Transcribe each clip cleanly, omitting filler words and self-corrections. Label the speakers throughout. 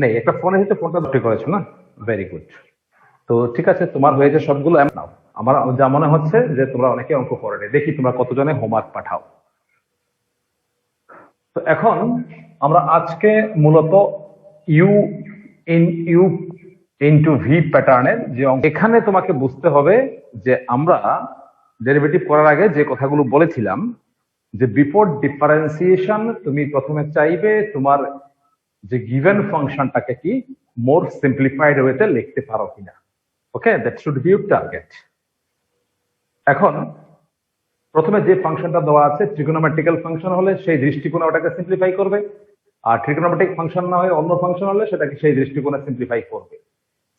Speaker 1: নেই, একটা ফোনের ভিতরে ফোনটা দুটি করেছো না? Very good. তো ঠিক আছে, তোমার হয়েছে সবগুলো নাও। আমার যা মনে হচ্ছে যে তোমরা অনেকে অঙ্ক করো, দেখি তোমরা কতজনে হোমওয়ার্ক পাঠাও। তো এখন আমরা আজকে মূলত u in u into v প্যাটার্নের যে এখানে তোমাকে বুঝতে হবে যে আমরা ডেরিভেটিভ করার আগে যে কথাগুলো বলেছিলাম, যে বিফোর ডিফারেন্সিয়েশন তুমি প্রথমে চাইবে তোমার যে গিভেন ফাংশনটাকে কি মোর সিম্পলিফাইড ওয়েতে লিখতে পারো কিনা। Okay, that should be your target. এখন প্রথমে যে ফাংশনটা দেওয়া আছে ট্রিগোনোমেট্রিক্যাল ফাংশন হলে সেই দৃষ্টিকোণে ওটাকে সিম্পলিফাই করবে, আর ট্রিগোনোমেট্রিক ফাংশন না হয়ে অন্য ফাংশন হলে সেটাকে সেই দৃষ্টিকোণে সিম্পলিফাই করবে।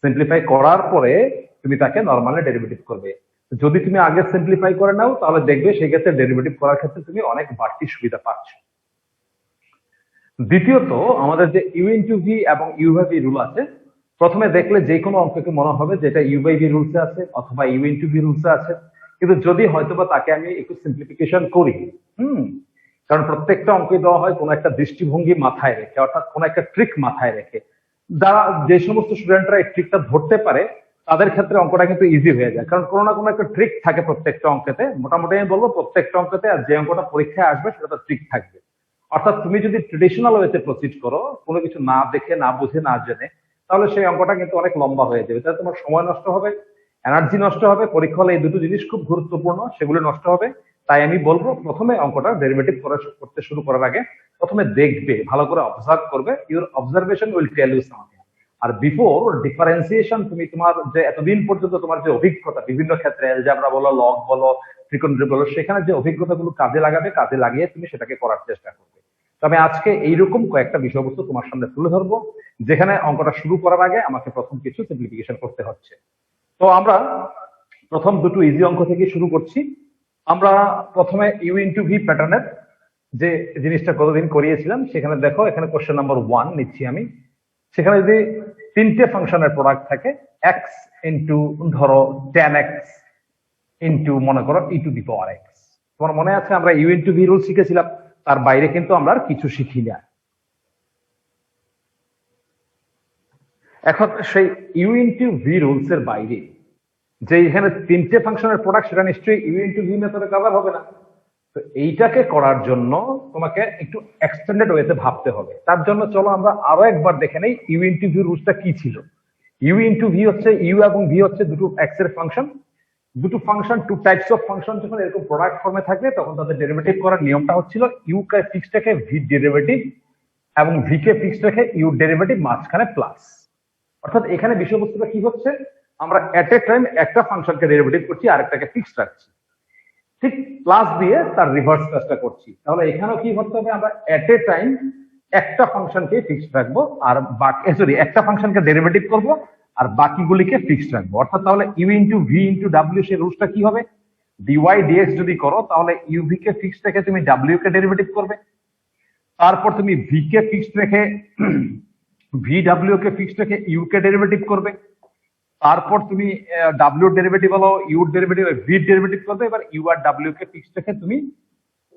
Speaker 1: সিম্পলিফাই করার পরে তুমি তাকে নর্মালি ডেরিভেটিভ করবে। যদি তুমি আগে সিম্পলিফাই করে নাও তাহলে দেখবে সেই ক্ষেত্রে ডেরিভেটিভ করার ক্ষেত্রে তুমি অনেক বাড়তি সুবিধা পাচ্ছ। দ্বিতীয়ত, আমাদের যে ইউ ইন্টু ভি এবং ইউ বাই ভি রুল আছে, প্রথমে দেখলে যে কোনো অঙ্ককে মনে হবে যেটা ইউ বাই ভি রুলসে আছে অথবা ইউ ইন্টু ভি রুলসে আছে, কিন্তু যদি হয়তোবা তাকে আমি একটু সিম্পলিফিকেশন করি, কারণ প্রত্যেকটা অঙ্কে দেওয়া হয় কোনো একটা দৃষ্টিভঙ্গি মাথায় রেখে, অর্থাৎ কোনো একটা ট্রিক মাথায় রেখে। যারা যে সমস্ত স্টুডেন্টরা এই ট্রিকটা ধরতে পারে তাদের ক্ষেত্রে অঙ্কটা কিন্তু ইজি হয়ে যায়, কারণ কোনো না কোনো একটা ট্রিক থাকে প্রত্যেকটা অঙ্কেতে। মোটামুটি আমি বলবো প্রত্যেকটা অঙ্কেতে, আর যে অঙ্কটা পরীক্ষায় আসবে সেটা তো ট্রিক থাকবে। অর্থাৎ তুমি যদি ট্রেডিশনাল ওয়েতে প্রসিড করো, কোনো কিছু না দেখে না বুঝে না জেনে, তাহলে সেই অঙ্কটা কিন্তু অনেক লম্বা হয়ে যাবে, তাহলে তোমার সময় নষ্ট হবে, এনার্জি নষ্ট হবে। পরীক্ষা হলে এই দুটো জিনিস খুব গুরুত্বপূর্ণ, সেগুলো নষ্ট হবে। তাই আমি বলবো প্রথমে অঙ্কটা ডেরিভেটিভ করতে শুরু করার আগে প্রথমে দেখবে, ভালো করে অবজার্ভ করবে। Your observation will tell you something. আর বিফোর ডিফারেন্সিয়েশন তুমি তোমার যে এতদিন পর্যন্ত তোমার যে অভিজ্ঞতা বিভিন্ন ক্ষেত্রে, অ্যালজেব্রা বলো, লগ বলো, ত্রিকোণমিতি বলো, সেখানে যে অভিজ্ঞতাগুলো কাজে লাগাবে, কাজে লাগিয়ে তুমি সেটাকে করার চেষ্টা করবে। তবে আজকে এইরকম কয়েকটা বিষয়বস্তু তোমার সামনে তুলে ধরবো যেখানে অঙ্কটা শুরু করার আগে আমাকে প্রথম কিছু সিম্পলিফিকেশন করতে হচ্ছে। তো আমরা প্রথম দুটো ইজি অঙ্ক থেকে শুরু করছি। আমরা প্রথমে ইউ ইন্টু ভি প্যাটার্নের যে জিনিসটা কতদিন করিয়েছিলাম সেখানে দেখো, এখানে কোশ্চেন নাম্বার 1 নিচ্ছি আমি। সেখানে যদি তিনটে ফাংশনের প্রোডাক্ট থাকে, এক্স ইন্টু ধরো tan x ইন্টু মনে করো ই টু দি পাওয়ার এক্স। তোমার মনে আছে আমরা ইউ ইন্টু ভি রুল শিখেছিলাম, তার বাইরে কিন্তু আমরা আর কিছু শিখি না। এখন সেই ইউ ইন্টু ভি রুলস এর বাইরে যে এখানে তিনটে ফাংশনের প্রোডাক্ট, সেটা নিশ্চয়ই ইউ ইন্টু ভি মেথডে কভার হবে না। তো এইটাকে করার জন্য তোমাকে একটু এক্সটেন্ডেড ওয়েতে ভাবতে হবে। তার জন্য চলো আমরা আরো একবার দেখে নেই ইউ ইন্টু ভি রুলসটা কি ছিল। ইউ ইন্টু ভি হচ্ছে, ইউ এবং ভি হচ্ছে দুটো এক্স এর ফাংশন। দুটো function, two types of function যখন এরকম প্রোডাক্ট ফর্মে থাকবে তখন তাদের ডেরিভেটিভ করার নিয়মটা হচ্ছিল ইউ কে ফিক্সড রেখে ভি ডেরিভেটিভ এবং ভি কে ফিক্সড রেখে ইউ ডেরিভেটিভ, মাঝখানে প্লাস। অর্থাৎ এখানে বিষয়বস্তুটা কি হচ্ছে, আমরা এট এ টাইম একটা ফাংশনকে ডেরিভেটিভ করছি, আরেকটাকে ফিক্সড রাখছি, ঠিক প্লাস দিয়ে তার রিভার্স কাজটা করছি। তাহলে এখানেও কি করতে হবে, আমরা এট এ টাইম একটা ফাংশনকে ফিক্সড রাখবো আর বাকি, সরি, একটা ফাংশনকে ডেরিভেটিভ করব আর বাকিগুলিকে ফিক্সড রাখবো। অর্থাৎ তাহলে ইউ ইন্টু ভি ইন্টু ডাব্লিউ, সেই রুলসটা কি হবে, ডিওয়াই ডিএক্স যদি করো তাহলে ইউ ভি কে ফিক্সড রেখে তুমি ডাব্লিউ কে ডেরিভেটিভ করবে, তারপর তুমি ভি কে ফিক্সড রেখে ভি ডাব্লিউ কে ফিক্সড রেখে ইউ কে ডেরিভেটিভ করবে, তারপর তুমি ডাব্লিউ ডেরিভেটিভ হলো ইউ ডেরিভেটিভ, ভি ডেরিভেটিভ করবে, এবার ইউ আর ডাব্লিউ কে ফিক্সড রেখে তুমি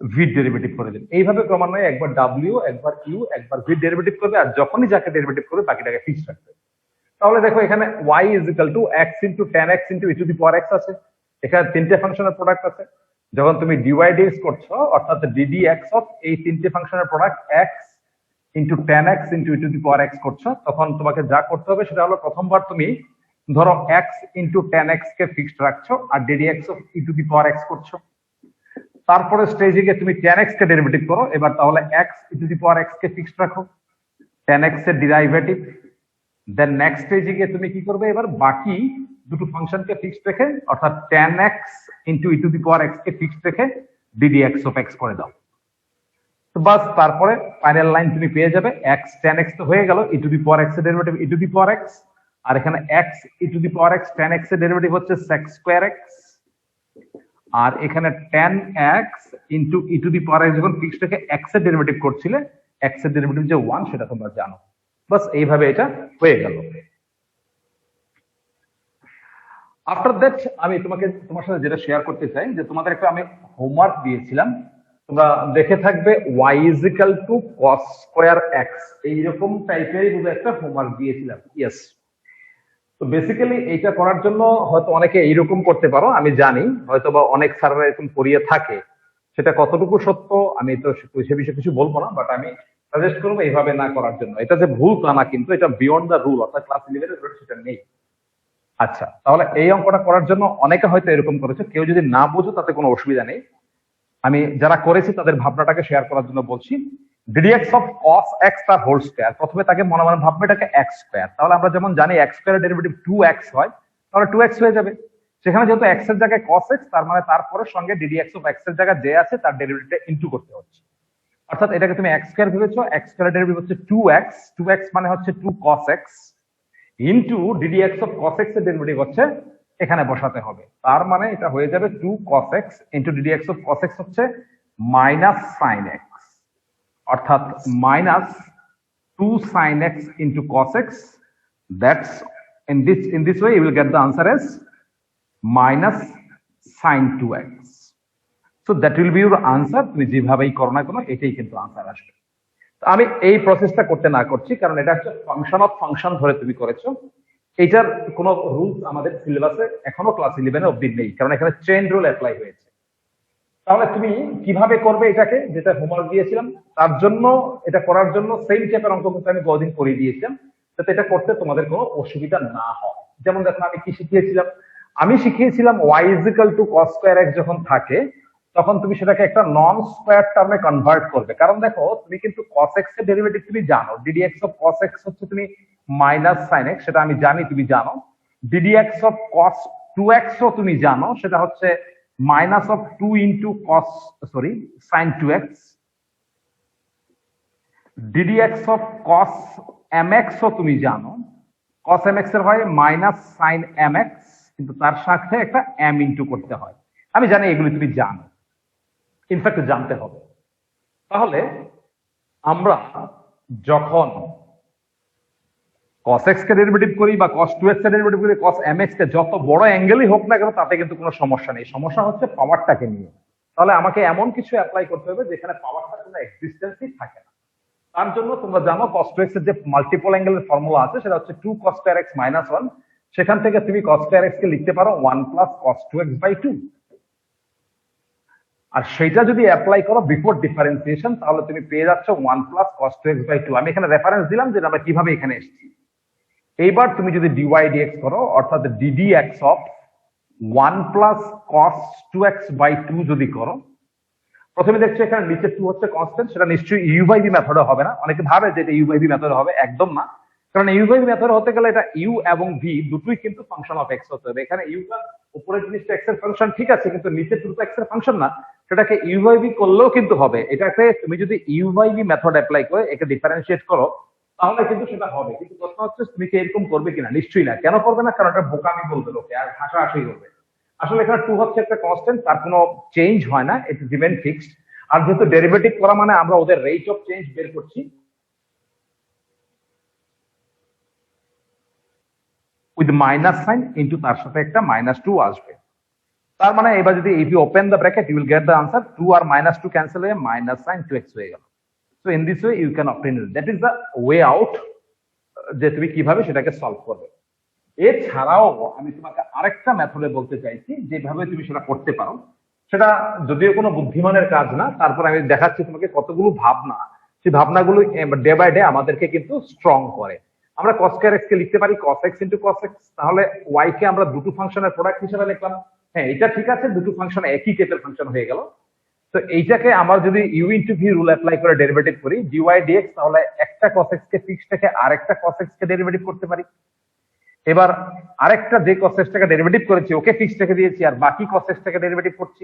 Speaker 1: ভি ডেরিভেটিভ করে দেবে। এইভাবে ক্রমান্বয়ে একবার ডাব্লিউ, একবার ইউ, একবার ভি ডেরিভেটিভ করবে, আর যখনই যাকে ডেরিভেটিভ করবে বাকিটাকে ফিক্সড রাখবে। তাহলে দেখো এখানে y is equal to x into tan x into E to the power x আছে। এখানে তিনটে ফাংশনের প্রোডাক্ট আছে। যখন তুমি ডিওয়াই ডিএক্স করছো, অর্থাৎ ডিডি এক্স অফ এই তিনটে ফাংশনের product x into tan x into E to the power x করছো, তখন তোমাকে যা করতে হবে সেটা হলো প্রথমবার তুমি ধরো x ইন্টু tan x কে ফিক্সড রাখছো আর d d x of e to the power x করছো। তারপরে স্টেজে গিয়ে তুমি tan x কে ডেরিভেটিভ করো, এবার তাহলে x e to the power x কে ফিক্সড রাখো, tan x এর ডেরিভেটিভ। দেন নেক্সট স্টেজে গিয়ে তুমি কি করবে, এবার বাকি দুটো ফাংশনকে ফিক্সড রেখে, অর্থাৎ tan x into E to the power x কে ফিক্সড রেখে ডিডি এক্স অফ x করে দাও। তো বাস, তারপরে ফাইনাল লাইন তুমি পেয়ে যাবে x tan x তো হয়ে গেল, ই টু দি পাওয়ার x এর derivative e to the power x, আর এখানে x e to the power x tan x এর ডেরিভেটিভ হচ্ছে sec স্কয়ার x, আর এখানে tan x into E to the power x যখন ফিক্সড রেখে x এর ডেরিভেটিভ করছিলে, x এর ডেরিভেটিভ যে 1 সেটা তোমরা জানো। বাস এইভাবে এটা হয়ে গেল। আফটার দ্যাট আমি তোমার সাথে যেটা শেয়ার করতে চাই, যে তোমাদেরকে আমি হোমওয়ার্ক দিয়েছিলাম, তোমরা দেখে থাকবে y is equal to cos square x, এইরকম টাইপের একটা হোমওয়ার্ক দিয়েছিলাম। ইয়েস। তো বেসিক্যালি এইটা করার জন্য হয়তো অনেকে এইরকম করতে পারো, আমি জানি হয়তো বা অনেক স্যাররা এরকম করিয়ে থাকে, সেটা কতটুকু সত্য আমি তো সে বিষয়ে কিছু বলবো না, বাট আমি সাজেস্ট করবো এইভাবে না করার জন্য। এটা যে ভুল তা না, কিন্তু এটা বিয়ন্ড দ্য রুল, অর্থাৎ ক্লাস 11 এর সেটা নেই। আচ্ছা, তাহলে এই অঙ্কটা করার জন্য অনেকে হয়তো এরকম করেছে, কেউ যদি না বোঝো তাতে কোনো অসুবিধা নেই, আমি যারা করেছি তাদের ভাবনাটাকে শেয়ার করার জন্য বলছি। ddx অফ cos x তার হোল স্কয়ার, প্রথমে তাকে মনে মনে ভাববে এটাকে x স্কয়ার, তাহলে আমরা যেমন জানি x স্কয়ারের ডেরিভেটিভ 2x হয়, তাহলে 2x হয়ে যাবে। সেখানে যেহেতু x এর জায়গায় cos x, তার মানে তারপরে সঙ্গে ddx অফ x এর জায়গায় যে আছে তার ডেরিভেটিভটা ইনটু করতে হচ্ছে, অর্থাৎ এটাকে তুমি x স্কয়ার ভেবেছো, x স্কয়ারের ডেরিভেটিভ হচ্ছে 2x, 2x মানে হচ্ছে 2 cos x into ddx of cos x এর ডেরিভেটিভ হচ্ছে এখানে বসাতে হবে, তার মানে এটা হয়ে যাবে 2 cos x into ddx of cos x হচ্ছে মাইনাস sin x, অর্থাৎ minus 2 sin x into cos x, that's in this way you will get the answer as minus sin 2x. so that will be your answer, তুমি যেভাবেই করো না কেন এটাই কিন্তু answer আসবে। আমি এই প্রসেসটা করতে না করছি কারণ এটা হচ্ছে ফাংশন অফ ফাংশন ধরে তুমি করেছো, এটার কোনো রুলস আমাদের সিলেবাসে এখনো ক্লাস 11 অবধি নেই, কারণ এখানে চেইন রুল অ্যাপ্লাই হয়েছে। তাহলে তুমি কিভাবে করবে এটাকে, যেটা হোমওয়ার্ক দিয়েছিলাম, তার জন্য এটা করার জন্য সেম টাইপের অঙ্ক কিন্তু আমি বহুদিন করে দিয়েছিলাম, যাতে এটা করতে তোমাদের কোনো অসুবিধা না হয়। যেমন দেখো আমি কি শিখিয়েছিলাম, আমি শিখিয়েছিলাম y is equal two cos square x যখন থাকে তখন তুমি সেটাকে একটা নন স্কয়ার টার্মে কনভার্ট করবে, কারণ দেখো তুমি কিন্তু cos x এর ডেরিভেটিভ তুমি জানো, ddx অফ cos x হচ্ছে তুমি মাইনাস sin x, সেটা আমি জানি তুমি জানো, ddx অফ cos 2x ও তুমি জানো, সেটা হচ্ছে minus of 2 into sin 2x, ddx of cos mx ও তুমি জানো, cos mx এর হয় minus sin mx, কিন্তু তার সাথে একটা m ইনটু করতে হয়, আমি জানি এগুলি তুমি জানো, ইনফ্যাক্ট জানতে হবে। তাহলে আমরা যখন cos x কে ডেরিভেটিভ করি বা cos 2x এর ডেরিভেটিভ করি, cos mx কে যত বড় অ্যাঙ্গেলই হোক না কেন তাতে কিন্তু কোনো সমস্যা নেই, সমস্যা হচ্ছে পাওয়ারটাকে নিয়ে। তাহলে আমাকে এমন কিছু অ্যাপ্লাই করতে হবে যেখানে পাওয়ারটা কোনো এক্সিস্টেন্সই থাকে না। তার জন্য তোমরা জানো cos 2x এর যে মাল্টিপল অ্যাঙ্গেলের ফর্মুলা আছে সেটা হচ্ছে 2 cos square x minus 1, সেখান থেকে তুমি cos square x কে লিখতে পারো 1 plus cos 2x by 2, আর সেটা যদি অ্যাপ্লাই করো বিফোর ডিফারেন্সিয়েশন তাহলে তুমি পেয়ে যাচ্ছ 1 plus cos 2x by 2। আমি এখানে রেফারেন্স দিলাম যে আমরা কিভাবে এখানে এসেছি। এইবার তুমি যদি dy dx করো, অর্থাৎ ddx of 1 plus cos 2x by 2 যদি করো, প্রথমে দেখছো এখানে নিচে 2 হচ্ছে কনস্ট্যান্ট, সেটা নিশ্চয়ই u by v মেথডে হবে না, অনেকে ভাবে যে এটা u by v মেথডে হবে, একদম না, কারণ u by v মেথডে হতে গেলে এটা u এবং v দুটোই কিন্তু ফাংশন অফ x হতে হবে। এখানে u টা উপরের জিনিসটা x এর ফাংশন ঠিক আছে, কিন্তু নিচে 2 তো x এর ফাংশন না, সেটাকে u by v করলেও কিন্তু হবে। এটাকে তুমি যদি u by v method apply করে একে ডিফারেন্সিয়েট করো তাহলে কিন্তু সেটা হবে, কিন্তু প্রশ্ন হচ্ছে তুমি কি এরকম করবে কিনা, নিশ্চয়ই না। কেন করবে না, কারণ এটা বোকামি বলবে লোকে আর হাসাহাসি করবে। আসলে এখানে 2 হচ্ছে একটা কনস্ট্যান্ট, তার কোনো চেঞ্জ হয় না, ইট রিমেইন ফিক্সড। আর যেহেতু ডেরিভেটিভ করা মানে আমরা ওদের রেট অফ চেঞ্জ বের করছি, উইথ মাইনাস সাইন ইনটু তার সাথে একটা -2 আসবে, তার মানে এবার যদি if you open the bracket you will get the answer, 2 আর -2 ক্যান্সেল হয়ে মাইনাস সাইন 2x হয়ে গেল। So in this way you can obtain it, that is the way out, যে তুমি কিভাবে সেটাকে সলভ করবে। এছাড়াও আমি তোমাকে আরেকটা মেথডে বলতে চাইছি যেভাবে তুমি সেটা করতে পারো, সেটা যদিও কোনো বুদ্ধিমানের কাজ না, তারপর আমি দেখাচ্ছি তোমাকে কতগুলো ভাবনা, সেই ভাবনাগুলো ডে বাই ডে আমাদেরকে কিন্তু স্ট্রং করে। আমরা cos square x কে লিখতে পারি cos x into cos x, তাহলে y কে আমরা দুটো ফাংশনের প্রোডাক্ট হিসেবে লিখলাম, হ্যাঁ এটা ঠিক আছে, দুটো ফাংশন একই টাইপের ফাংশন হয়ে গেল। তো এইটাকে আমরা যদি u into v rule apply করে ডেরিভেটিভ করি dy dx, তাহলে একটা cos x কে ফিক্স থেকে আরেকটা cos x কে ডেরিভেটিভ করতে পারি। এবার আরেকটা যে cos x টাকে ডেরিভেটিভ করেছি ওকে ফিক্স থেকে দিয়েছি, আর বাকি cos x টাকে ডেরিভেটিভ করছি।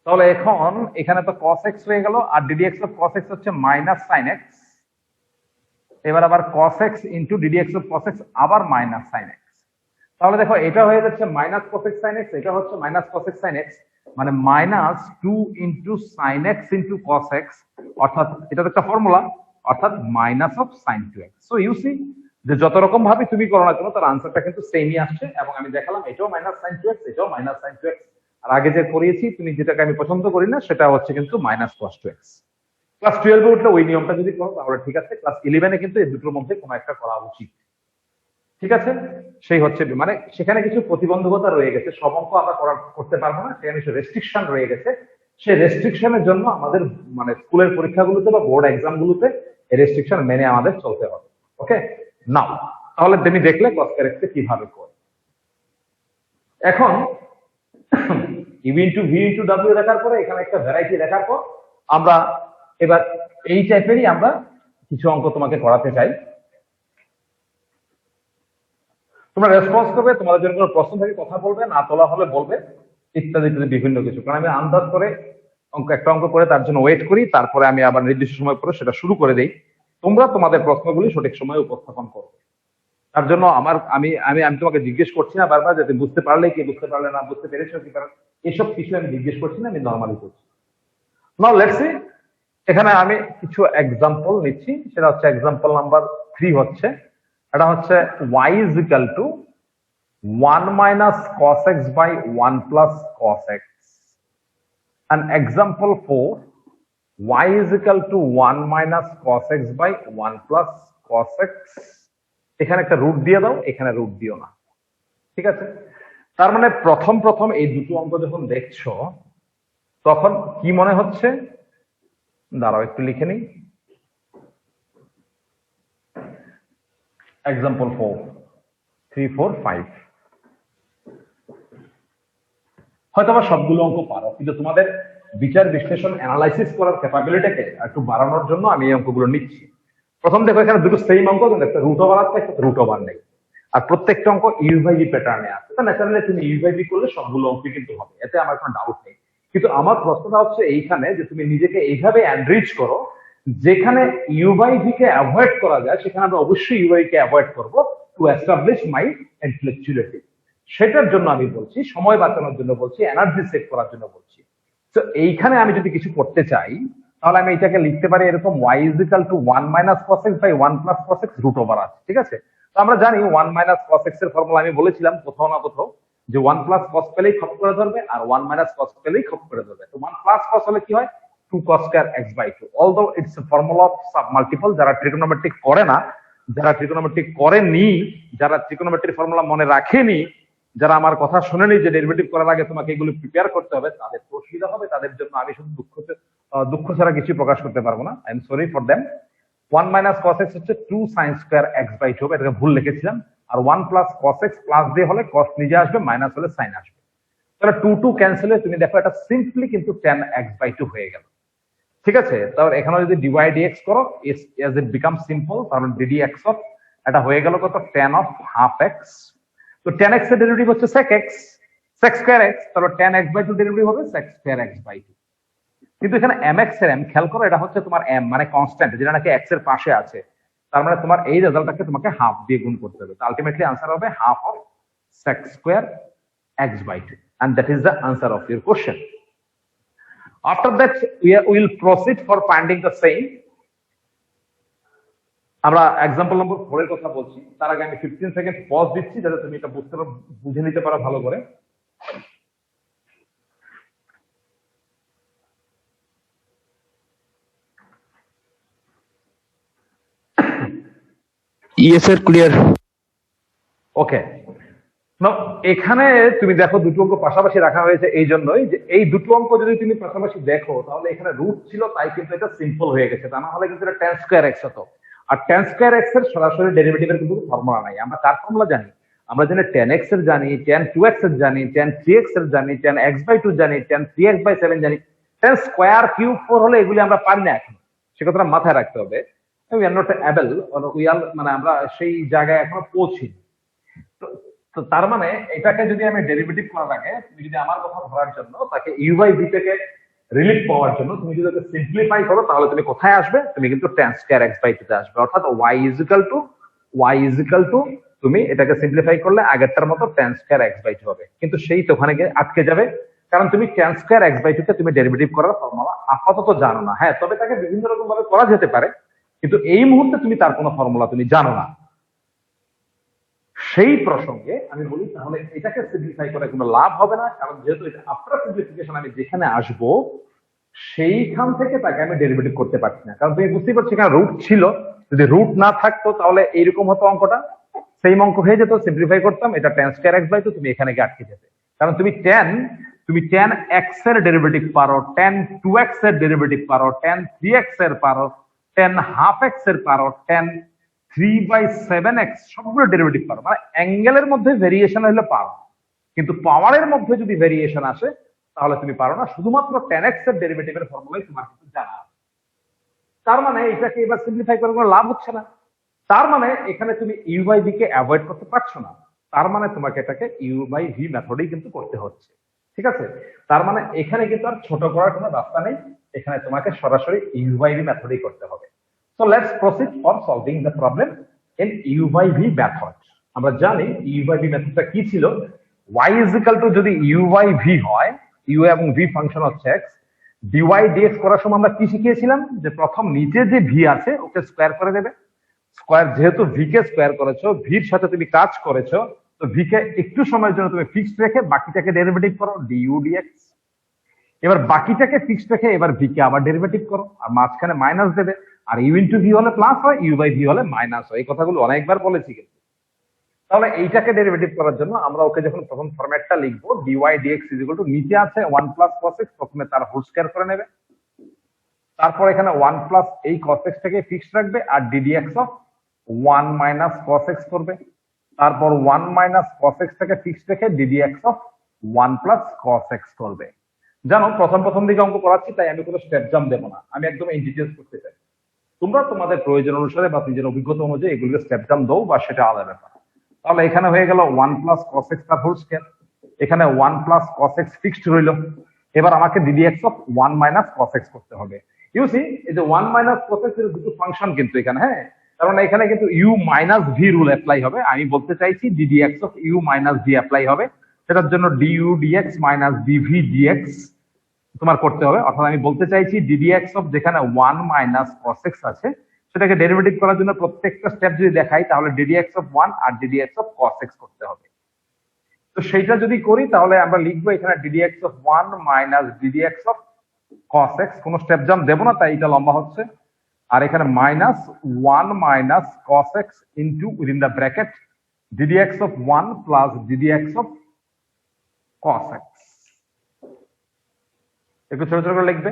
Speaker 1: তাহলে এখন এখানে তো cos x হয়ে গেল, আর ddx অফ cos x হচ্ছে মাইনাস sin x, এবার আবার cos x into ddx of cos x আবার মাইনাস sin x। তাহলে দেখো এটা হয়ে যাচ্ছে minus cos x sin x, এটা হচ্ছে minus cos x sin x, মানে minus 2 into sin x into cos x, অর্থাৎ এটা তো একটা ফর্মুলা, অর্থাৎ minus of sin 2x। So you see যে যত রকম ভাবে তুমি করো না কেন তার আনসারটা কিন্তু সেমই আসছে, এবং আমি দেখালাম এটাও মাইনাস sin 2x, এটাও মাইনাস sin 2x, আর আগে যে করিয়েছি তুমি যেটাকে আমি পছন্দ করি না সেটা হচ্ছে কিন্তু minus cos two x. Class 12 উঠলে ওই নিয়মটা যদি করো তাহলে ঠিক আছে, ক্লাস 11 কিন্তু এই দুটোর মধ্যে কোনো একটা করা উচিত। ঠিক আছে, সেই হচ্ছে মানে সেখানে কিছু প্রতিবন্ধকতা রয়ে গেছে, সব অঙ্ক আমরা করতে পারবো না, সেখানে কিছু রেস্ট্রিকশন রয়ে গেছে। সেই রেস্ট্রিকশনের জন্য আমাদের মানে স্কুলের পরীক্ষাগুলোতে বা বোর্ড এক্সাম গুলোতে এই রেস্ট্রিকশন মেনে আমাদের চলতে হবে। ওকে, নাও তাহলে তুমি দেখলে কস স্কয়ার এক্স কিভাবে করে। এখন ইউ ইন্টু ভি ইন্টু ডাব্লিউ দেখার পরে এখানে একটা ভ্যারাইটি দেখার পর আমরা এবার এই টাইপেরই আমরা কিছু অঙ্ক তোমাকে করাতে চাই। তোমরা রেসপন্স করবে, তোমাদের জন্য কোনো প্রশ্ন থেকে কথা বলবে, না তোলা হলে বলবে, ইত্যাদি ইত্যাদি বিভিন্ন কিছু। কারণ আমি আন্দাজ করে একটা অঙ্ক করে তার জন্য ওয়েট করি, তারপরে আমি আবার নির্দিষ্ট সময় পরে সেটা শুরু করে দিই। তোমরা তোমাদের প্রশ্নগুলি সঠিক সময়ে উপস্থাপন করবে। তার জন্য আমি আমি আমি তোমাকে জিজ্ঞেস করছি না বারবার যাতে বুঝতে পারলে কি, বুঝতে পারলে না, বুঝতে পেরেছো কি, কারণ এসব কিছু আমি জিজ্ঞেস করছি না, আমি নর্মালি করছি। নাও লেটস সি, এখানে আমি কিছু এক্সাম্পল নিচ্ছি। সেটা হচ্ছে এক্সাম্পল নাম্বার 3 হচ্ছে, এটা হচ্ছে y is equal to 1 minus cos x by 1 plus cos x, and example 4 y is equal to 1 minus cos x by 1 plus cos x, এখানে একটা রুট দিয়ে দাও, এখানে রুট দিও না। ঠিক আছে, তার মানে প্রথম এই দুটো অঙ্ক যখন দেখছো তখন কি মনে হচ্ছে, দাঁড়াও একটু লিখে নিই। এক্সাম্পল 4 3 4 5 হয়তো আবার সবগুলো অঙ্ক পারো, কিন্তু তোমাদের বিচার বিশ্লেষণ অ্যানালাইসিস করার ক্যাপাবিলিটিকে একটু বাড়ানোর জন্য আমি এই অঙ্কগুলো নিচ্ছি। প্রথম দেখো এখানে দুটো সেম অঙ্ক, কিন্তু একটা রুট ওভার আছে, একটা রুট ওভার নেই, আর প্রত্যেকটা অঙ্ক ইউ বাই ভি প্যাটার্নে আছে। তো ন্যাচারালি তুমি ইউ বাই ভি করলে সবগুলো অঙ্ক কিন্তু হবে, এতে আমার কোনো ডাউট নেই। কিন্তু আমার প্রশ্নটা হচ্ছে এইখানে যে তুমি নিজেকে এইভাবে এনরিচ করো যেখানে ইউ বাই ভি কে অ্যাভয়েড করা যায়, সেখানে আমরা অবশ্যই ইউ বাই কে অ্যাভয়েড করবো টু এস্টাবলিশ মাই ইন্টেলেকচুয়ালিটি। সেটার জন্য আমি বলছি, সময় বাঁচানোর জন্য বলছি, এনার্জি সেভ করার জন্য বলছি। তো এইখানে আমি যদি কিছু করতে চাই তাহলে আমি এটাকে লিখতে পারি এরকম, y is equal to 1 minus cos x by 1 plus cos x root over আছে। ঠিক আছে, তো আমরা জানি 1 minus cos x এর ফর্মুলা আমি বলেছিলাম কোথাও না কোথাও যে 1 plus cos পেলেই খপ করে ধরবে, আর 1 minus cos পেলেই খপ করে ধরবে। তো 1 plus cos হলে কি হয়, 2 cos square x by 2, although it's a formula of submultiple। যারা ট্রিগোনোমেট্রিক করে না, যারা ট্রিগোনোমেট্রিক করেনি, যারা ট্রিগোনোমেট্রিক ফর্মুলা মনে রাখেনি, যারা আমার কথা শুনেনি যে ডেরিভেটিভ করার আগে তোমাকে এগুলো প্রিপেয়ার করতে হবে, তাদের অসুবিধা হবে। তাদের জন্য আমি শুধু দুঃখ ছাড়া কিছু প্রকাশ করতে পারবো না, I am sorry for them. 1 minus cos x হচ্ছে 2 sin স্কয়ার x বাই 2, এটাকে ভুল লিখেছিলাম। আর 1 প্লাস cos x প্লাস দিয়ে হলে cos নিজে আসবে, মাইনাস হলে sin আসবে। তাহলে 2 2 ক্যান্সেল হয়ে তুমি দেখো এটা সিম্পলি কিন্তু tan x বাই 2 হয়ে গেল। ঠিক আছে, তাহলে এখানে যদি dy dx করো, as it becomes simple, তাহলে ddx অফ এটা হয়ে গেল কত, tan of half x। তো tan x এর ডেরিভেটিভ হচ্ছে sec x, sec square x, তাহলে tan x বাই 2 ডেরিভেটিভ হবে sec স্কয়ার x বাই 2। কিন্তু এখানে mx এর m খেয়াল করো, এটা হচ্ছে তোমার m মানে কনস্ট্যান্ট, যেটা নাকি x এর পাশে আছে। তার মানে তোমার এই রেজাল্টটাকে তোমাকে হাফ দিয়ে গুণ করতে হবে। তো আলটিমেটলি आंसर হবে half of sec square x by 2, and that is the answer of your question. After that we will proceed for finding the same. আমরা एग्जांपल নম্বর 4 এর কথা বলছি, তার আগে আমি 15 সেকেন্ড পজ দিচ্ছি যাতে তুমি এটা বুঝে নিতে পারো ভালো করে।
Speaker 2: Yes sir, clear.
Speaker 1: ওকে, এখানে তুমি দেখো দুটো অঙ্ক পাশাপাশি রাখা হয়েছে এই জন্যই যে এই দুটো অঙ্ক যদি তুমি পাশাপাশি দেখো তাহলে এখানে রুট ছিল, তাই কিন্তু এটা সিম্পল হয়ে গেছে। তা না হলে কিন্তু এটা tan স্কয়ার x হতো। আর tan স্কয়ার x এর সরাসরি ডেরিভেটিভের কিন্তু ফর্মুলা নাই। আমরা কার ফর্মুলা জানি? আমরা জানি tan x এর জানি, tan 2x এর জানি, tan 3x এর জানি, tan x by 2 জানি, tan 3x by 7 জানি। tan স্কয়ার কিউব 4 হলে এগুলি আমরা পারি না এখন, সে কথাটা মাথায় রাখতে হবে। we are not able, or we are মানে আমরা সেই জায়গায় এখনো পৌঁছিনি। তো তার মানে এটাকে যদি আমি ডেরিভেটিভ করার আগে তুমি যদি আমার কথা ধরার জন্য তাকে ইউ বাই ভি থেকে রিলিফ পাওয়ার জন্য তুমি যদি ওকে সিম্পলিফাই করো তাহলে তুমি কোথায় আসবে? তুমি কিন্তু tan স্কয়ার x বাই 2 তে আসবে। অর্থাৎ y is equal to তুমি এটাকে সিম্পলিফাই করলে আগেরটার মতো tan স্কয়ার x বাই 2 হবে। কিন্তু সেই তো ওখানে গিয়ে আটকে যাবে, কারণ তুমি tan স্কয়ার x বাই 2 কে তুমি ডেরিভেটিভ করার ফর্মুলা আপাতত জানো না। হ্যাঁ, তবে তাকে বিভিন্ন রকম ভাবে করা যেতে পারে, কিন্তু এই মুহূর্তে তুমি তার কোনো ফর্মুলা তুমি জানো না। সেই প্রসঙ্গে আমি বলি তাহলে এটাকে সিম্পলিফাই করে কোনো লাভ হবে না, কারণ যেহেতু এটা আফটার সিম্পলিফিকেশন আমি যেখানে আসবো সেইখান থেকে তাকে আমি ডেরিভেটিভ করতে পারছি না, কারণ তুমি বুঝতেই পারছো এখানে রুট ছিল, যদি রুট না থাকতো তাহলে এইরকম হতো অঙ্কটা, সেম অঙ্ক হয়ে যেত, সিম্পলিফাই করতাম, এটা tan স্কয়ার x বাই 2, তুমি এখানে গিয়ে আটকে যেতে, কারণ তুমি tan x এর ডেরিভেটিভ পারো, tan 2x এর ডেরিভেটিভ পারো, tan 3x এর পারো, tan হাফ x এর পারো, tan 3/7x সবগুলো ডেরিভেটিভ পারো, মানে অ্যাঙ্গেলের মধ্যে ভেরিয়েশন হলে পারো, কিন্তু পাওয়ারের মধ্যে যদি ভেরিয়েশন আসে তাহলে তুমি পারো না, শুধুমাত্র tan x এর ডেরিভেটিভের ফর্মুলাই তোমার কিন্তু জানা আছে। তার মানে এটাকে এবার সিম্পলিফাই করে কোনো লাভ হচ্ছে না, তার মানে এখানে তুমি ইউ বাই ভি কে অ্যাভয়েড করতে পারছো না, তার মানে তোমাকে এটাকে ইউ বাই ভি মেথডেই কিন্তু করতে হচ্ছে, ঠিক আছে? তার মানে এখানে কিন্তু আর ছোট করার কোনো রাস্তা নেই, এখানে তোমাকে সরাসরি ইউ বাই ভি মেথডেই করতে হবে। So let's proceed for solving the problem in u by v method. আমরা জানি ইউ বাই ভি মেথডটা কি ছিল, y ইজ ইকুয়াল টু যদি ইউ বাই ভি হয়, ইউ এবং ভি ফাংশন হচ্ছে x, ডিওয়াই ডিএক্স করার সময় আমরা কি শিখিয়েছিলাম, যে প্রথম নিচে যে ভি আছে ওকে স্কোয়ার করে দেবে, স্কোয়ার যেহেতু ভি কে স্কোয়ার করেছো, ভির সাথে তুমি কাজ করেছো, তো ভি কে একটু সময়ের জন্য তুমি ফিক্সড রেখে বাকিটাকে ডেরিভেটিভ করো ডিইউ ডিএক্স। এবার বাকিটাকে ফিক্সড রেখে এবার ভি কে আবার ডেরিভেটিভ করো, আর মাঝখানে মাইনাস দেবে, আর ইউ ইন্টু ভি হলে প্লাস হয়, ইউ বাই ভি হলে মাইনাস হয়, এই কথাগুলো অনেকবার বলেছি কিন্তু। তাহলে এইটাকে ডেরিভেটিভ করার জন্য আমরা ওকে যখন প্রথম ফরম্যাটটা লিখবো, dy dx is equal to নিচে আছে 1 প্লাস cos x, প্রথমে তার হোল স্কয়ার করে নেবে, তারপর এখানে 1 প্লাস এই cos x টাকে ফিক্সড রাখবে, আর ddx of 1 minus cos x করবে, তারপর 1 মাইনাস cos x টাকে ফিক্সড রেখে ddx of 1 plus cos x করবে। জানো প্রথম দিকে অঙ্ক করাচ্ছি, তাই আমি কোনো স্টেপ জাম্প দেবো না, আমি একদম ইন ডিটেইলস করতে চাই, তোমরা তোমাদের প্রয়োজন অনুসারে বা নিজের অভিজ্ঞতা অনুযায়ী এগুলোকে স্টেপ জাম্প দাও, বা সেটা আলাদা ব্যাপার। তাহলে এখানে হয়ে গেল 1 প্লাস cos x তার হোল স্কয়ার, এখানে 1 প্লাস cos x ফিক্সড রইল, এবার আমাকে ddx of 1 minus cos x করতে হবে। ইউ সি এই যে 1 মাইনাস cos x এর দুটো ফাংশন কিন্তু এখানে, হ্যাঁ, কারণ এখানে কিন্তু u minus V rule apply হবে, আমি বলতে চাইছি ddx of u minus V apply হবে, সেটার জন্য du dx minus dv dx তোমার করতে হবে, অর্থাৎ আমি বলতে চাইছি ddx অফ যেখানে 1 মাইনাস cos x আছে সেটাকে ডেরিভেটিভ করার জন্য প্রত্যেকটা স্টেপ যদি দেখাই তাহলে ddx অফ 1 আর ddx অফ cos x করতে হবে। তো সেইটা যদি করি তাহলে আমরা লিখবো এখানে ddx of 1 minus ddx of cos x, কোনো স্টেপ জাম্প দেবো না তাই এটা লম্বা হচ্ছে, আর এখানে minus 1 minus cos x into within the bracket ddx of 1 plus ddx of cos x, একটু ছোট ছোট করে লিখবে,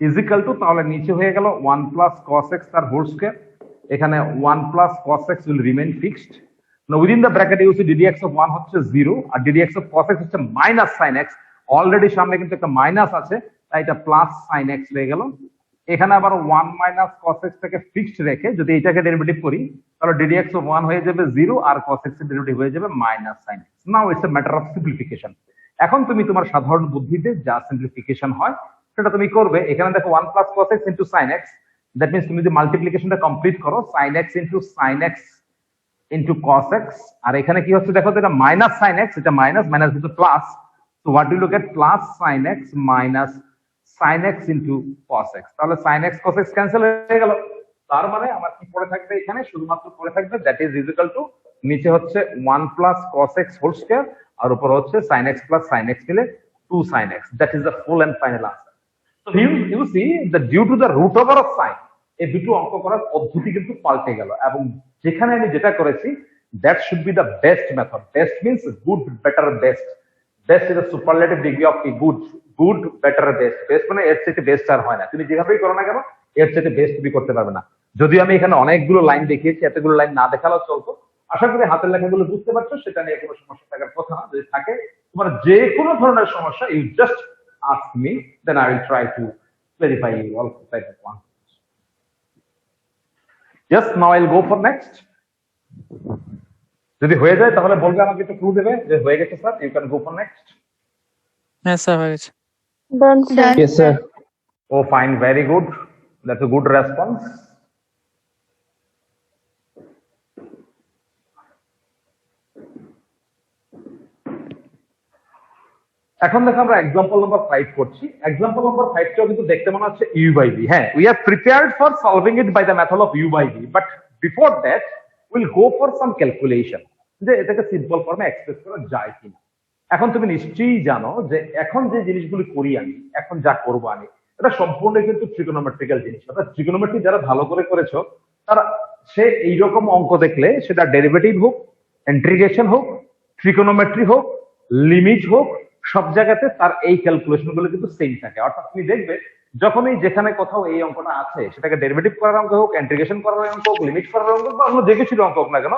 Speaker 1: ইজিক্যাল টু, তাহলে নিচে হয়ে গেল 1 প্লাস cos x তার হোল স্কয়ার, এখানে 1 plus cos x will remain fixed, within the bracket you see ddx of 1 হচ্ছে 0 আর ddx অফ cos x হচ্ছে মাইনাস sin x, অলরেডি সামনে কিন্তু একটা মাইনাস আছে তাই এটা প্লাস sin x হয়ে গেল, এখানে আবার 1 মাইনাস cos x টাকে ফিক্সড রেখে যদি এটাকে ডেরিভেটিভ করি তাহলে ddx অফ 1 হয়ে যাবে 0 আর cos x এর ডেরিভেটিভ হয়ে যাবে minus sin x। Now it's a matter of simplification, এখন তুমি তোমার সাধারণ বুদ্ধিতে যা সিম্পলিফিকেশন হয় সেটা তুমি করবে। এখানে দেখো 1 plus cos x into sin x, that means তুমি যদি মাল্টিপ্লিকেশনটা কমপ্লিট করো sin x into sin x into cos x, আর এখানে কি হচ্ছে দেখো তো, এটা মাইনাস sin x, এটা মাইনাস মাইনাস কিন্তু plus, so what will you get, plus sin x minus sin x into cos x, তাহলে sin x cos x cancel হয়ে গেল, তার মানে আমার কি পড়ে থাকবে এখানে, শুধুমাত্র পড়ে থাকবে দ্যাট ইজ ইকুয়াল টু, নিচে হচ্ছে 1 plus cos x whole square আর উপর হচ্ছে sin x plus sin x মিলে 2 sin x, that is the full and final answer. So you see that due to the root over of sin, এই দুটো অঙ্ক করার পদ্ধতি কিন্তু পাল্টে গেল, এবং যেখানে আমি যেটা করেছি that should be the best method. Best means good, better, best. Best is a superlative degree of good, good, better, best. Best মানে এর চেয়ে বেস্ট আর হয় না, তুমি যেভাবেই করো না কেন এর চেয়ে বেস্ট তুমি করতে পারবে না। যদিও আমি এখানে অনেকগুলো লাইন দেখিয়েছি, এতগুলো লাইন না দেখালেও চলতো, আশা করি হাতের লেখাগুলো বুঝতে পারছো, সেটা নিয়ে কোনো সমস্যা থাকার কথা না। যদি থাকে তোমার যে কোনো ধরনের সমস্যা, you just ask me, then I will try to clarify all type of one. Yes, now I'll go for next. যদি হয়ে যায় তাহলে বলবে, আমাকে একটু ক্লু দেবে যে হয়ে গেছে sir, you can go for next.
Speaker 2: হ্যাঁ স্যার হয়ে গেছে।
Speaker 3: Done, sir.
Speaker 4: Yes, sir.
Speaker 1: Oh, fine, very good. That's a good response. এখন দেখো আমরা এক্সাম্পল নাম্বার 5 করছি। এক্সাম্পল নাম্বার 5 টাও কিন্তু দেখতে মনে হচ্ছে u by v। হ্যাঁ, we are prepared for solving it by the method of u by v, but before that we'll go for some calculation. যে এটাকে সিম্পল ফর্মে এক্সপ্রেস করা যায় কিনা। এখন তুমি নিশ্চয়ই জানো যে এখন যে জিনিসগুলি করি আমি, এখন যা করবো আমি, এটা সম্পূর্ণ কিন্তু ট্রিগোনোমেট্রিক্যাল জিনিস। অর্থাৎ ট্রিগোনোমেট্রি যারা ভালো করে করেছো তারা সে এইরকম অঙ্ক দেখলে, সেটা ডেরিভেটিভ হোক, ইন্টিগ্রেশন হোক, ট্রিগোনোমেট্রি হোক, লিমিট হোক, সব জায়গাতে তার এই ক্যালকুলেশন গুলো কিন্তু সেম থাকে। অর্থাৎ তুমি দেখবে যখনই যেখানে কোথাও এই অঙ্কটা আছে, সেটাকে ডেরিভেটিভ করার অঙ্ক হোক, ইন্টিগ্রেশন করার অঙ্ক হোক, লিমিট করার অঙ্ক হোক, বা অন্য যে কিছু অঙ্ক হোক না কেন,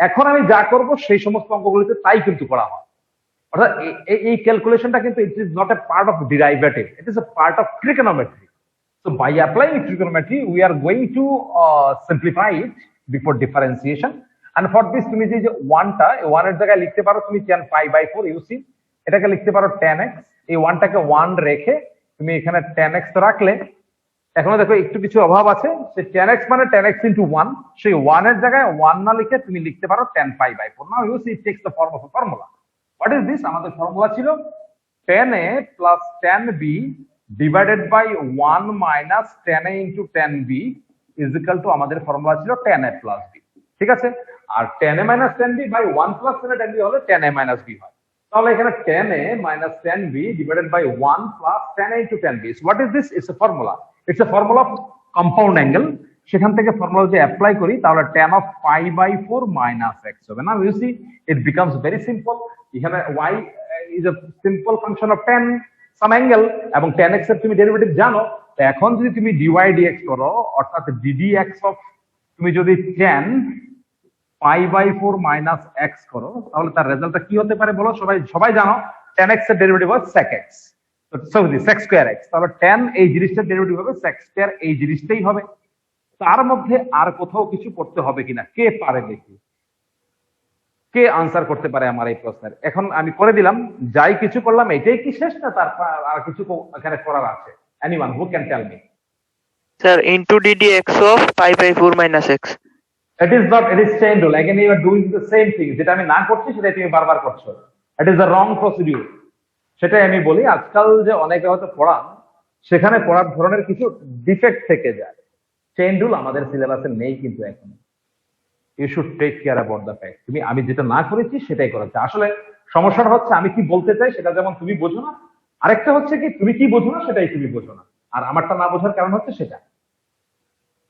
Speaker 1: এখন আমি যা করব সেই সমস্ত অঙ্কগুলিতে তাই কিন্তু করা হয়। অর্থাৎ এই ক্যালকুলেশনটা কিন্তু it is not a part of derivative, it is a part of trigonometry. So by applying trigonometry, we are going to simplify it before differentiation. And for this, তুমি যে 1 এর জায়গায় লিখতে পারো তুমি tan pi by 4, you see, এটাকে লিখতে পারো tan x, এই 1টাকে 1 রেখে তুমি এখানে tan x রাখলে, এখনো দেখো একটু কিছু অভাব আছে, সে tan x মানে tan x into 1, সেই 1 এর জায়গায় 1 না লিখে তুমি লিখতে পারো tan pi by 4. Now you see it takes the form of a formula. What is this? আমাদের ফর্মুলা ছিল tan a plus tan b divided by 1 minus tan a into tan b is equal to আমাদের formula ছিল tan a plus b, ঠিক আছে? আর tan a minus tan b by 1 plus tan b হলে tan a minus b হয়। তাহলে এখানে tan a minus tan b divided by 1 plus tan a into tan b. So what is this? It's a formula. It's a formula of compound angle. সেখান থেকে formula যদি apply করি তাহলে tan of pi by 4 minus x হবে। Now you see it becomes very simple. এখানে y is a simple function of tan some angle, এবং tan x এর তুমি ডেরিভেটিভ জানো। তো এখন যদি তুমি dy dx করো, অর্থাৎ ddx of তুমি যদি tan pi by 4 minus x করো, তাহলে তার রেজাল্টটা কি হতে পারে বলো? সবাই জানো tan x এর ডেরিভেটিভ হয় sec x, তো sec square x, তাহলে tan এই জিনিসটার ডেরিভেটিভ হবে sec square এই জিনিসটাই হবে। তার মধ্যে আর কোথাও কিছু করতে হবে কিনা কে পারে দেখি, কে আনসার করতে পারে আমার এই প্রশ্নের? এখন আমি করে দিলাম, যাই কিছু করলাম এটাই কি শেষ, না তার আর কিছু এখানে করার আছে? Anyone who can tell me?
Speaker 2: Sir, into ddx of pi by 4 minus x.
Speaker 1: It is not, it is chain rule. Again you are doing the same thing. যেটা আমি না করছি সেটাই তুমি বারবার করছো। It is the wrong procedure. সেটাই আমি বলি, আজকাল যে অনেকে হয়তো পড়ান, সেখানে পড়ার ধরনের কিছু ডিফেক্ট থেকে যায়। চেইন রুল আমাদের সিলেবাসে নেই কিন্তু এখন। You should take care about the fact. তুমি আমি যেটা না করেছি সেটাই করেছি। আসলে সমস্যাটা হচ্ছে আমি কি বলতে চাই সেটা যেমন তুমি বোঝো না, আরেকটা হচ্ছে কি তুমি কি বোঝো না সেটাই তুমি বোঝো না, আর আমারটা না বোঝার কারণ হচ্ছে সেটা।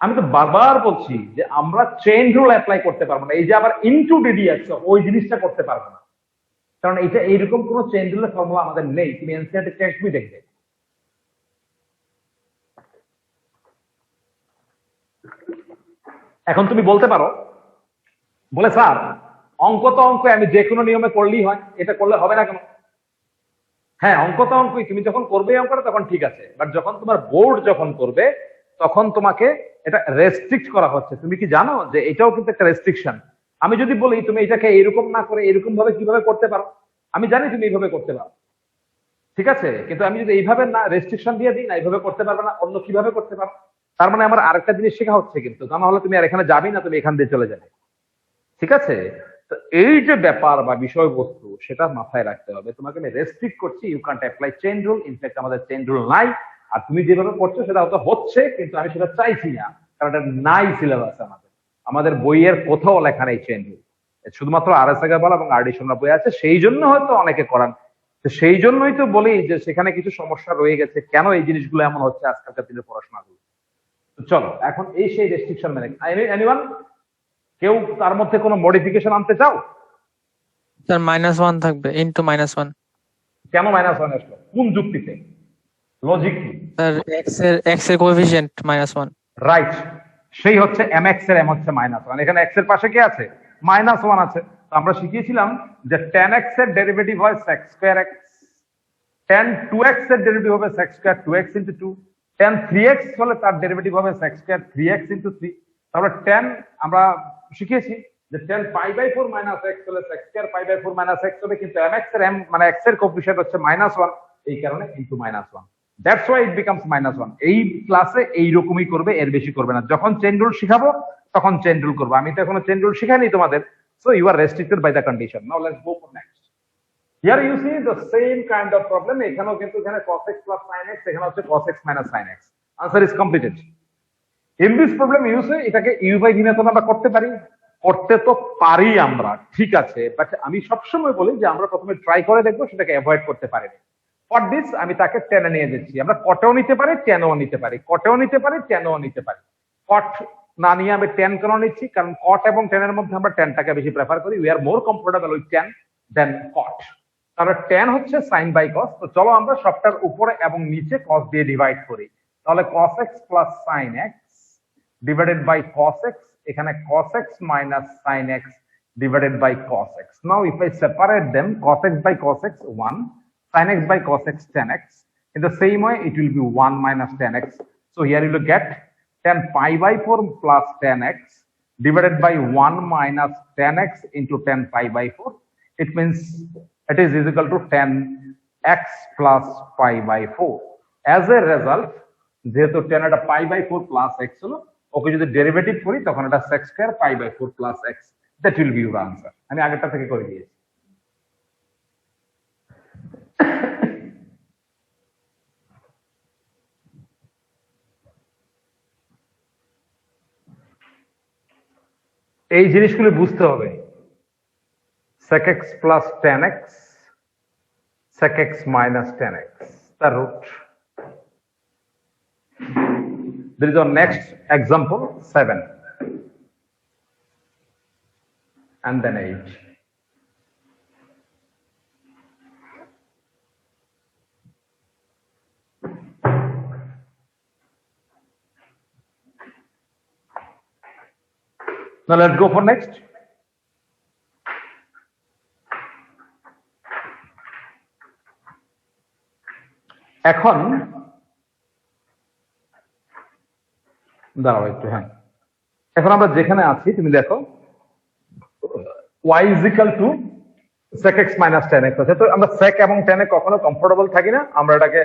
Speaker 1: আমি তো বারবার বলছি যে আমরা চেইন রুল অ্যাপ্লাই করতে পারবো না, এই যে আবার ইনটু ডিডিএক্স ওই জিনিসটা করতে পারবো না, কারণ এটা এইরকম কোনো চেইন রুলের ফর্মুলা আমাদের নেই। তুমি এনসিইআরটি টেক্সট বই দেখবে। এখন তুমি বলতে পারো, বলে স্যার অঙ্ক তো অঙ্ক, আমি যে কোনো নিয়মে করলেই হয়, এটা করলে হবে না কেন? হ্যাঁ, অঙ্ক তো অঙ্কই, তুমি যখন করবে অঙ্কটা তখন ঠিক আছে, বাট যখন তোমার বোর্ড যখন করবে তখন তোমাকে এটা রেস্ট্রিক্ট করা হচ্ছে। তুমি কি জানো যে এটাও কিন্তু একটা রেস্ট্রিকশন? আমি যদি বলি তুমি এটাকে এরকম না করে এরকম ভাবে কিভাবে করতে পারো, আমি জানি তুমি এইভাবে করতে পারো, ঠিক আছে, কিন্তু আমি যদি এইভাবে না রেস্ট্রিকশন দিয়ে দিই, না এইভাবে করতে পারবে না, অন্য কিভাবে করতে পারো, তার মানে আমার আরেকটা জিনিস শেখা হচ্ছে কিন্তু, তা না হলে তুমি আর এখানে যাবি না, তুমি এখান দিয়ে চলে যাবে, ঠিক আছে? তো এই যে ব্যাপার বা বিষয়বস্তু সেটা মাথায় রাখতে হবে। তোমাকে আমি রেস্ট্রিক্ট করছি, you can't apply chain rule, in fact আমাদের চেইন রুল নাই, আর তুমি যেভাবে করছো সেটা হয়তো হচ্ছে, কিন্তু আমি সেটা চাইছি না, কারণ এটা নাই সিলেবাস আমাদের বইয়ের কোথাও লেখা নেই চেইন রুল, শুধুমাত্র RS আগারওয়াল এবং RD সোমনাথ বই আছে, সেই জন্য হয়তো অনেকে করান। তো সেই জন্যই তো বলি যে সেখানে কিছু সমস্যা রয়ে গেছে, কেন এই জিনিসগুলো এমন হচ্ছে আজকালকার দিনের পড়াশোনাগুলো। তো চলো এখন এই সেই রেস্ট্রিকশন মেনে, এনিওয়ান কেউ তার মধ্যে কোনো মডিফিকেশন আনতে চাও?
Speaker 2: স্যার -1 থাকবে, ইনটু -1।
Speaker 1: কেন -1 আসলো? কোন যুক্তিতে? লজিক কি?
Speaker 2: স্যার x এর কোএফিসিয়েন্ট -1।
Speaker 1: রাইট, সেই হচ্ছে mx এর m হচ্ছে -1, এখানে x এর পাশে কি আছে? -1 আছে। তো আমরা শিখিয়েছিলাম যে tan x এর ডেরিভেটিভ হয় sec square x, tan 2x এর ডেরিভেটিভ হবে sec square 2x into 2, tan 3x হলে তার ডেরিভেটিভ হবে sec স্কয়ার 3x into 3। তাহলে tan আমরা শিখিয়েছি যে tan pi by 4 minus x হলে sec square pi by 4 minus x হবে, কিন্তু mx এর m মানে x এর কোএফিসিয়েন্ট হচ্ছে -1, এই কারণে into -1, that's why it becomes -1। এই ক্লাসে এইরকমই করবে, এর বেশি করবে না। যখন চেইন রুল শিখাবো তখন চেইন রুল করবো, আমি তো এখনো চেইন রুল শিখাইনি তোমাদের, so you are restricted by the condition. Now let's go for next. Here you see the same kind of problem, এখানেও কিন্তু এখানে cos x plus sin x, এখানে হচ্ছে cos x minus sin x। Answer is completed. In this problem you say এটাকে u by v method আমরা করতে পারি, করতে তো পারি আমরা, ঠিক আছে, বাট আমি সবসময় বলি যে আমরা প্রথমে ট্রাই করে দেখবো, সেটাকে অ্যাভয়েড করতে পারি। ফর দিস আমি তাকে টেনে নিয়ে যাচ্ছি। আমরা কটেও নিতে পারি, টেনেও নিতে পারি, কটেও নিতে পারি, টেনেও নিতে পারি। কট না নিয়ে আমি টেন কেন নিচ্ছি? কারণ কট এবং টেনের মধ্যে আমরা টেনটাকে বেশি প্রেফার করি। We are more comfortable with tan than cot. তাহলে টেন হচ্ছে সাইন বাই কস। তো চলো আমরা সবটার উপরে এবং নিচে কস দিয়ে ডিভাইড করি। তাহলে cos x plus sine x divided by cos x, এখানে cos x minus sin x divided by cos x. Now if I separate them, cos x by cos x 1, sin x by cos x 10x. In the same way it will be 1 minus 10x. So here you will get 10 pi by 4 plus 10x divided by 1 minus 10x into 10 pi by 4. It means it is equal to 10x plus pi by 4. As a result, যেহেতু 10 এটা pi by 4 plus x হলো, ওকে যদি derivative করি তখন এটা sec square pi by 4 plus x. That will be your answer. আমি আগেরটা থেকে করে দিয়েছি। এই জিনিসগুলো বুঝতে হবে। sec x plus 10x, sec x minus 10x, the root. There is our next example 7 and then 8. Now let's go for next. এখন দাঁড়াও একটু, হ্যাঁ, এখন আমরা যেখানে আছি তুমি দেখো y is equal to sec x minus 10x আছে। তো আমরা sec এবং tan এ কখনো কমফোর্টেবল থাকি না, আমরা এটাকে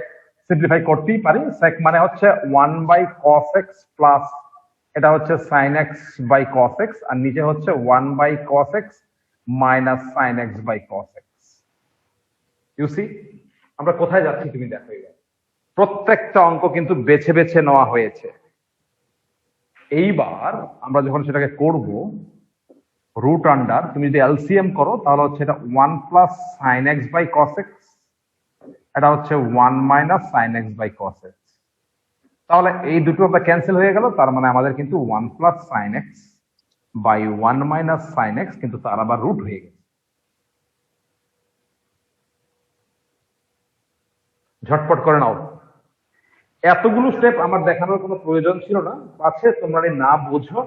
Speaker 1: সিম্পলিফাই করতেই পারি। sec মানে হচ্ছে 1 বাই cos x প্লাস এটা হচ্ছে sin x by cos x, আর নিচে হচ্ছে 1 by cos x minus sin x by cos x। You see আমরা কোথায় যাচ্ছি তুমি দেখো। প্রত্যেকটা অঙ্ক কিন্তু বেছে বেছে নেওয়া হয়েছে। এইবার আমরা যখন সেটাকে করব, রুট আন্ডার তুমি যদি এলসিএম করো তাহলে হচ্ছে এটা 1 plus sine x by cos x, এটা হচ্ছে 1 minus sine x by cos x. তাহলে এই দুটো আমরা ক্যান্সেল হয়ে গেল, তার মানে আমাদের কিন্তু 1 plus sine x by 1 minus sine x, কিন্তু তার আবার রুট হয়ে গেছে। ঝটপট করে নাও। এতগুলো স্টেপ আমার দেখানোর কোনো প্রয়োজন ছিল না, পাছে তোমরা না বোঝো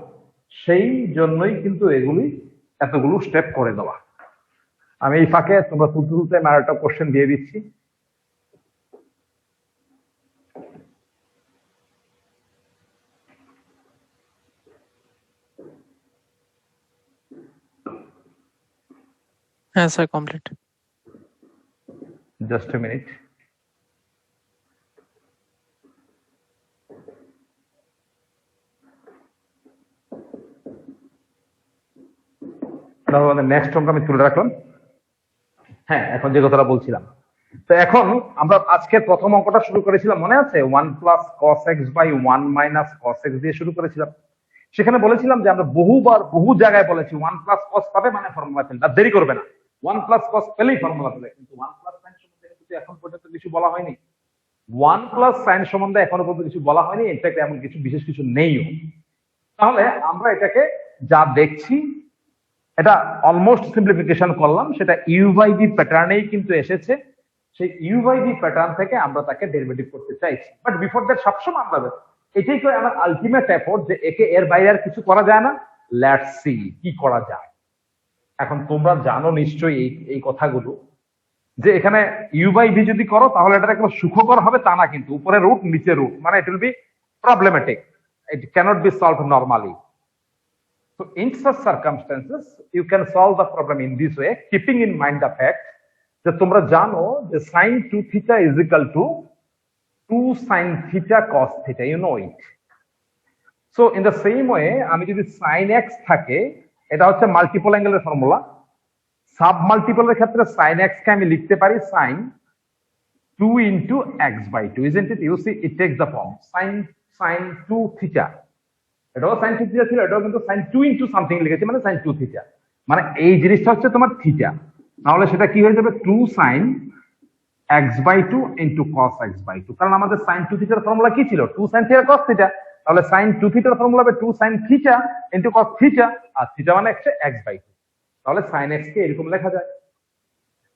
Speaker 1: সেই জন্যই কিন্তু এগুলি এতগুলো স্টেপ করে দেওয়া। আমি এই ফাঁকে তোমরা তুলতে তুলতে আমি আরেকটা কোশ্চেন দিয়ে দিচ্ছি।
Speaker 2: হ্যাঁ sir, complete.
Speaker 1: Just a minute. Next অঙ্ক আমি তুলে রাখলাম। হ্যাঁ, এখন যে কথাটা বলছিলাম, তো এখন আমরা আজকের প্রথম অঙ্কটা শুরু করেছিলাম, মনে আছে? 1 plus cos x by 1 minus cos x দিয়ে শুরু করেছিলাম। সেখানে বলেছিলাম যে আমরা বহুবার বহু জায়গায় বলেছি 1 প্লাস cos পাবে মানে ফর্মুলা ফেলবে, আর দেরি করবে না, 1 প্লাস cos পেলেই ফর্মুলা ফেলে। কিন্তু 1 প্লাস sin সম্বন্ধে কিন্তু এখন পর্যন্ত কিছু বলা হয়নি। 1 প্লাস sin সম্বন্ধে এখনো পর্যন্ত কিছু বলা হয়নি, ইনফ্যাক্ট এমন কিছু বিশেষ কিছু নেইও। তাহলে আমরা এটাকে যা দেখছি এটা অলমোস্ট সিম্পলিফিকেশন করলাম, সেটা ইউ বাই বি প্যাটার্নেই কিন্তু এসেছে। সেই ইউ বাই বি প্যাটার্ন থেকে আমরা তাকে ডেরিভেটিভ করতে চাইছি। বাট বিফোর দ্যাট সবসময় আমরা এটাই করে আমার আলটিমেট এফোর্ট যে একে এর বাইরে আর কিছু করা যায় না। লেটস সি কি করা যায়। এখন তোমরা জানো নিশ্চয়ই এই কথাগুলো, যে এখানে ইউ বাই বি যদি করো তাহলে এটা একদম সুখকর হবে তা না, কিন্তু উপরে রুট নিচে রুট, মানে it will be problematic, it cannot be solved normally. So in such circumstances, you can solve the problem in this way, keeping in mind the fact that তোমরা জানো যে sin 2 theta is equal to 2 sin theta cos theta, you know it. So in the same way, আমি যদি sin x থাকে, এটা হচ্ছে multiple অ্যাঙ্গেলের formula. Sub মাল্টিপলের ক্ষেত্রে sin x কে আমি লিখতে পারি sin 2 into x by 2, isn't it? You see, it takes the form sin 2 theta. এটাও sin 2 থিটা ছিল, এটাও কিন্তু sin 2 ইনটু সামথিং লিখেছি, মানে sin 2 থিটা। মানে এই জিনিসটা হচ্ছে তোমার থিটা, তাহলে সেটা কি হয়ে যাবে 2 sin x/2 into cos x/2, কারণ আমাদের sin 2 থিটার ফর্মুলা কি ছিল 2 sin থিটা cos থিটা, তাহলে sin 2 থিটার ফর্মুলা হবে 2 sin theta into cos theta, আর থিটা মানে হচ্ছে x/2, তাহলে sin x কে এরকম লেখা যায়।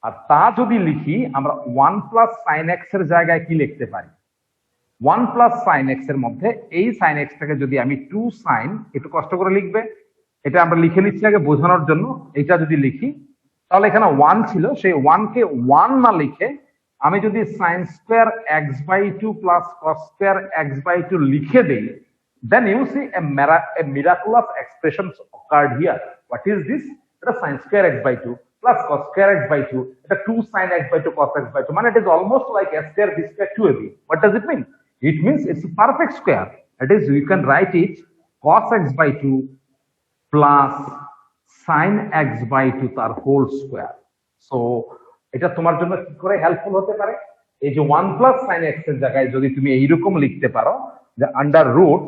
Speaker 1: আর তা যদি লিখি আমরা 1 প্লাস sin x এর জায়গায় কি লিখতে পারি, 1 প্লাস sin x এর মধ্যে এই sin x টাকে যদি আমি 2 sin, একটু কষ্ট করে লিখবে, এটা আমরা লিখে নিচ্ছি আগে বোঝানোর জন্য, এটা যদি লিখি তাহলে এখানে 1 ছিল, সেই 1 কে 1 না লিখে আমি যদি sin square x/2 plus cos square x/2 লিখে দেই, then you see a miraculous expression occurred here. What is this? এটা sin square x/2 plus cos square x/2, এটা 2 sin x/2 cos x/2, মানে it is almost like a square b square 2ab. What does it mean? It means it's a perfect square. That is, you can write it cos x/2 plus sin x/2 তার whole square. So এটা তোমার জন্য কি করে helpful হতে পারে, এই যে 1 প্লাস sin x এর জায়গায় যদি তুমি এইরকম লিখতে পারো যে আন্ডার রুট,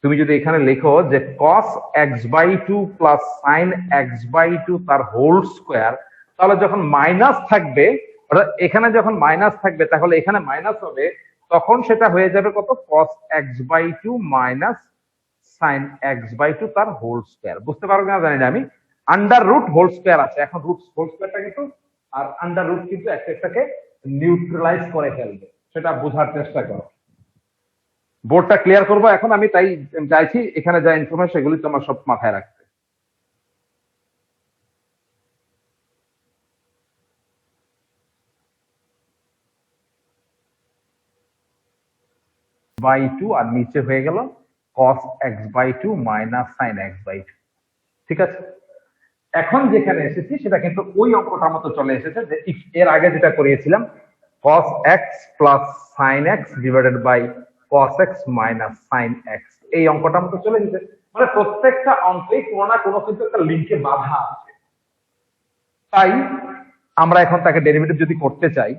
Speaker 1: তুমি যদি এখানে লেখো যে cos x/2 plus sin x/2 তার হোল স্কয়ার, তাহলে যখন মাইনাস থাকবে, অর্থাৎ এখানে যখন মাইনাস থাকবে তাহলে এখানে মাইনাস হবে, তখন সেটা হয়ে যাবে কত cos x/2 minus sin x/2 তার হোল স্কয়ার। বুঝতে পারো কিনা জানি না আমি, আন্ডার রুট হোল স্কয়ার আছে, এখন রুট হোল স্কয়ারটা কিন্তু আর আন্ডার রুট কিন্তু একটাকে নিউট্রালাইজ করে ফেলবে, সেটা বোঝার চেষ্টা করো। বোর্ডটা ক্লিয়ার করবো এখন আমি, তাই চাইছি এখানে যা ইনফরমেশন সেগুলি তোমার সব মাথায় রাখতে। x/2 আর নিচে হয়ে গেল cos x/2 minus sin x/2, ঠিক আছে। এখন যেখানে এসেছি সেটা কিন্তু ওই অঙ্কটার মতো চলে এসেছে, যে এর আগে যেটা করিয়েছিলাম cos x plus sin x divided by cos x minus sin x, এই অঙ্কটার মতো চলে এসেছে। মানে প্রত্যেকটা অঙ্কেই কোনো না কোনো কিন্তু একটা লিঙ্কে বাধা আছে, তাই আমরা এখন তাকে ডেরিভেটিভ যদি করতে চাই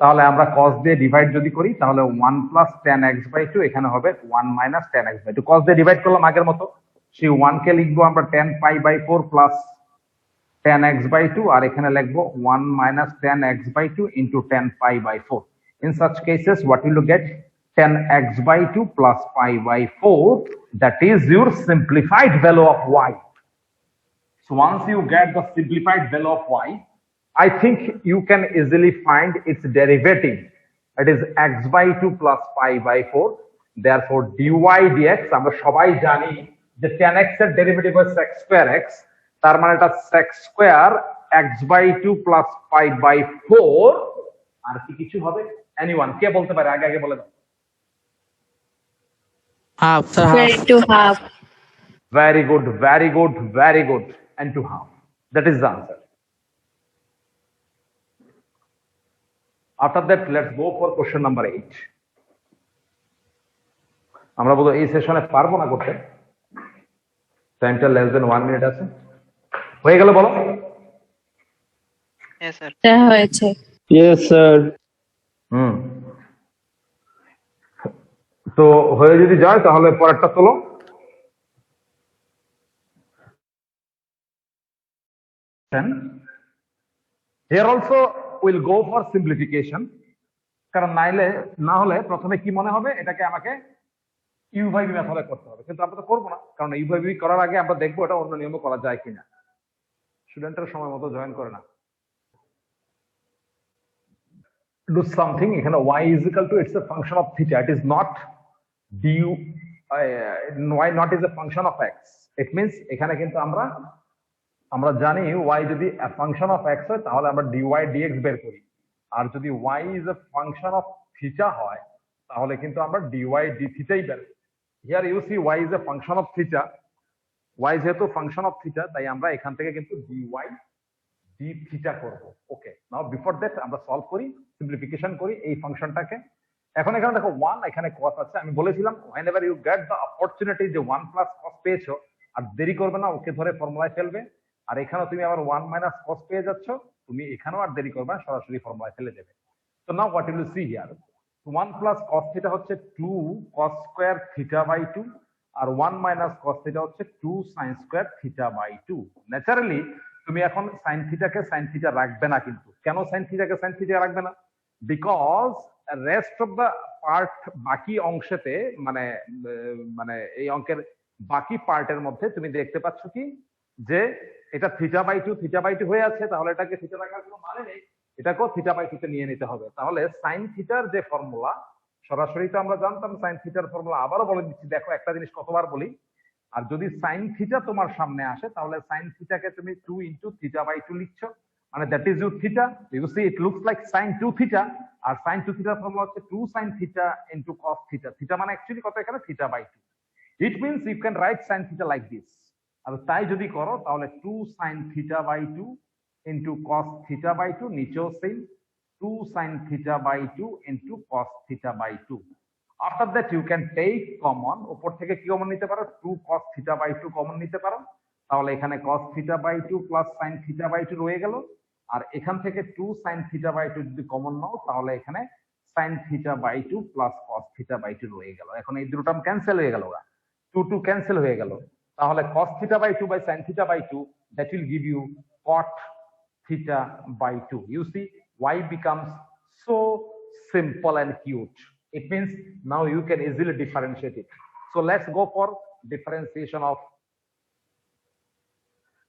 Speaker 1: তাহলে আমরা cos দিয়ে ডিভাইড যদি করি তাহলে 1 প্লাস tan x/2, এখানে হবে 1 মাইনাস tan x/2, cos দিয়ে ডিভাইড করলাম আগের মতো, সেই 1 কে লিখবো আমরা tan π/4 প্লাস tan x/2, আর এখানে লিখবো 1 minus tan x/2 into tan π/4. In such cases, what will you get? Tan x/2 plus π/4, that is your simplified value of y. So once you get the simplified value of y, I think you can easily find its derivative. It is x/2 plus π/4. Therefore, dy dx, আমরা সবাই জানি যে tan x এর derivative হয় sec square x, তার মানে এটা sec square x/2 plus π/4, আর কি কিছু হবে? Anyone কে বলতে পারে? আগে বলে দাও।
Speaker 3: Half sir, half
Speaker 4: into half.
Speaker 1: Very good, very good, very good. And to half. That is the answer. After that, let's go for question number 8. আমরা বলবো এই সেশনে পারবো না করতে, টাইমটা লেস দেন 1 মিনিট আছে। হয়ে গেল বলো?
Speaker 2: Yes, sir.
Speaker 4: এটা হয়েছে।
Speaker 3: Yes sir.
Speaker 1: তো হয়ে যদি যায় তাহলে পরেরটা তোলো। Here also we'll go for simplification, কারণ না হলে প্রথমে কি মনে হবে এটাকে আমাকে ইউ/ভি মেথডে করতে হবে, কিন্তু আমরা তো করবো না, কারণ ইউ/ভি করার আগে আমরা দেখবো এটা অন্য নিয়মে করা যায় কিনা। স্টুডেন্টের সময় মতো জয়েন করে না। Do something, এখানে y is equal to, it's a function of theta, it is not du, y not is a function of x. It means এখানে কিন্তু আমরা জানি y যদি a function of x হয় তাহলে আমরা dy dx বের করি, আর যদি y is a function of theta হয় তাহলে কিন্তু আমরা dy dθ ই বের করি। Here you see y is a function of theta, y যেহেতু ফাংশন অফ থিটা তাই আমরা এখান থেকে কিন্তু dy dθ করব। ওকে, নাও বিফোর দ্যাট আমরা সলভ করি, সিম্পলিফিকেশন করি এই ফাংশনটাকে। এখন এখানে দেখো 1, এখানে cos আছে, আমি বলেছিলাম whenever you get the opportunity যে 1 plus cos পেয়েছো আর দেরি করবে না, ওকে ধরে ফর্মুলায় ফেলবে, আর এখানেও তুমি আবার 1 minus cos পেয়ে যাচ্ছ, তুমি এখানেও আর দেরি করবে না, সরাসরি ফর্মুলায় ফেলে দেবে। তো now what will you see here, 1 plus cos theta হচ্ছে 2 cos স্কয়ার থিটা/2, আর 1 মাইনাস কস থিটা হচ্ছে 2 sine square theta by 2। Naturally তুমি এখন সাইন থিটাকে সাইন থিটা রাখবে না, কিন্তু কেন সাইন থিটাকে সাইন থিটা রাখবে না? Because rest of the part, বাকি অংশেতে মানে মানে এই অঙ্কের বাকি পার্টের মধ্যে তুমি দেখতে পাচ্ছ কি যে এটা থিটা বাই 2 হয়ে আছে, তাহলে এটাকে থিটা রাখার কোনো মানে নেই, এটাকেও থিটা বাই 2 তে নিয়ে নিতে হবে। তাহলে সাইন থিটার যে ফর্মুলা, সরাসরি তো আমরা জানতাম সাইন থিটার ফর্মুলা, আবারও বলে দিচ্ছি, দেখো একটা জিনিস কতবার বলি। আর যদি সাইন থিটা তোমার সামনে আসে তাহলে সাইন থিটাকে তুমি 2 ইনটু থিটা বাই 2 লিখছো, মানে that is your theta. You see it looks like sine 2 theta, আর সাইন 2 থিটার ফর্মুলা হচ্ছে 2 sine theta into cos theta. Theta মানে অ্যাকচুয়ালি কত এখানে? Theta by 2। It means you can write sine theta like this. আর তাই যদি করো তাহলে 2 sine theta by 2 into cos theta by 2, নিচেও same 2 sine theta by 2 into cos theta by 2। After that you can take common, উপর থেকে কি common নিতে পারো? 2 cos থিটা বাই 2 কমন নিতে পারো, তাহলে এখানে cos theta by 2 plus sin theta by 2 রয়ে গেল। আর এখান থেকে 2 sin থিটা বাই 2 যদি কমন নাও তাহলে এখানে sin theta by 2 plus cos theta by 2 রয়ে গেল। এখন এই দুটো টার্ম ক্যান্সেল হয়ে গেল, 2 ক্যান্সেল হয়ে গেল, তাহলে cos theta by 2 by sin theta by 2, that will give you cot theta by 2. You see, y becomes so simple and cute. It means now you can easily differentiate it. So let's go for differentiation of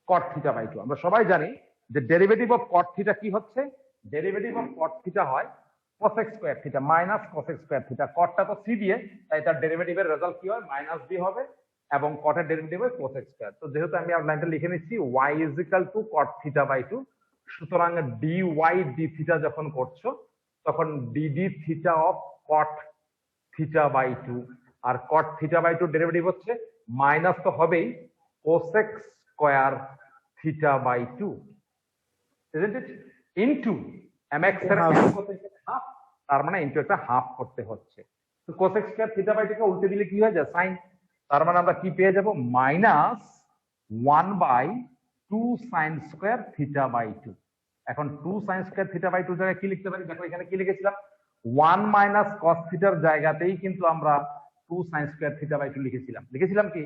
Speaker 1: cot theta by 2. আমরা সবাই জানি যে derivative of cot theta কি হচ্ছে? Derivative of cot theta হয় cosec square theta minus cosec square theta. cotটা তো c দিয়ে, তাই তার ডেরিভেটিভের রেজাল্ট কি হয়? মাইনাস b হবে, এবং cot এর ডেরিভেটিভ হয় cosec স্কয়ার। তো যেহেতু আমি আউটলাইনটা লিখে নিচ্ছি y is equal to cot theta by 2, সুতরাং dy d থিটা যখন করছো তখন dd theta of cot theta by 2, আর cot থিটা বাই 2 ডেরিভেটিভ হচ্ছে মাইনাস তো হবেই cosec square theta by 2, isn't it? Into mx এর কত এখানে হাফ, তার মানে ইনটু একটা হাফ করতে হচ্ছে। তো cosec স্কয়ার থিটা বাই 2 কে উল্টে দিলে কি হয়ে যায়? sin। তার মানে আমরা কি পেয়ে যাব? Minus 1/2 sin square theta by 2। এখন 2 sin স্কয়ার থিটা বাই 2 জায়গায় কি লিখতে পারি? দেখো এখানে কি লিখেছিলাম, 1 মাইনাস cos থিটার জায়গাতেই কিন্তু আমরা 2 sin স্কয়ার থিটা বাই 2 লিখেছিলাম কি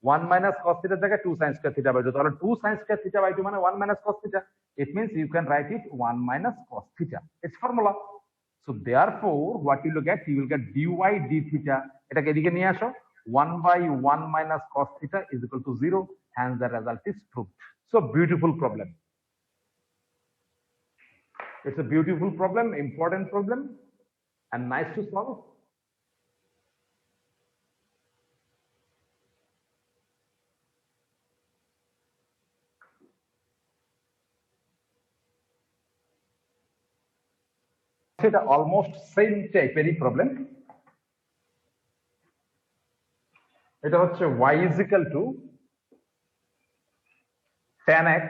Speaker 1: 1 মাইনাস cos থিটার জায়গায় 2 sin স্কয়ার থিটা বাই 2, তাহলে 2 sin স্কয়ার থিটা বাই 2 মানে 1 minus cos theta. It means you can write it 1 minus cos theta, it's formula. So therefore what you will get dy d theta, এটাকে এদিকে নিয়ে আসো, 1/1 minus cos theta is equal to 0, hence the result is proved. So beautiful problem. It's a beautiful problem, important problem, and nice to solve. It's almost same type of problem. এটা হচ্ছে y is equal to tan x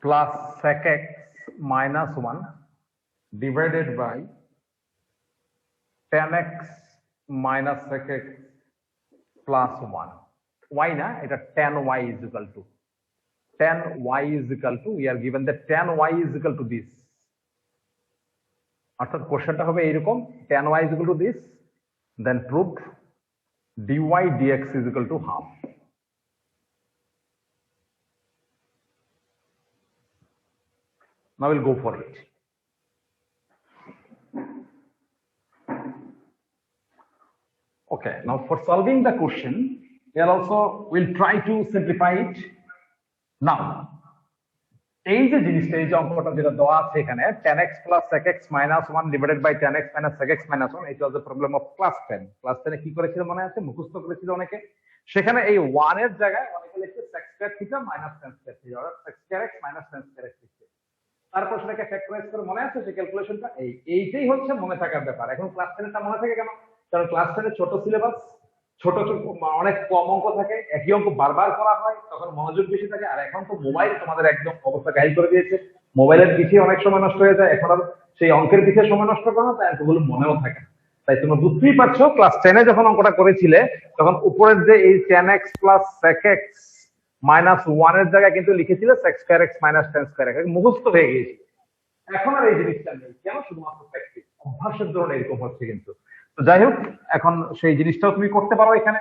Speaker 1: plus sec x minus 1 divided by tan x minus sec x plus 1. y না, এটা tan y is equal to we are given that tan y is equal to this. অর্থাৎ কোশ্চেনটা হবে এইরকম, tan y is equal to this, then proved dy dx is equal to half. Now we'll go for it. Okay, now for solving the question, here also we'll try to simplify it. Now, এই যে জিনিসটা, এই যে অঙ্কটা যেটা দেওয়া আছে এখানে, tan x plus sec x minus 1 divided by tan x minus sec x minus 1, it was the problem of class 10. Class 10 এ কি করেছিল মনে আছে? মুখস্থ করেছিল অনেকে। সেখানে এই 1 এর জায়গায় অনেকে লিখছে sec square theta minus tan square theta, অর্থাৎ sec square x minus tan square x লিখছে। তারপর সেটাকে ফ্যাক্টরাইজ করে মনে আছে সেই ক্যালকুলেশনটা, এইটাই হচ্ছে মনে থাকার ব্যাপার। এখন ক্লাস 10 এরটা মনে থাকে কেন? কারণ ক্লাস 10 এর ছোট সিলেবাস, ছোট অনেক কম অঙ্ক থাকে, একই অঙ্ক বারবার করা হয়, তখন মনোযোগ বেশি থাকে। আর এখন তো মোবাইল তোমাদের একদম অবস্থা ঘাইল করে দিয়েছে, মোবাইলের পিছিয়ে অনেক সময় নষ্ট হয়ে যায়, এখন আর সেই অঙ্কের পিছিয়ে সময় নষ্ট করা তাই অঙ্কগুলো মনেও থাকে। তাই তোমরা বুঝতেই পারছো ক্লাস 10 এ যখন অঙ্কটা করেছিলে তখন উপরের যে এই tan x plus sec x minus 1 এর জায়গায় কিন্তু লিখেছিলে sec square x minus tan square x, মুখস্থ হয়ে গিয়েছে। এখন আর এই জিনিসটা নেই, কেন? শুধুমাত্র প্র্যাকটিস, অভ্যাসের ধরনের এরকম হচ্ছে। কিন্তু তো যাই হোক, এখন সেই জিনিসটাও তুমি করতে পারো এখানে,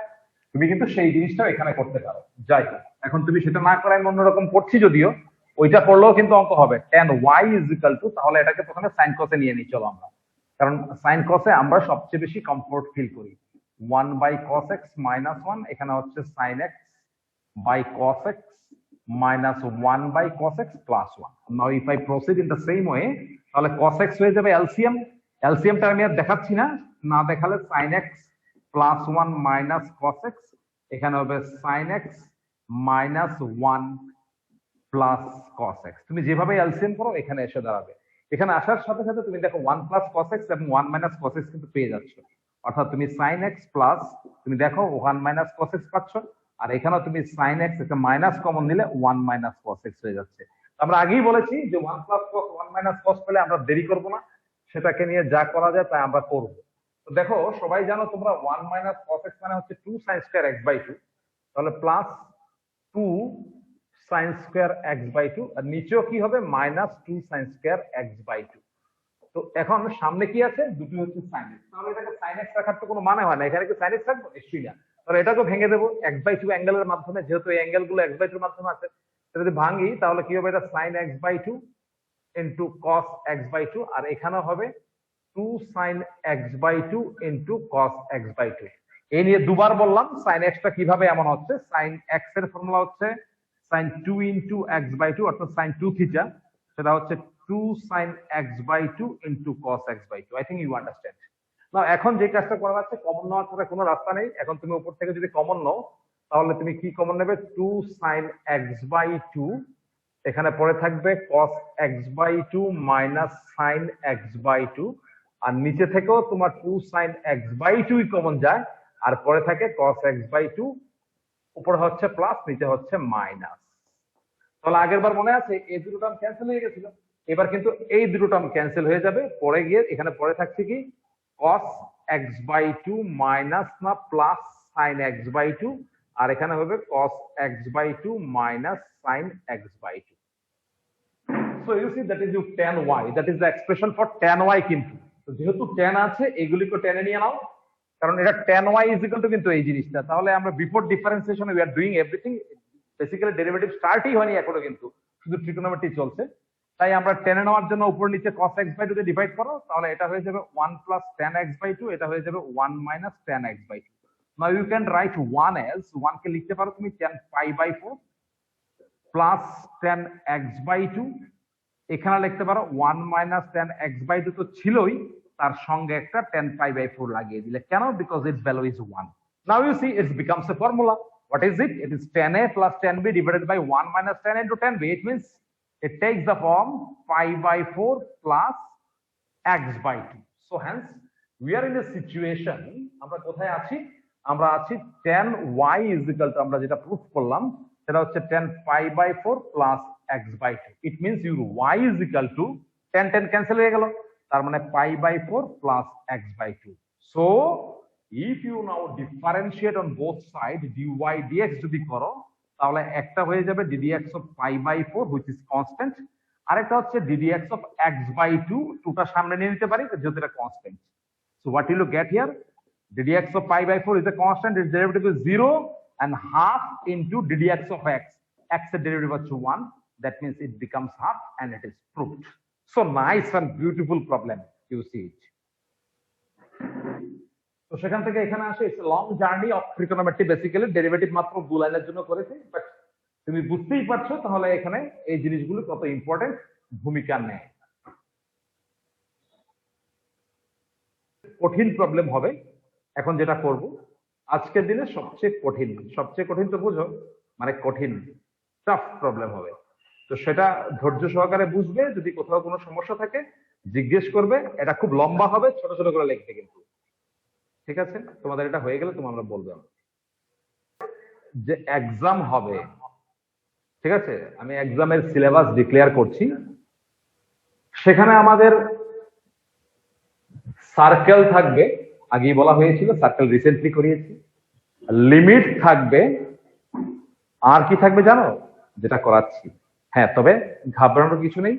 Speaker 1: তুমি কিন্তু সেই জিনিসটাও এখানে করতে পারো। যাই হোক, এখন তুমি সেটা না করে আমি অন্যরকম করছি, যদিও ওইটা করলেও কিন্তু অঙ্ক হবে tan y is equal to, তাহলে এটাকে প্রথমে সাইন কসে নিয়ে নিই চলো আমরা, কারণ সাইন কসে আমরা সবচেয়ে বেশি কমফোর্ট ফিল করি। 1/cos x - 1, এখানে হচ্ছে sin x by cos x minus 1/cos x plus 1. Now if I proceed in the same way, তাহলে cos x হয়ে যাবে এলসিএম, এলসিএমটা আমি আর দেখাচ্ছি না, না দেখালে sin x plus 1 minus cos x, এখানে হবে sin x minus 1 plus cos x। তুমি যেভাবে এলসিএম করো এখানে এসে দাঁড়াবে। এখানে আসার সাথে সাথে তুমি দেখো 1 প্লাস cos x এবং 1 মাইনাস cos x কিন্তু পেয়ে যাচ্ছ, অর্থাৎ তুমি sin x প্লাস, তুমি দেখো 1 মাইনাস cos x পাচ্ছ, আর এখানেও তুমি sin x একটা মাইনাস কমন নিলে 1 মাইনাস cos x হয়ে যাচ্ছে। আমরা আগেই বলেছি যে 1 প্লাস cos 1 মাইনাস cos পেলে আমরা দেরি করব না, সেটাকে নিয়ে যা করা যায় তাই আমরা করব। তো দেখো সবাই জানো তোমরা 1 মাইনাস cos x মানে হচ্ছে 2 sin স্কয়ার x/2, তাহলে প্লাস 2 sin স্কয়ার x/2, আর নিচেও কি হবে মাইনাস 2 sin স্কয়ার x/2। তো এখন সামনে কি আছে, দুটো হচ্ছে sin x, তাহলে এটাকে sin x রাখার তো কোনো মানে হয় না, এখানে কি sin x রাখবো? নিশ্চয়ই না। তাহলে এটাকে ভেঙে দেবো x/2 অ্যাঙ্গেলের মাধ্যমে, যেহেতু এই অ্যাঙ্গেল গুলো x/2 এর মাধ্যমে আছে, যদি ভাঙি তাহলে কি হবে, এটা sin x/2 into cos x/2, আর এখানে হবে 2 sin x/2 into cos x/2। এই নিয়ে দুবার বললাম sin x টা কিভাবে এমন হচ্ছে, sin x এর ফর্মুলা হচ্ছে sin 2 ইনটু x/2, অর্থাৎ sin 2 থিটা, সেটা হচ্ছে 2 sin x/2 into cos x/2। I think you understand. না, এখন যে কাজটা করা যাচ্ছে, কমন নেওয়ার পরে কোনো রাস্তা নেই, এখন তুমি উপর থেকে যদি কমন নাও তাহলে তুমি কি কমন নেবে, 2 sin x/2, এখানে পরে থাকবে cos x/2 minus sin x/2, আর নিচে থেকেও তোমার 2 sin x/2 কমন যায়, আর পরে থাকে cos x/2, উপরে হচ্ছে প্লাস, নিচে হচ্ছে মাইনাস। তাহলে আগের বার মনে আছে এই দুটো টার্ম ক্যান্সেল হয়ে গেছিল, এবার কিন্তু এই দুটো টার্ম ক্যান্সেল হয়ে যাবে, পরে গিয়ে এখানে পরে থাকছে কি cos x/2 মাইনাস না প্লাস sin x/2, আর এখানে হবে cos x/2 minus sin x/2। So you see that is your tan y, that is the expression for tan y। কিন্তু তো যেহেতু tan আছে এগুলিকে tan এ নিয়ে নাও, কারণ এটা tan y is equal to কিন্তু এই জিনিসটা, তাহলে আমরা before differentiation we are doing everything, basically derivative স্টার্টই হয়নি এখনো, কিন্তু শুধু ট্রিগোনোমেট্রি চলছে। তাই আমরা tan এ নেওয়ার জন্য উপর নিচে cos x/2 কে ডিভাইড করো, তাহলে এটা হয়ে যাবে 1 প্লাস tan x/2, এটা হয়ে যাবে 1 minus tan x/2। Now you can write 1 as 1 কে লিখতে পারো তুমি tan π/4 প্লাস tan x/2, এখানে লিখতে পারো 1 মাইনাস tan x/2 তো ছিলই, তার সঙ্গে একটা tan π/4 লাগিয়ে দিলে, কেন? Because it's value is 1। Now you see it becomes a formula. What is it? It is tan a plus tan b divided by 1 minus tan into tan b. It means it takes the form π/4 plus x/2. So hence we are in a situation, আমরা কোথায় আছি, আমরা আছি tan y is equal to, আমরা যেটা proof করলাম সেটা হচ্ছে tan π/4 plus x/2। It means your y is equal to tan cancel হয়ে গেল, তার মানে π/4 plus x/2। So if you now differentiate on both sides dy dx যদি করো, তাহলে একটা হয়ে যাবে ddx of π/4 which is constant, আরেকটা হচ্ছে ddx of x/2, টুটা সামনে নিয়ে নিতে পারি যেহেতু এটা constant। So what will you get here? ddx of π/4 is a constant, its derivative is 0, and half into ddx of x, x এর derivative হচ্ছে 1, that means it becomes half, and it is proved. So nice and beautiful problem, you see it. তো সেখান থেকে এখানে আসে, it's long journey of trigonometry, basically derivative মাত্র 2 লাইনের জন্য করেছি, বাট তুমি বুঝতেই পারছো তাহলে এখানে এই জিনিসগুলো কত ইম্পর্টেন্ট ভূমিকা নেয়। কঠিন প্রবলেম হবে এখন যেটা করব, আজকের দিনে সবচেয়ে কঠিন তো বুঝো, মানে কঠিন টাফ প্রবলেম হবে। তো সেটা ধৈর্য সহকারে বুঝবে, যদি কোথাও কোনো সমস্যা থাকে জিজ্ঞেস করবে, এটা খুব লম্বা হবে, ছোট ছোট করে লিখতে কিন্তু, ঠিক আছে? তোমাদের এটা হয়ে গেলে তোমরা বলবে যে এক্সাম হবে, ঠিক আছে? আমি এক্সামের সিলেবাস ডিক্লেয়ার করছি, সেখানে আমাদের সার্কেল থাকবে, আগেই বলা হয়েছিল, সার্কেল রিসেন্টলি করিয়েছি, লিমিট থাকবে, আর কি থাকবে জানো? যেটা করাচ্ছি। হ্যাঁ, তবে ঘাবড়ানোর কিছু নেই,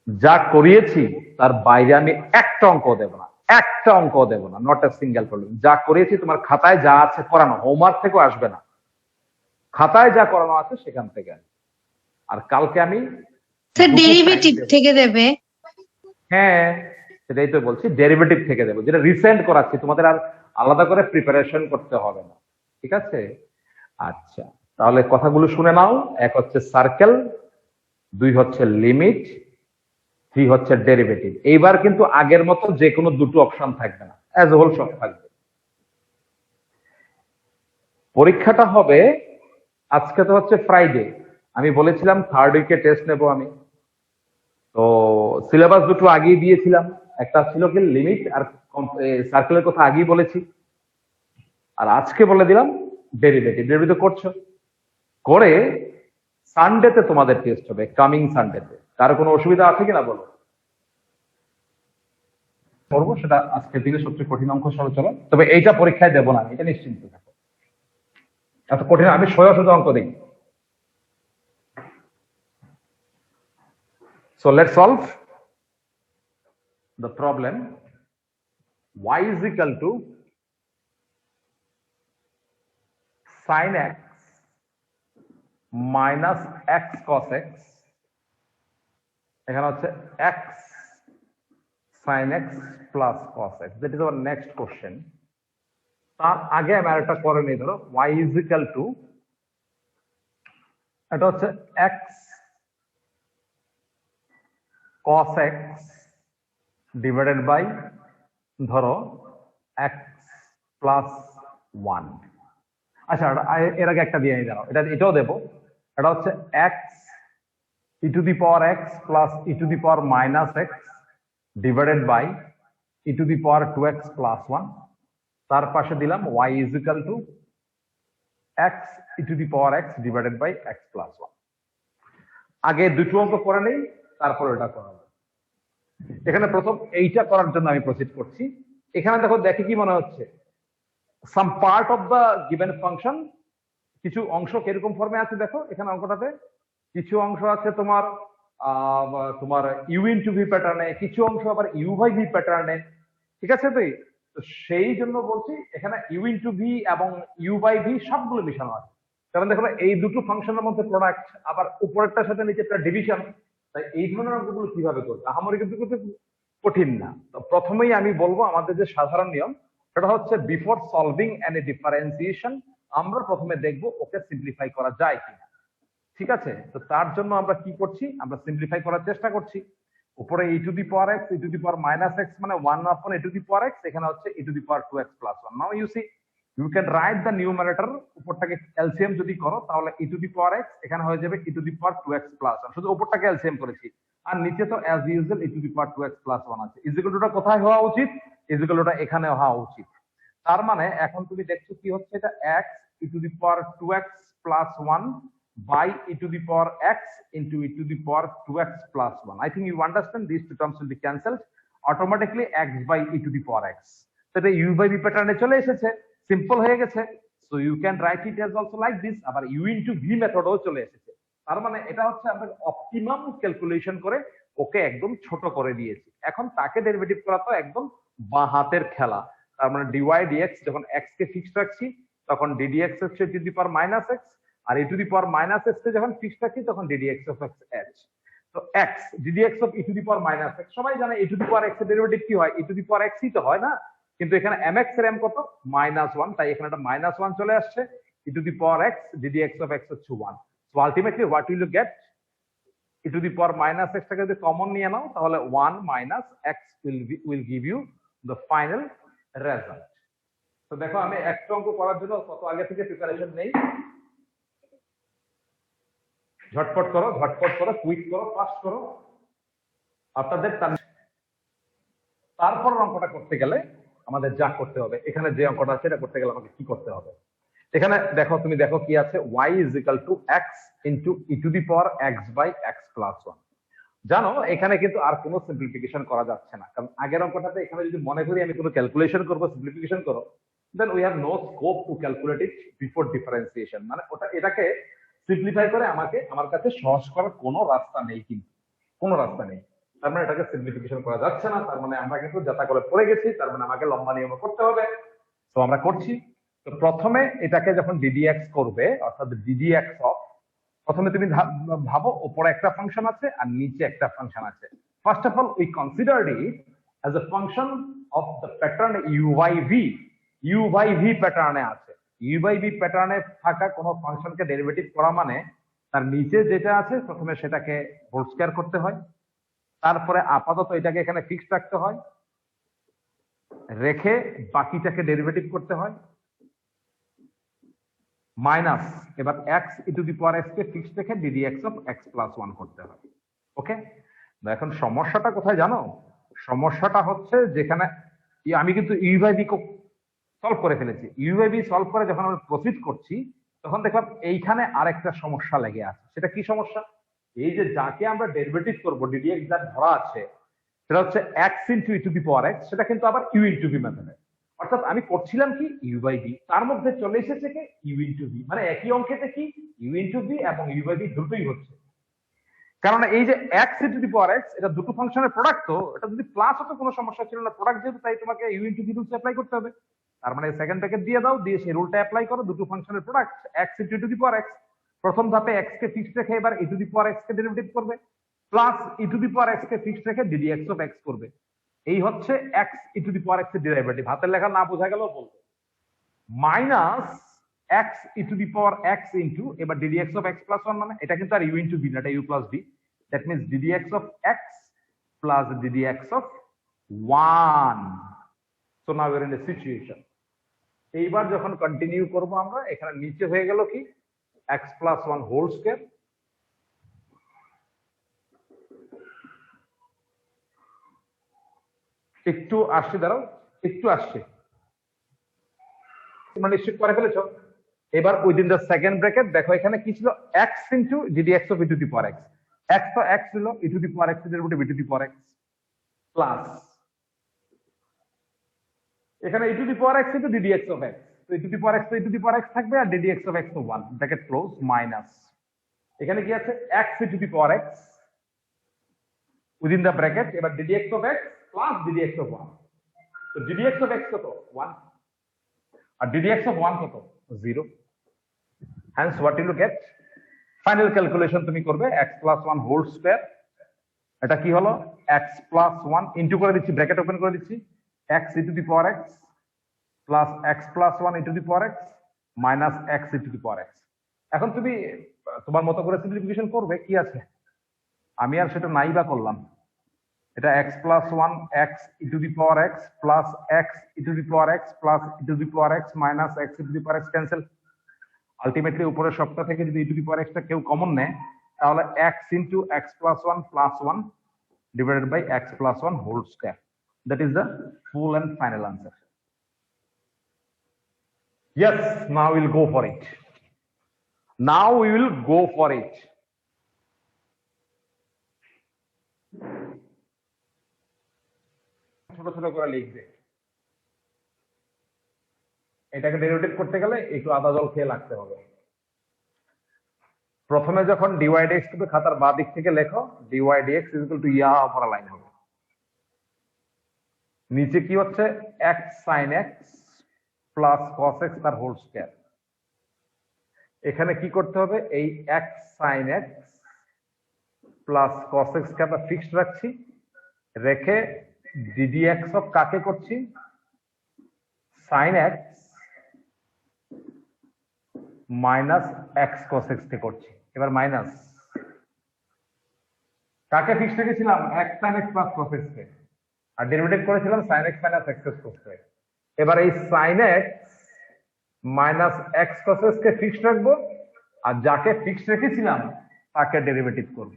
Speaker 1: যা করিয়েছি তার বাইরে আমি একটা অঙ্ক দেব না, একটা অঙ্ক দেব না, নট এ সিঙ্গেল প্রবলেম। যা করেছি তোমার খাতায় যা আছে করানো, হোমওয়ার্ক থেকেও আসবে না, খাতায় যা করানো আছে সেখান থেকে। আর কালকে আমি
Speaker 4: স্যার
Speaker 1: দুটো
Speaker 4: ডেরিভেটিভ
Speaker 1: time দেব।
Speaker 4: থেকে দেবে?
Speaker 1: হ্যাঁ, সেটাই তো বলছি, ডেরিভেটিভ থেকে দেবো, যেটা রিসেন্ট করাচ্ছি, তোমাদের আর আলাদা করে প্রিপারেশন করতে হবে না, ঠিক আছে? আচ্ছা, তাহলে কথাগুলো শুনে নাও। এক হচ্ছে সার্কেল, দুই হচ্ছে লিমিট, থ্রি হচ্ছে ডেরিভেটিভ। এইবার কিন্তু আগের মতো যে কোনো দুটো অপশন থাকবে না, অ্যাজ হোল সব থাকবে। পরীক্ষাটা হবে আজকে, তো হচ্ছে ফ্রাইডে, আমি বলেছিলাম থার্ড উইকে টেস্ট নেব আমি, তো সিলেবাস দুটো আগেই দিয়েছিলাম, একটা ছিল কি লিমিট আর সার্কেলের কথা আগেই বলেছি, আর আজকে বলে দিলাম ডেরিভেটিভ। ডেরিভেটিভ করছো, করে সানডেতে তোমাদের টেস্ট হবে, কামিং সানডেতে। কারো কোনো অসুবিধা আছে কিনা বলো? করবো সেটা আজকের দিনে সবচেয়ে কঠিন অঙ্ক সহ চলো, তবে এইটা পরীক্ষায় দেবো না, এটা নিশ্চিন্ত থাকো, এত কঠিন আমি সোজা অঙ্ক দিই। So let's solve the problem. Y is equal to sin x minus x cos x, এখানে হচ্ছে x sin x plus cos x, that is our next question. তার আগে আমি আরেকটা করে নিই, ধরো y is equal to, এটা হচ্ছে x cos x divided by ধরো x প্লাস 1। আচ্ছা, এর আগে একটা দিয়ে দাও, এটাও দেবো, এটা হচ্ছে x e to the power x plus e to the power minus x divided by e to the power 2x plus 1। তার পাশে দিলাম y is equal to x e to the power x divided by x plus 1। আগে দুটো অঙ্ক করে নেই, তারপর এটা করা হবে। এখানে প্রথম এইটা করার জন্য আমি প্রসিড করছি। এখানে দেখো, দেখে কি মনে হচ্ছে, সাম part of the given function, কিছু অংশ কিরকম ফর্মে আছে দেখো এখানে অঙ্কটাতে, কিছু অংশ আছে তোমার তোমার ইউ ইনটু ভি প্যাটার্নে, কিছু অংশ আবার ইউ বাই ভি প্যাটার্নে, ঠিক আছে? তো সেই জন্য বলছি এখানে ইউ ইনটু ভি এবং ইউ বাই ভি সবগুলো মিশানো আছে, কারণ দেখো এই দুটো ফাংশনের মধ্যে প্রোডাক্ট, আবার উপরেরটার সাথে নিচেরটা ডিভিশন, তাই এই ধরনের অঙ্কগুলো কিভাবে করবে, আহামরি কিন্তু কঠিন না। তো প্রথমেই আমি বলবো আমাদের যে সাধারণ নিয়ম, সেটা হচ্ছে বিফোর সলভিং এনি ডিফারেন্সিয়েশন আমরা প্রথমে দেখবো ওকে সিম্পলিফাই করা যায় কিনা, ঠিক আছে? তো তার জন্য আমরা কি করছি, আমরা সিম্পলিফাই করার চেষ্টা করছি। উপরে e to the power x, e to the power minus x মানে 1 upon e to the power x, এখানে হচ্ছে e to the power 2x plus 1। Now you see, you can write the numerator, উপরটাকে LCM যদি করো তাহলে e to the power x এখানে হয়ে যাবে e to the power 2x plus 1, শুধু উপরটাকে এলসিএম করেছি, আর নিচে তো as usual e to the power 2x plus 1 আছে। ইজিক্যালটা কোথায় হওয়া উচিত? ইজিক্যালটা এখানে হওয়া উচিত। তার মানে এখন তুমি দেখছো কি হচ্ছে, এটা x e to the power 2x plus 1 by e to the power x into e to the power 2x plus 1. I think you understand these two terms will be cancelled automatically, x by e to the power x. So the u by v pattern e chole esheche, simple hoye geche, so you can write it as also like this, abar u into v method o chole esheche। তার মানে এটা হচ্ছে আমরা optimum calculation করে ওকে একদম ছোট করে দিয়েছি। এখন তাকে ডেরিভেটিভ করা তো একদম বাঁ হাতের খেলা। তার মানে dy dx, যখন x কে ফিক্সড রাখছি তখন ddx হচ্ছে e to the power minus x, আর e to the power minus x তে যখন ফিক্সড রাখি তখন ddx of x h। তো x ddx of e to the power minus x, সবাই জানে e to the power x এর derivative কি হয়, e to the power x ই তো হয় না, কিন্তু এখানে mx এর m কত, -1, তাই এখানে একটা -1 চলে আসছে, e to the power x ddx of x হচ্ছে 1। So ultimately what will you get, e to the power minus x টাকে যদি কমন নিয়ে নাও তাহলে 1 minus x will give you the final result। তো দেখো আমি একটা অঙ্ক করার জন্য কত আগে থেকে প্রিপারেশন নেই, ঝটপট করো, ঝটপট করো, কুইক করো, ফাস্ট করো আপনাদের। তারপর অঙ্কটা করতে গেলে আমাদের যা করতে হবে, এখানে যে অঙ্কটা আছে এটা করতে গেলে আমাকে কি করতে হবে, এখানে দেখো, তুমি দেখো কি আছে, y is equal to x into e to the power x by x plus 1। জানো এখানে কিন্তু আর কোনো সিম্পলিফিকেশন করা যাচ্ছে না, কারণ আগের অঙ্কটাতে এখানে যদি মনে করি আমি কোনো ক্যালকুলেশন করবো, সিম্পলিফিকেশন করো, then we have no scope to calculate it before differentiation, মানে ওটা এটাকে সিম্পলিফাই করে আমার কাছে সহজ করার কোনো রাস্তা নেই, কিন্তু কোনো রাস্তা নেই। তার মানে এটাকে সিম্পলিফিকেশন করা যাচ্ছে না, তার মানে আমরা কিন্তু যাতা করে পড়ে গেছি, তার মানে আমাকে লম্বা নিয়ম করতে হবে। তো আমরা করছি। তো প্রথমে এটাকে যখন ডিডিএক্স করবে, অর্থাৎ ডিডিএক্স অফ, প্রথমে তুমি ভাবো উপরে একটা ফাংশন আছে আর নিচে একটা ফাংশন আছে। First of all we considered it as a function of the pattern u by v. U by v প্যাটার্নে আছে। ইউ বাই ভি প্যাটার্নে থাকা কোনো ফাংশনকে ডেরিভেটিভ করা মানে তার নিচে যেটা আছে প্রথমে সেটাকে হোল স্কয়ার করতে হয়, তারপরে আপাতত এটাকে এখানে ফিক্সড রাখতে হয়, রেখে বাকিটাকে ডেরিভেটিভ করতে হয়, মাইনাস এবার x e to the power x কে ফিক্সড রেখে ddx অফ x প্লাস 1 করতে হয়। ওকে, এখন সমস্যাটা কোথায় জানো? সমস্যাটা হচ্ছে যেখানে আমি কিন্তু ইউ বাই বি সলভ করে ফেলেছি। ইউ বাই বি সলভ করে যখন আমরা প্রসিড করছি তখন দেখলাম এইখানে আরেকটা সমস্যা লেগে আছে। সেটা কি সমস্যা? এই যে যাকে আমরা ডেরিভেটিভ করব ddx যার ধরা আছে সেটা হচ্ছে x into E to the power x, সেটা কিন্তু আবার ইউ ইনটু ভি মেথডে। অর্থাৎ আমি করছিলাম কি ইউ বাই বি, তার মধ্যে চলে এসেছে কি ইউ ইনটু ভি, মানে একই অঙ্কেতে কি ইউ ইনটু ভি এবং ইউ বাই বি দুটোই হচ্ছে। কারণ এই যে x into the power x এটা দুটো ফাংশনের প্রোডাক্ট, তো এটা যদি প্লাস হতো কোনো সমস্যা ছিল না, প্রোডাক্ট যেহেতু তাই তোমাকে u into v rules apply করতে হবে। তার মানে সেকেন্ড ব্র্যাকেট দিয়ে দাও, দিয়ে সেই রুলটা অ্যাপ্লাই করো, দুটো ফাংশনের product x into the power x। প্রথম ধাপে x কে ফিক্সড রেখে এবার e to the power x কে ডেরিভেটিভ করবে, plus e to the power x কে ফিক্সড রেখে ddx অফ x করবে। এই হচ্ছে x e to the power x এর ডেরিভেটিভ। হাতের লেখা না বোঝা গেলেও বলবো, minus x e to the power x into এবার ddx অফ x প্লাস 1, মানে এটা কিন্তু আর ইউ ইনটু ভি না, এটা u plus v. That means ddx of x plus ddx of 1। So now we are in a situation. এইবার যখন continue করব আমরা, এখানে নিচে হয়ে গেল কি x প্লাস 1 হোল স্কয়ার, একটু আসছে, দাঁড়াও একটু আসছে, তোমরা নিশ্চিত করে ফেলেছো। এবার উইদিন দ্য সেকেন্ড ব্র্যাকেট দেখো এখানে কি ছিল, x into ddx of e to the power x। x তো x ছিল, e to the power x এর derivative e to the power x plus এখানে e to the power x into ddx of x। তো ই to the power x তো ই to the power x থাকবে আর ddx of x তো 1, bracket close, minus এখানে কি আছে x e to the power x within the bracket এবার ddx of x plus ddx of 1। তো ddx of x কত 1 আর ddx অফ 1 কত 0। hence what you will get, final calculation তুমি করবে x প্লাস 1 হোল স্কয়ার, এটা কি হলো x প্লাস 1 ইনটু করে দিচ্ছি, ব্র্যাকেট ওপেন করে দিচ্ছি, x e to the power x plus x plus 1 E to the power x minus x e to the power x। এখন তুমি তোমার মতো করে সিম্পলিফিকেশন করবে, কি আছে আমি আর সেটা নাই বা করলাম। এটা x plus 1 x e to the power x plus x e to the power x plus e to the power x minus x e to the power x cancel. Ultimately উপরের সবটা থেকে যদি ই টু দি পাওয়ার x টা কেউ common নেয় তাহলে x into x plus 1 plus 1 divided by x plus 1 whole square. That is the full and final answer. Yes, now we'll go for it. Now we will go for it. ছোট ছোট করে লিখবে, এটাকে derivative করতে গেলে একটু আদা জল খেয়ে লাগতে হবে। প্রথমে যখন dy dx তুমি খাতার বাঁ দিক থেকে লেখো, dy dx is equal to ইয়া পড়া লাইন হবে। নিচে কি হচ্ছে x sin x plus cos x তার হোল স্কয়ার। এখানে কি করতে হবে, এই x sin x plus cos x কে আমরা ফিক্সড রাখছি, রেখে ddx অফ কাকে করছি sin x minus x cos x কে করছি। এবার মাইনাস কাকে ফিক্সড রেখেছিলাম x sin x plus cos x কে, আর ডেরিভেটিভ করেছিলাম sin x minus x cos x। এবার এই sin x minus x cos x কে ফিক্সড রাখবো, আর যাকে ফিক্সড রেখেছিলাম তাকে ডেরিভেটিভ করব।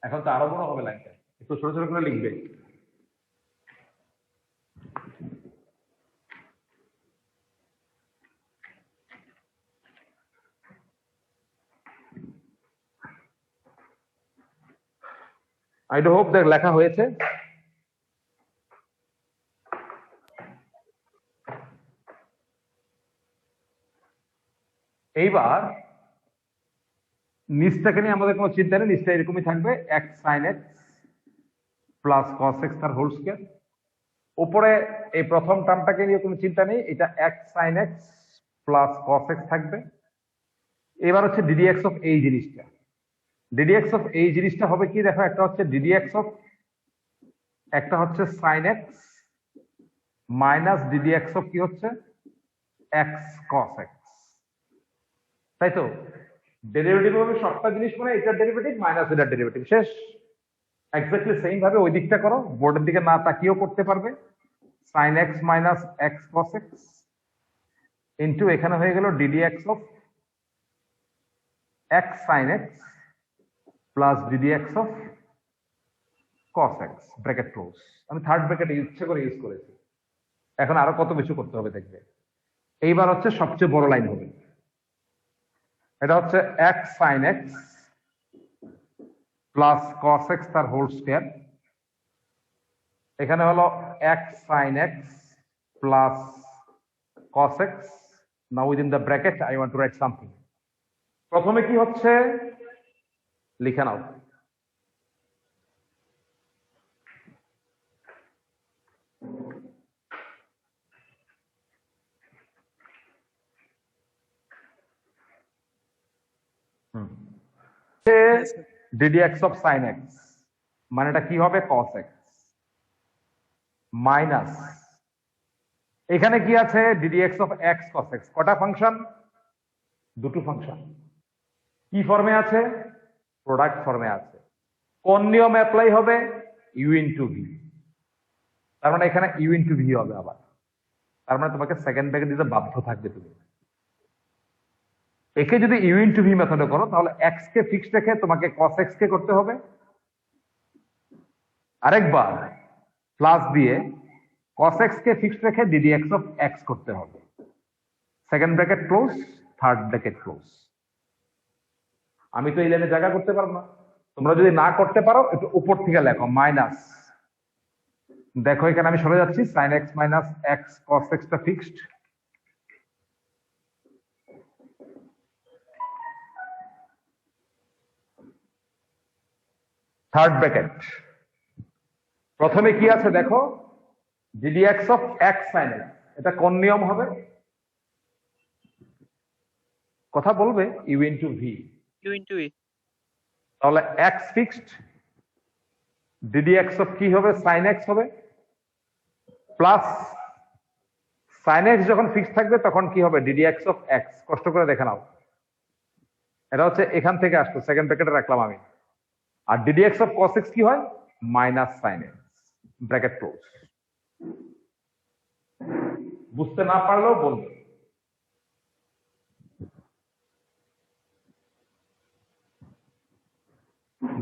Speaker 1: এখন তো আরো বড় হবে লাইনটা, একটু ছোট ছোট করে লিখবে। I do hope that লেখা হয়েছে। এইবার নিচটাকে নিয়ে আমাদের কোনো চিন্তা নেই, নিচটা এরকমই থাকবে, x sin x plus cos x তার হোল স্কয়ার। উপরে এই প্রথম টার্মটাকে নিয়ে কোনো চিন্তা নেই, এটা x sin x plus cos x থাকবে। এবার হচ্ছে ddx অফ এই জিনিসটা, ddx অফ এই জিনিসটা হবে কি দেখো, একটা হচ্ছে ddx অফ, একটা হচ্ছে sin x minus ddx of কি হচ্ছে x cos x, তাই তো? ডেরিভেটিভ হবে সবটা জিনিস, মানে এটার ডেরিভেটিভ মাইনাস এটার ডেরিভেটিভ, শেষ। এক্স্যাক্টলি সেম ভাবে ওই দিকটা করো, বোর্ডের দিকে না তাকিয়েও করতে পারবে। sin x minus x cos x into এখানে হয়ে গেল ddx of x sin x plus ddx of cos x bracket close. আমি থার্ড ব্র্যাকেট ইচ্ছে করে ইউজ করেছি, এখন আরো কত কিছু করতে হবে দেখবে। এইবার হচ্ছে সবচেয়ে বড় লাইন হবে, এটা হচ্ছে x sin x plus cos x তার হোল স্কয়ার। এখানে হলো x sin x plus cos x। Now within the bracket I want to right something. প্রথমে কি হচ্ছে লিখে নাও, ddx অফ sin x মানে এটা কি হবে cos x মাইনাস এখানে কি আছে ddx of x cos x। কটা ফাংশন? দুটো ফাংশন। কি ফর্মে আছে? প্রোডাক্ট ফর্মে আছে। কোন নিয়ম অ্যাপ্লাই হবে? u into v। তার মানে এখানে u ইনটু v হবে আবার, তার মানে তোমাকে সেকেন্ড ব্র্যাকেট দিতে বাধ্য থাকবে তুমি। একে যদি u ইনটু v মেথডে করো তাহলে x কে ফিক্সড রেখে তোমাকে cos x কে করতে হবে, আরেকবার প্লাস দিয়ে cos x কে ফিক্সড রেখে ddx অফ x করতে হবে। Second bracket close, third bracket close. আমি তো এই লাইনে জায়গা করতে পারবো না, তোমরা যদি না করতে পারো একটু উপর থেকে লেখো মাইনাস। দেখো এখানে আমি সরে যাচ্ছি, sin x minus x cos x টা ফিক্সড, থার্ড ব্র্যাকেট। প্রথমে কি আছে দেখো, ddx of x sin x, এটা কোন নিয়ম হবে? কথা বলবে, u into v।
Speaker 2: u into e
Speaker 1: তাহলে x ফিক্সড, ddx অফ কি হবে sin x হবে, প্লাস sin x যখন ফিক্সড থাকবে তখন কি হবে ddx অফ x। কষ্ট করে দেখে নাও, এটা হচ্ছে এখান থেকে আসতো, সেকেন্ড ব্র্যাকেটে রাখলাম আমি। আর ddx অফ cos x কি হয়? Minus sin x bracket close. বুঝতে না পারলেও বলবে।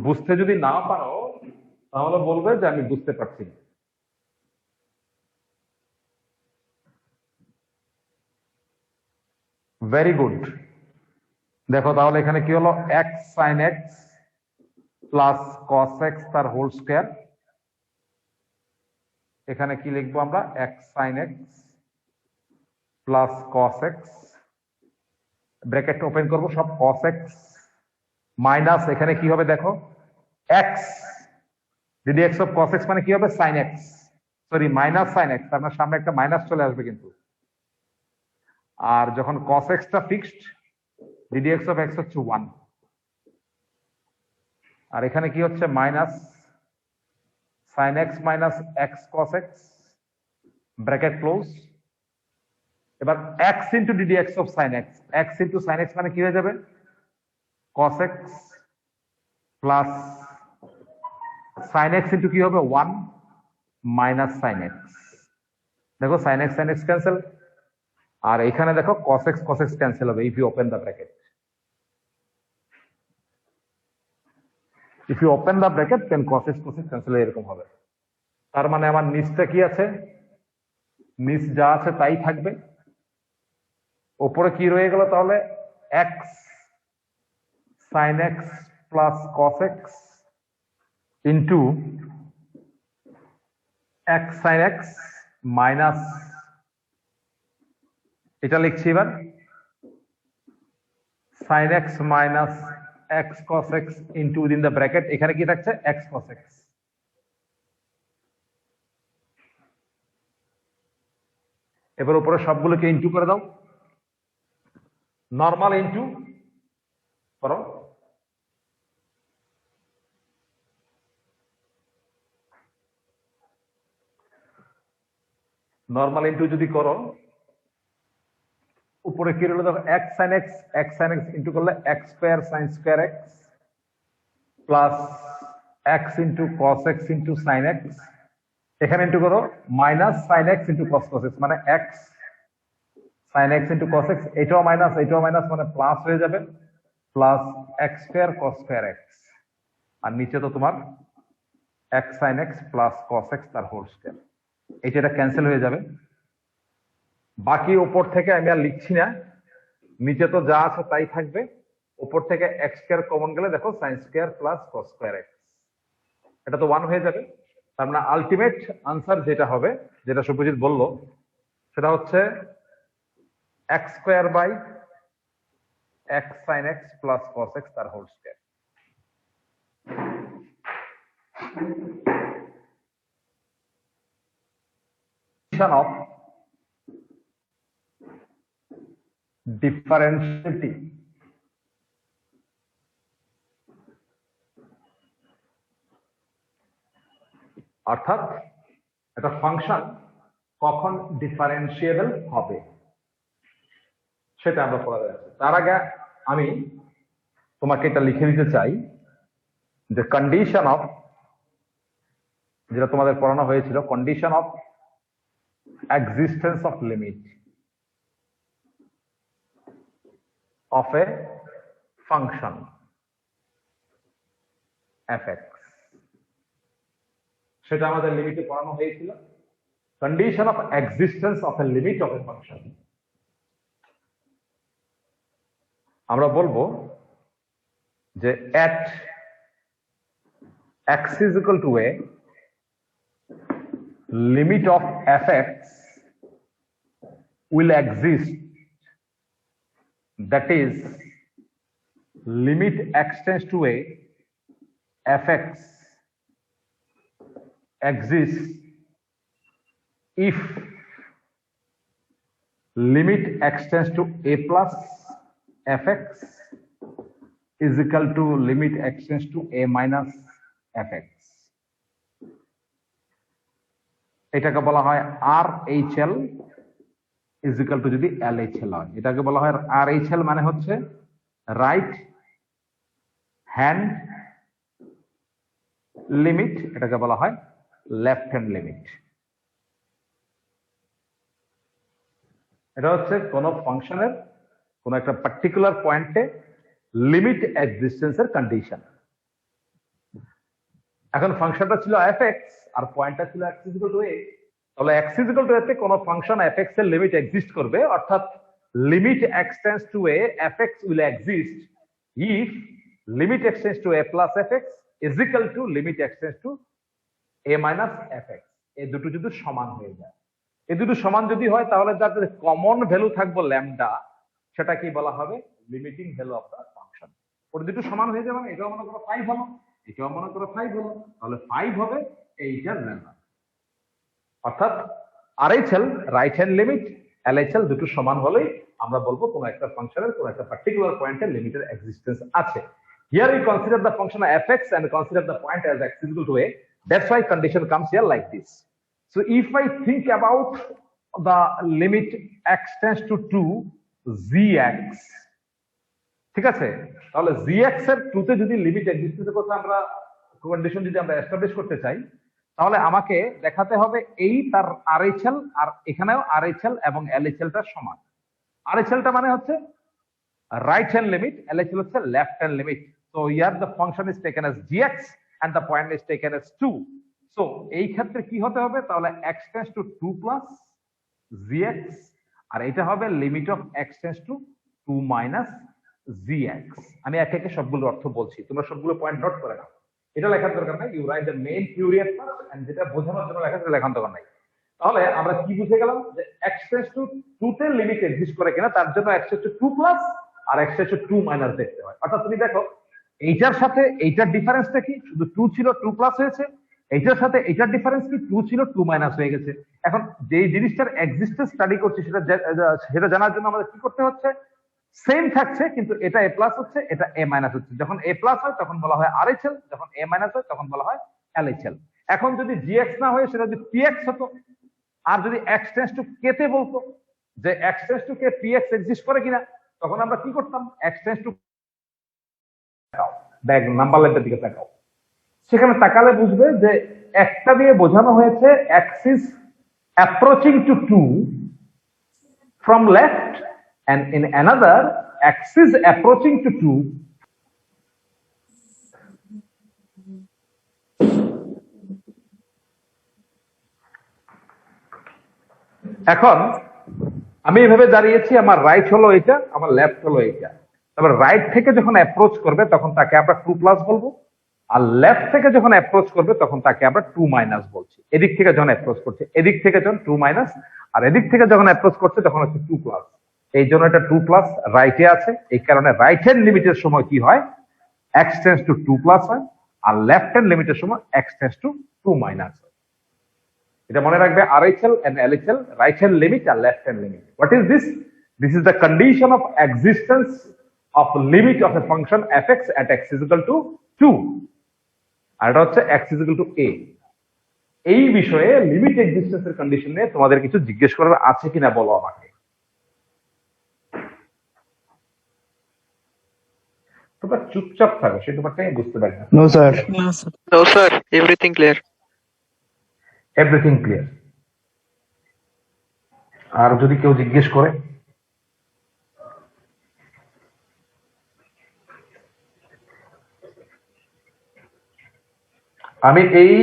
Speaker 1: বুঝতে যদি না পারো তাহলে বলবে যে আমি বুঝতে পারছি না। Very good. দেখো তাহলে এখানে কি হলো x sin x plus cos x তার হোল স্কয়ার। এখানে কি লিখবো আমরা? x sin x plus cos x, bracket open করব, সব cos x মাইনাস এখানে কি হবে দেখো x ddx of cos x মানে কি হবে sin x, sorry minus sin x, তার মানে সামনে একটা মাইনাস চলে আসবে কিন্তু। আর যখন cos x টা ফিক্সড, ddx অফ x হচ্ছে 1, আর এখানে কি হচ্ছে minus sin x minus x cos x bracket close. এবার x into ddx of sin x, x into sin x মানে কি হয়ে যাবে cos x plus sin x into কি হবে 1 মাইনাস sin x। দেখো sin x ক্যান্সেল, আর এখানে দেখো cos x ক্যান্সেল হবে if you open the bracket. If you open the bracket then cos x cancel এরকম হবে। তার মানে আমার নিচটা কি আছে? নিচ যা আছে তাই থাকবে। উপরে কি রয়ে গেল তাহলে? x sin x plus cos x into x sin x minus, এটা লিখছি এবার sin x minus x cos x into within the bracket, এখানে কি থাকছে এক্স কস এক্স। এবার উপরে সবগুলোকে ইন্টু করে দাও, নর্মাল ইন্টু করো, নর্মাল ইন্টু যদি করো উপরে কি রইল দেখো এক্স সাইন এক্স ইন্টু করলে x square sine square x plus x into cos x into sine x, এখানে ইন্টু করো minus sine x into cos cos x, মানে x sine x into cos x, এটাও minus মানে plus হয়ে যাবে, plus x square cos square x, আর নিচে তো তোমার x sine x plus cos x তার হোল স্কোয়ার, এটা ক্যান্সেল হয়ে যাবে। বাকি উপর থেকে আমি আর লিখছি না, নিচে তো যা আছে তাই থাকবে, উপর থেকে এক্স স্কোয়ার কমন গেলে দেখো sine square plus cos square x, এটা তো 1 হয়ে যাবে। তার মানে আলটিমেট আনসার যেটা হবে, যেটা শুভজিৎ বললো, সেটা হচ্ছে x square by x sine x plus cos x তার হোল স্কোয়ার। অফ ডিফারেন্সিয়েটিং অর্থাৎ একটা ফাংশন কখন ডিফারেন্সিয়েবল হবে সেটা আমরা পড়া যাচ্ছে। তার আগে আমি তোমাকে এটা লিখে দিতে চাই যে কন্ডিশন অফ, যেটা তোমাদের পড়ানো হয়েছিল, condition of existence of limit of a function fx, সেটা আমাদের লিমিটে পড়ানো হয়েছিল। Condition of existence of A limit of A function, আমরা বলবো যে at x is equal to a limit of fx will exist, that is limit x tends to a fx exists if limit x tends to a plus fx is equal to limit x tends to a minus fx, এটাকে বলা হয় RHL is equal to যদি LHL হয়, এটাকে বলা হয় RHL, মানে হচ্ছে রাইট হ্যান্ড লিমিট, এটাকে বলা হয় লেফট হ্যান্ড লিমিট। এটা হচ্ছে কোন ফাংশনের কোন একটা পার্টিকুলার পয়েন্টে লিমিট এক্সিস্টেন্সের কন্ডিশন। এখন ফাংশনটা ছিল fx আর পয়েন্টটা ছিল x is equal to a, তাহলে x is equal to a তে কোন ফাংশন fx এর লিমিট এক্সিস্ট করবে, অর্থাৎ limit x tends to a fx will exist if limit x tends to a plus fx is equal to limit x tends to a minus fx, এই দুটো যদি সমান হয়ে যায়, এই দুটো সমান যদি হয় তাহলে যাদের কমন ভ্যালু থাকবে ল্যামডা, সেটা কি বলা হবে limiting value of the function. ওটা দুটো সমান হয়ে যাবে, এটাও মনে করো 5 হলো, এটাও মনে করো 5 হলো, তাহলে 5 হবে এইটার ল্যামডা। অর্থাৎ RHL right hand limit, LHL দুটো সমান হলেই আমরা বলবো কোন একটা ফাংশনের কোন একটা পার্টিকুলার পয়েন্টে লিমিটের এক্সিস্টেন্স আছে। Here we consider the function fx and consider the point as x is equal to a. That's why condition comes here like this. So if I think about the limit x tends to 2 gx, ঠিক আছে, তাহলে gx এর 2 তে যদি limit এক্সিস্টেন্সের কথা আমরা condition যদি আমরা এস্টাবলিশ করতে চাই, তাহলে আমাকে দেখাতে হবে এই তার RHL আর এখানেও RHL এবং LHL টা সমান। RHL টা মানে হচ্ছে right hand limit, LHL হচ্ছে left hand limit. So here the function is taken as gx and the point is taken as 2. So এই ক্ষেত্রে কি হতে হবে, তাহলে x tends to 2 plus gx, আর এটা হবে limit of x tends to 2 minus gx। আমি একে একে সবগুলো অর্থ বলছি, তোমরা সবগুলো পয়েন্ট নোট করে নাও, এটা লেখার দরকার নাই, you write the main theory at first and যেটা বোঝানোর জন্য লেখা সেটা লেখার দরকার নাই। তাহলে আমরা কি বুঝে গেলাম যে x tends to 2 তে লিমিট এক্সিস্ট করে কিনা, তার জন্য x tends to 2 প্লাস আর x tends to 2 মাইনাস দেখতে হয়। অর্থাৎ তুমি দেখো এইটার সাথে এইটার ডিফারেন্সটা কি? শুধু 2 ছিল 2 প্লাস হয়েছে। এইটার সাথে এইটার ডিফারেন্স কি? 2 ছিল 2 মাইনাস হয়ে গেছে। এখন যেই জিনিসটার এক্সিস্টেন্স স্টাডি করছি সেটা জানার জন্য আমাদের কি করতে হচ্ছে? সেম থাকছে কিন্তু এটা এ প্লাস হচ্ছে, এটা এ মাইনাস হচ্ছে। যখন এ প্লাস হয় তখন বলা হয় আরএইচএল, যখন এ মাইনাস হয় তখন বলা হয় এলএইচএল। এখন যদি জিএক্স না হয়ে সেটা যদি পিএক্স হতো, আর যদি এক্স টেন্স টু কে তে বলতো যে এক্স টেন্স টু কে পিএক্স এক্সিস্ট করে কিনা, তখন আমরা কি করতাম? এক্স টেন্স টু ব্যাগ নাম্বার লাইনটার দিকে তাকাও, সেখানে তাকালে বুঝবে যে একটা দিয়ে বোঝানো হয়েছে x is approaching to 2 from left, and in another axis approaching to 2 এখন আমি এভাবে দাঁড়িয়েছি, আমার রাইট হলো এটা, আমার লেফট হলো এটা। তারপর রাইট থেকে যখন অ্যাপ্রোচ করবে তখন তাকে আমরা 2 প্লাস বলবো, আর লেফট থেকে যখন অ্যাপ্রোচ করবে তখন তাকে আমরা 2 মাইনাস বলছি। এদিক থেকে যখন অ্যাপ্রোচ করছে, এদিক থেকে যখন 2 মাইনাস, আর এদিক থেকে যখন অ্যাপ্রোচ করছে তখন হচ্ছে 2 প্লাস। এই জন্য এটা 2 প্লাস রাইটে আছে। এই কারণে রাইট হ্যান্ড লিমিটের সময় কি হয়? এক্স টেন্স টু 2 প্লাস হয়, আর লেফট হ্যান্ড লিমিটের সময় এক্স টেন্স টু 2 মাইনাস হয়। এটা মনে রাখবে, RHL and LHL, right hand limit and left hand limit. What is this? This is the condition of existence of limit of a function fx at x is equal to 2, আর এটা হচ্ছে x is equal to a। এই বিষয়ে limit existence এর condition নিয়ে তোমাদের কিছু জিজ্ঞেস করার আছে কিনা বলো আমাকে। তোমরা চুপচাপ থাকো, সেই ব্যাপারটাই বুঝতে পারি না।
Speaker 3: No, sir.
Speaker 2: No, sir. Everything clear.
Speaker 1: Everything clear? আর যদি কেউ জিজ্ঞেস করে? আমি এই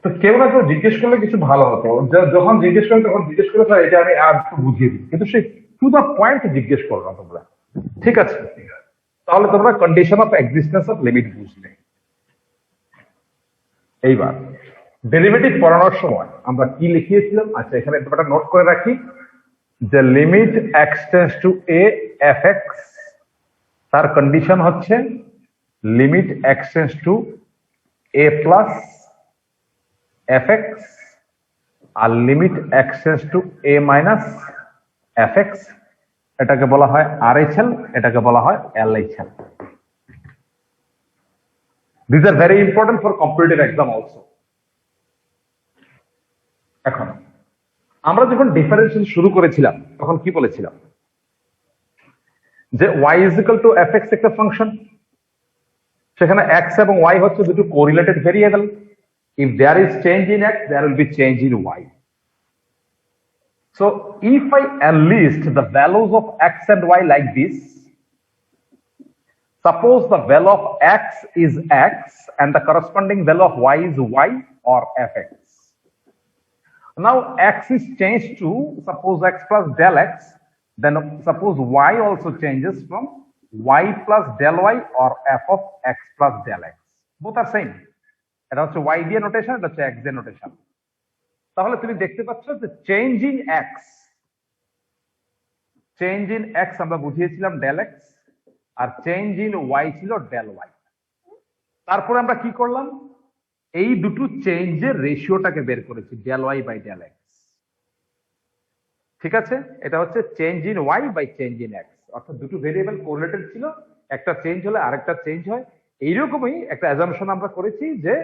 Speaker 1: তো কেউ না কেউ জিজ্ঞেস করলে কিছু ভালো হতো। যখন জিজ্ঞেস করেন তখন জিজ্ঞেস করে স্যার এটা আমি আর একটু বুঝিয়ে দিই, কিন্তু সেই টু দ্য পয়েন্ট জিজ্ঞেস করো না তোমরা। ঠিক আছে, তাহলে তোমরা condition of existence of limit বুঝলে। এইবার ডেরিভেটিভ পড়ানোর সময় আমরা কি লিখিয়েছিলাম? আচ্ছা, এখানে ব্যাপারটা নোট করে রাখি যে limit x tends to a f x, তার কন্ডিশন হচ্ছে limit x tends to a plus f x, আর limit x tends to a minus f x. এটাকে বলা হয় RHL, এটাকে বলা হয় LHL। These are very important for competitive exam also. এখন আমরা যখন ডিফারেন্সিয়েশন শুরু করেছিলাম তখন কি বলেছিলাম? যে y is equal to fx একটা ফাংশন, সেখানে x এবং y হচ্ছে দুটো correlated variable. If there is change in x, there will be change in y. So if I enlist the values of x and y like this, suppose the value of x is x and the corresponding value of y is y or fx. Now x is changed to suppose x plus del x, then suppose y also changes from y plus del y or f of x plus del x. Both are same. এটা হচ্ছে y দিয়ে notation, এটা হচ্ছে x দিয়ে notation. তাহলে তুমি দেখতে পাচ্ছ যে চেঞ্জ ইন x আমরা বুঝিয়েছিলাম del x, আর চেঞ্জ ইন y ছিল del y। তারপরে আমরা কি করলাম? এই দুটো চেঞ্জের রেশিওটাকে বের করেছি, del y by del x। ঠিক আছে, এটা হচ্ছে change in y by change in x, অর্থাৎ দুটো ভেরিয়েবল কোরিলেটেড ছিল, একটা চেঞ্জ হলে আরেকটা চেঞ্জ হয়। এইরকমই একটা অ্যাজাম্পশন আমরা করেছি যে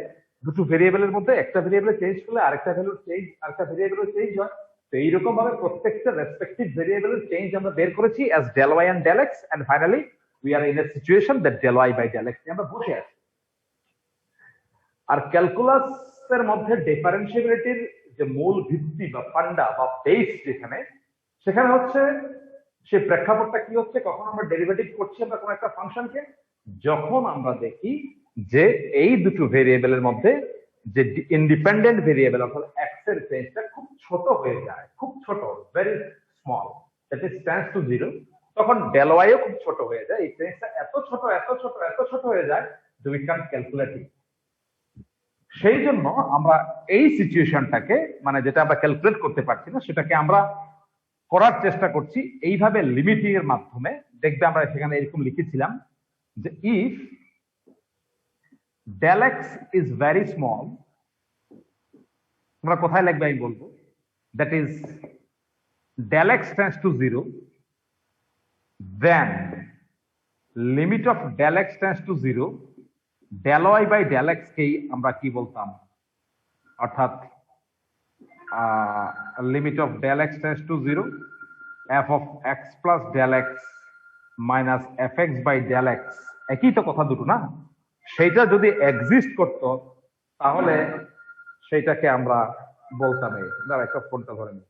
Speaker 1: দুটো ভেরিয়েবলের মধ্যে একটা ভেরিয়েবল চেঞ্জ করলে আরেকটা ভ্যালু চেঞ্জ, আরেকটা ভেরিয়েবল চেঞ্জ হয়। তো এইরকম ভাবে প্রত্যেকটা রেসপেক্টিভ ভেরিয়েবলের চেঞ্জ আমরা বের করেছি as del y and del x, and finally we are in a situation that del y by del x নিয়ে আমরা বসে আছি। আর ক্যালকুলাসের মধ্যে ডিফারেন্সিবিলিটির যে মূল ভিত্তি বা ফান্ডা বা বেস যেখানে, সেখানে হচ্ছে সেই প্রেক্ষাপটটা কি হচ্ছে, কখন আমরা ডেরিভেটিভ করছি আমরা কোনো একটা ফাংশনকে, যখন আমরা দেখি যে এই দুটো ভেরিয়েবলের মধ্যে যে ইন্ডিপেন্ডেন্ট ভেরিয়েবল অর্থাৎ x এর চেঞ্জটা খুব ছোট হয়ে যায়, খুব ছোট, very small, that is tends to 0, তখন del y ও খুব ছোট হয়ে যায়। এই চেঞ্জটা এত ছোট এত ছোট এত ছোট হয়ে যায় যে উই ক্যান ক্যালকুলেট ইট। সেই জন্য আমরা এই সিচুয়েশনটাকে, মানে যেটা আমরা ক্যালকুলেট করতে পারছি না, সেটাকে আমরা করার চেষ্টা করছি এইভাবে লিমিটিং এর মাধ্যমে। দেখবে আমরা সেখানে এরকম লিখেছিলাম যে if del x is very small, তোমরা কোথায় লিখবে আমি বলবো, that is del x tends to 0, then limit of del x tends to 0, del y by del x কেই আমরা কি বলতাম, অর্থাৎ limit of del x tends to 0, f of x plus del x minus fx by del x, একই তো কথা দুটো না, সেইটা যদি এক্সিস্ট করতো তাহলে সেইটাকে আমরা বলতাম এই দাঁড়া একটা ফোনটা ধরে নি।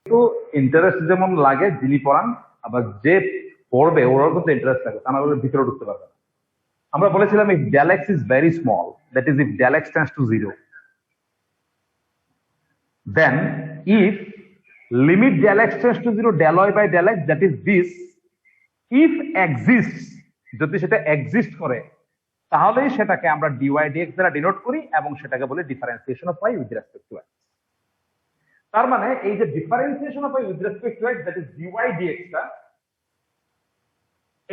Speaker 1: তো ইন্টারেস্ট যেমন লাগে যিনি পড়ান, আবার যে পড়বে ওরাও কিন্তু ইন্টারেস্ট লাগে, তা না হলে ভিতরে ঢুকতে পারবে না। আমরা বলেছিলাম if del x is very small, that is if del x tends to 0, then if limit del x tends to 0 del y by del x, that is this, if exists, যদি সেটা এক্সিস্ট করে তাহলেই সেটাকে আমরা dy dx দ্বারা denote করি এবং সেটাকে বলি differentiation of y with respect to x। তার মানে এই যে differentiation of y with respect to x, that is dy dx টা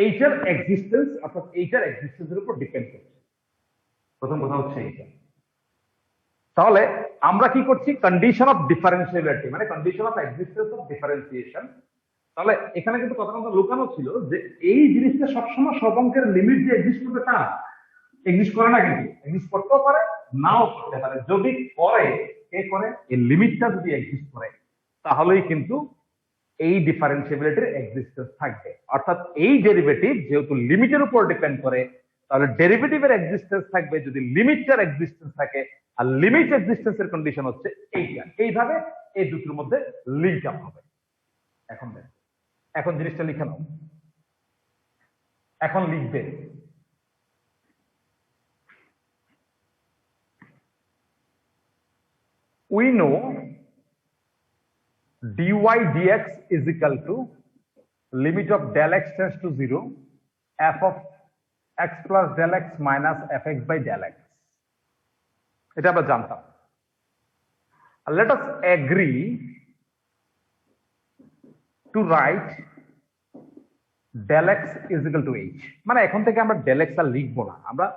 Speaker 1: এইটার এক্সিস্টেন্স অর্থাৎ এইটার এক্সিস্টেন্সের উপর ডিপেন্ড করছে। প্রথম কথা হচ্ছে এইটা। তাহলে আমরা কি করছি, কন্ডিশন অফ ডিফারেন্সিয়েবিলিটি মানে condition of existence of differentiation. তাহলে এখানে কিন্তু কথা লুকানো ছিল যে এই জিনিসটা সবসময় সব অঙ্কের লিমিট দিয়ে এক্সিস্ট করবে তা এক্সিস্ট করে না, কিন্তু এক্সিস্ট করতেও পারে নাও করতে পারে। যদি করে কে করে, এই লিমিটটা যদি এক্সিস্ট করে তাহলেই কিন্তু এই ডিফারেন্সিবিলিটির এক্সিস্টেন্স থাকবে। অর্থাৎ এই ডেরিভেটিভ যেহেতু লিমিটের উপর ডিপেন্ড করে তাহলে ডেরিভেটিভের এক্সিস্টেন্স থাকবে যদি লিমিটটার এক্সিস্টেন্স থাকে, আর লিমিট এক্সিস্টেন্সের কন্ডিশন হচ্ছে এইটা। এইভাবে এই দুটোর মধ্যে লিংক আপ হবে। এখন দেখ, এখন জিনিসটা লিখে নাও, এখন লিখবে we know dy dx is equal to limit of del x tends to 0 f of x plus del x minus fx by del x, এটা আমরা জানতাম। Let us agree to write del x is equal to h, মানে এখন থেকে আমরা del x আর লিখবো না, আমরা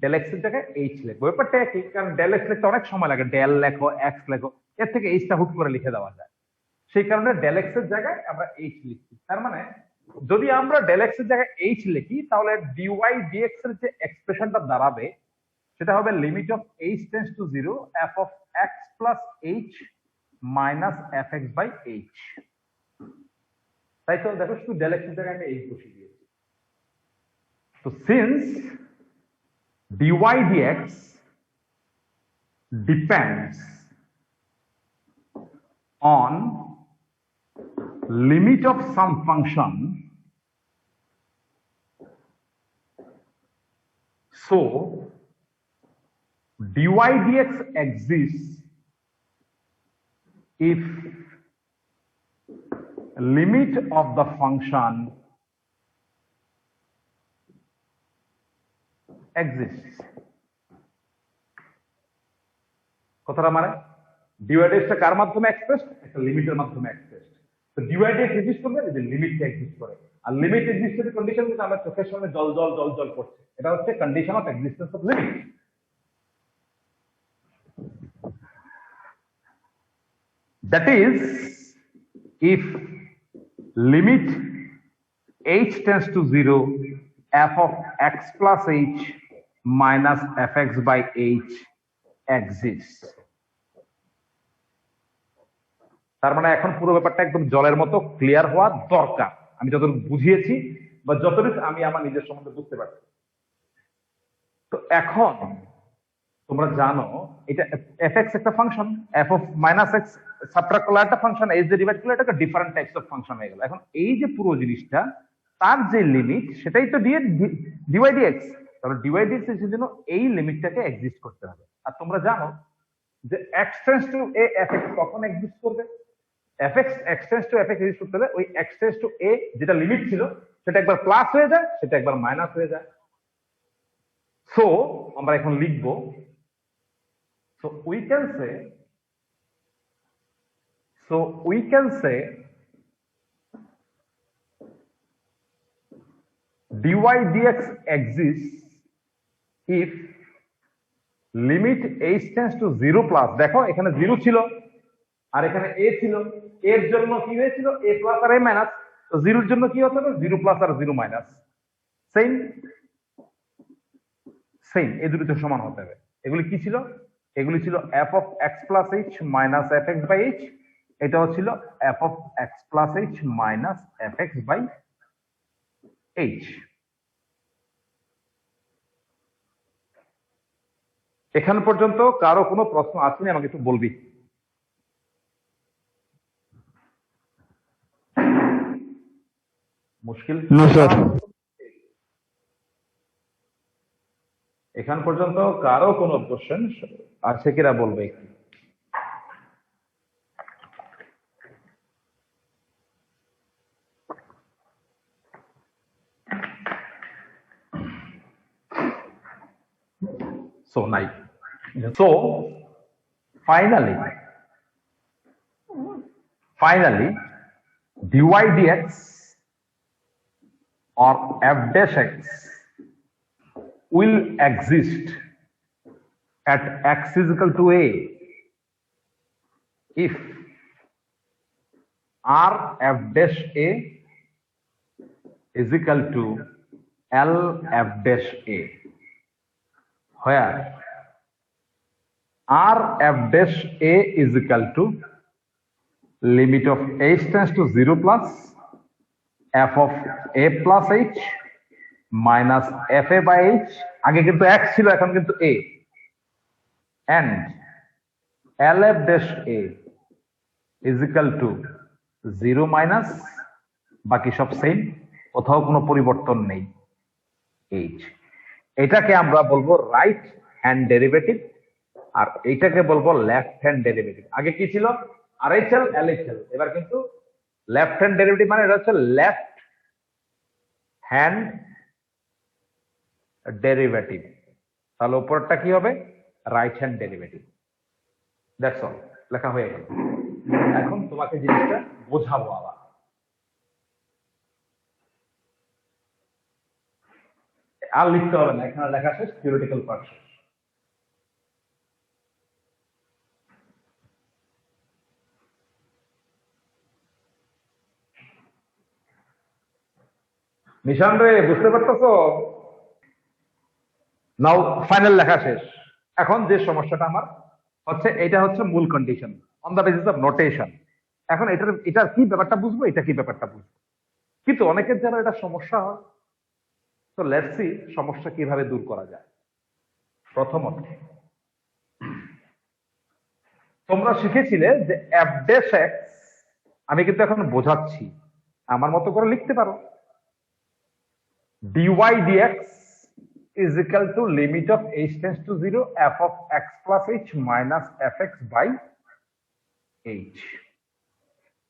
Speaker 1: del x এর জায়গায় h লিখবো। ব্যাপারটা কি, কারণ del x লিখতে অনেক সময় লাগে, del লেখো x লেখো, এর থেকে h টা হুট করে লিখে দেওয়া যায়, সেই কারণে del x এর জায়গায় আমরা h লিখছি। তার মানে যদি আমরা del x এর জায়গায় h লিখি তাহলে dy dx এর যে এক্সপ্রেশনটা দাঁড়াবে সেটা হবে limit of h tends to 0 f of x plus h minus fx by h। তাই তো দেখো শুধু del x এর জায়গায় আমি h বসিয়ে দিয়েছি। তো since dy dx depends on limit of some function, so dy dx exists if limit of the function exists। কথাটা মানে dy dx টা কার মাধ্যমে এক্সপ্রেস, একটা লিমিটের মাধ্যমে এক্সপ্রেস। তো dy dx এক্সিস্ট করবে যদি লিমিটটা এক্সিস্ট করে, আর লিমিট এক্সিস্টের কন্ডিশন কিন্তু আমরা চোখের সামনে জল জল জল জল করছে, এটা হচ্ছে condition of existence of limit. That is if limit h tends to 0 f of x plus h minus fx by h exists। তার মানে এখন পুরো ব্যাপারটা একদম জলের মতো ক্লিয়ার হওয়া দরকার, আমি যতটুকু বুঝিয়েছি বা যতটুকু আমি আমার নিজের সম্বন্ধে বুঝতে পারছি। তো এখন তোমরা জানো এটা fx একটা function, f of minus x subtract করলে একটা ফাংশন, h দিয়ে ডিভাইড করলে এটা ডিফারেন্ট টাইপস অফ ফাংশন হয়ে গেল। এখন এই যে পুরো জিনিসটা তার যে লিমিট সেটাই তো dy dx, তাহলে dy dx এর জন্য এই লিমিটটাকে এক্সিস্ট করতে হবে। আর তোমরা জানো যে x tends to a fx কখন এক্সিস্ট করবে, fx x tends to fx exist করতে হলে ওই x tends to a যেটা লিমিট ছিল সেটা একবার প্লাস হয়ে যায়, সেটা একবার মাইনাস হয়ে যায়। সো আমরা এখন লিখবো, so we can say dy dx exists if limit h tends to 0 plus, দেখো এখানে 0 ছিল আর এখানে a ছিল, এর জন্য কি হয়েছিল a প্লাস আর a মাইনাস, তো 0 এর জন্য কি হতে হবে 0 প্লাস আর 0 মাইনাস, সেম সেম এই দুটো সমান হতে হবে। এগুলি কি ছিল? এগুলি ছিল f of x plus h minus fx by h, এটাও ছিল f of x plus h minus fx by h। এখান পর্যন্ত কারো কোনো প্রশ্ন আছে না? আমাকে একটু বলবি। মুশকিল
Speaker 3: No, sir.
Speaker 1: এখান পর্যন্ত কারো কোনো কোশ্চেন আছে কিনা বলবে। So nice. So finally dy dx or f dash x will exist at x is equal to a if r f dash a is equal to l f dash a, where r f dash a is equal to limit of h tends to 0 plus f of a plus h minus fa by h, আগে কিন্তু x ছিল এখন কিন্তু a, and lf dash a is equal to 0 minus বাকি সব same, কোথাও কোনো পরিবর্তন নেই h। এটাকে আমরা বলবো রাইট হ্যান্ড ডেরিভেটিভ আর এইটাকে বলবো লেফট হ্যান্ড ডেরিভেটিভ। আগে কি ছিল RHL LHL, এবার কিন্তু লেফট হ্যান্ড ডেরিভেটিভ মানে এটা হচ্ছে লেফট হ্যান্ড ডেরিভেটিভ, তাহলে উপরটা কি হবে right hand derivative. That's all, লেখা হয়ে গেল। এখন তোমাকে জিনিসটা বোঝাবো আবার। আর লিখতে হবে না, এখানে লেখা শেষ, থিওরিটিক্যাল পার্ট শেষ। নিশান রে, বুঝতে পারতেছো? নাও ফাইনাল লেখা শেষ। এখন যে সমস্যাটা আমার হচ্ছে, এটা হচ্ছে মূল condition on the basis of notation. এখন এটার কি ব্যাপারটা বুঝবো, এটা কি ব্যাপারটা বুঝবো, কিন্তু অনেকের যারা এটা সমস্যা হয়, তো লেটস সি সমস্যা কিভাবে দূর করা যায়। প্রথমত তোমরা শিখেছিলে যে f dash x, আমি কিন্তু এখন বোঝাচ্ছি, আমার মতো করে লিখতে পারো। dy dx is equal to limit of h tends to 0 f of x plus h minus fx by h।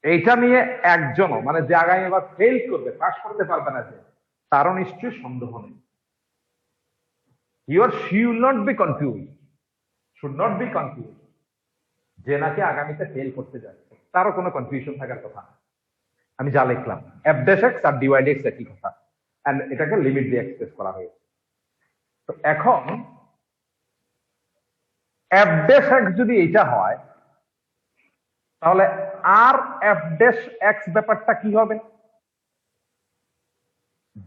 Speaker 1: এইটা নিয়ে একজনও মানে যে আগামী এবার ফেল করবে, পাস করতে পারবে না, যে তারও নিশ্চয়ই সন্দেহ নেই। You are she will not be confused, should not be confused, যে নাকি আগামীতে ফেল করতে যাচ্ছে তারও কোনো কনফিউশন থাকার কথা না। আমি যা লিখলাম f dash x আর dy dx একই কথা, এন্ড এটাকে লিমিট দিয়ে এক্সপ্রেস করা হয়েছে। তো এখন f dash x যদি এটা হয়, তাহলে আর f dash x ব্যাপারটা কি হবে?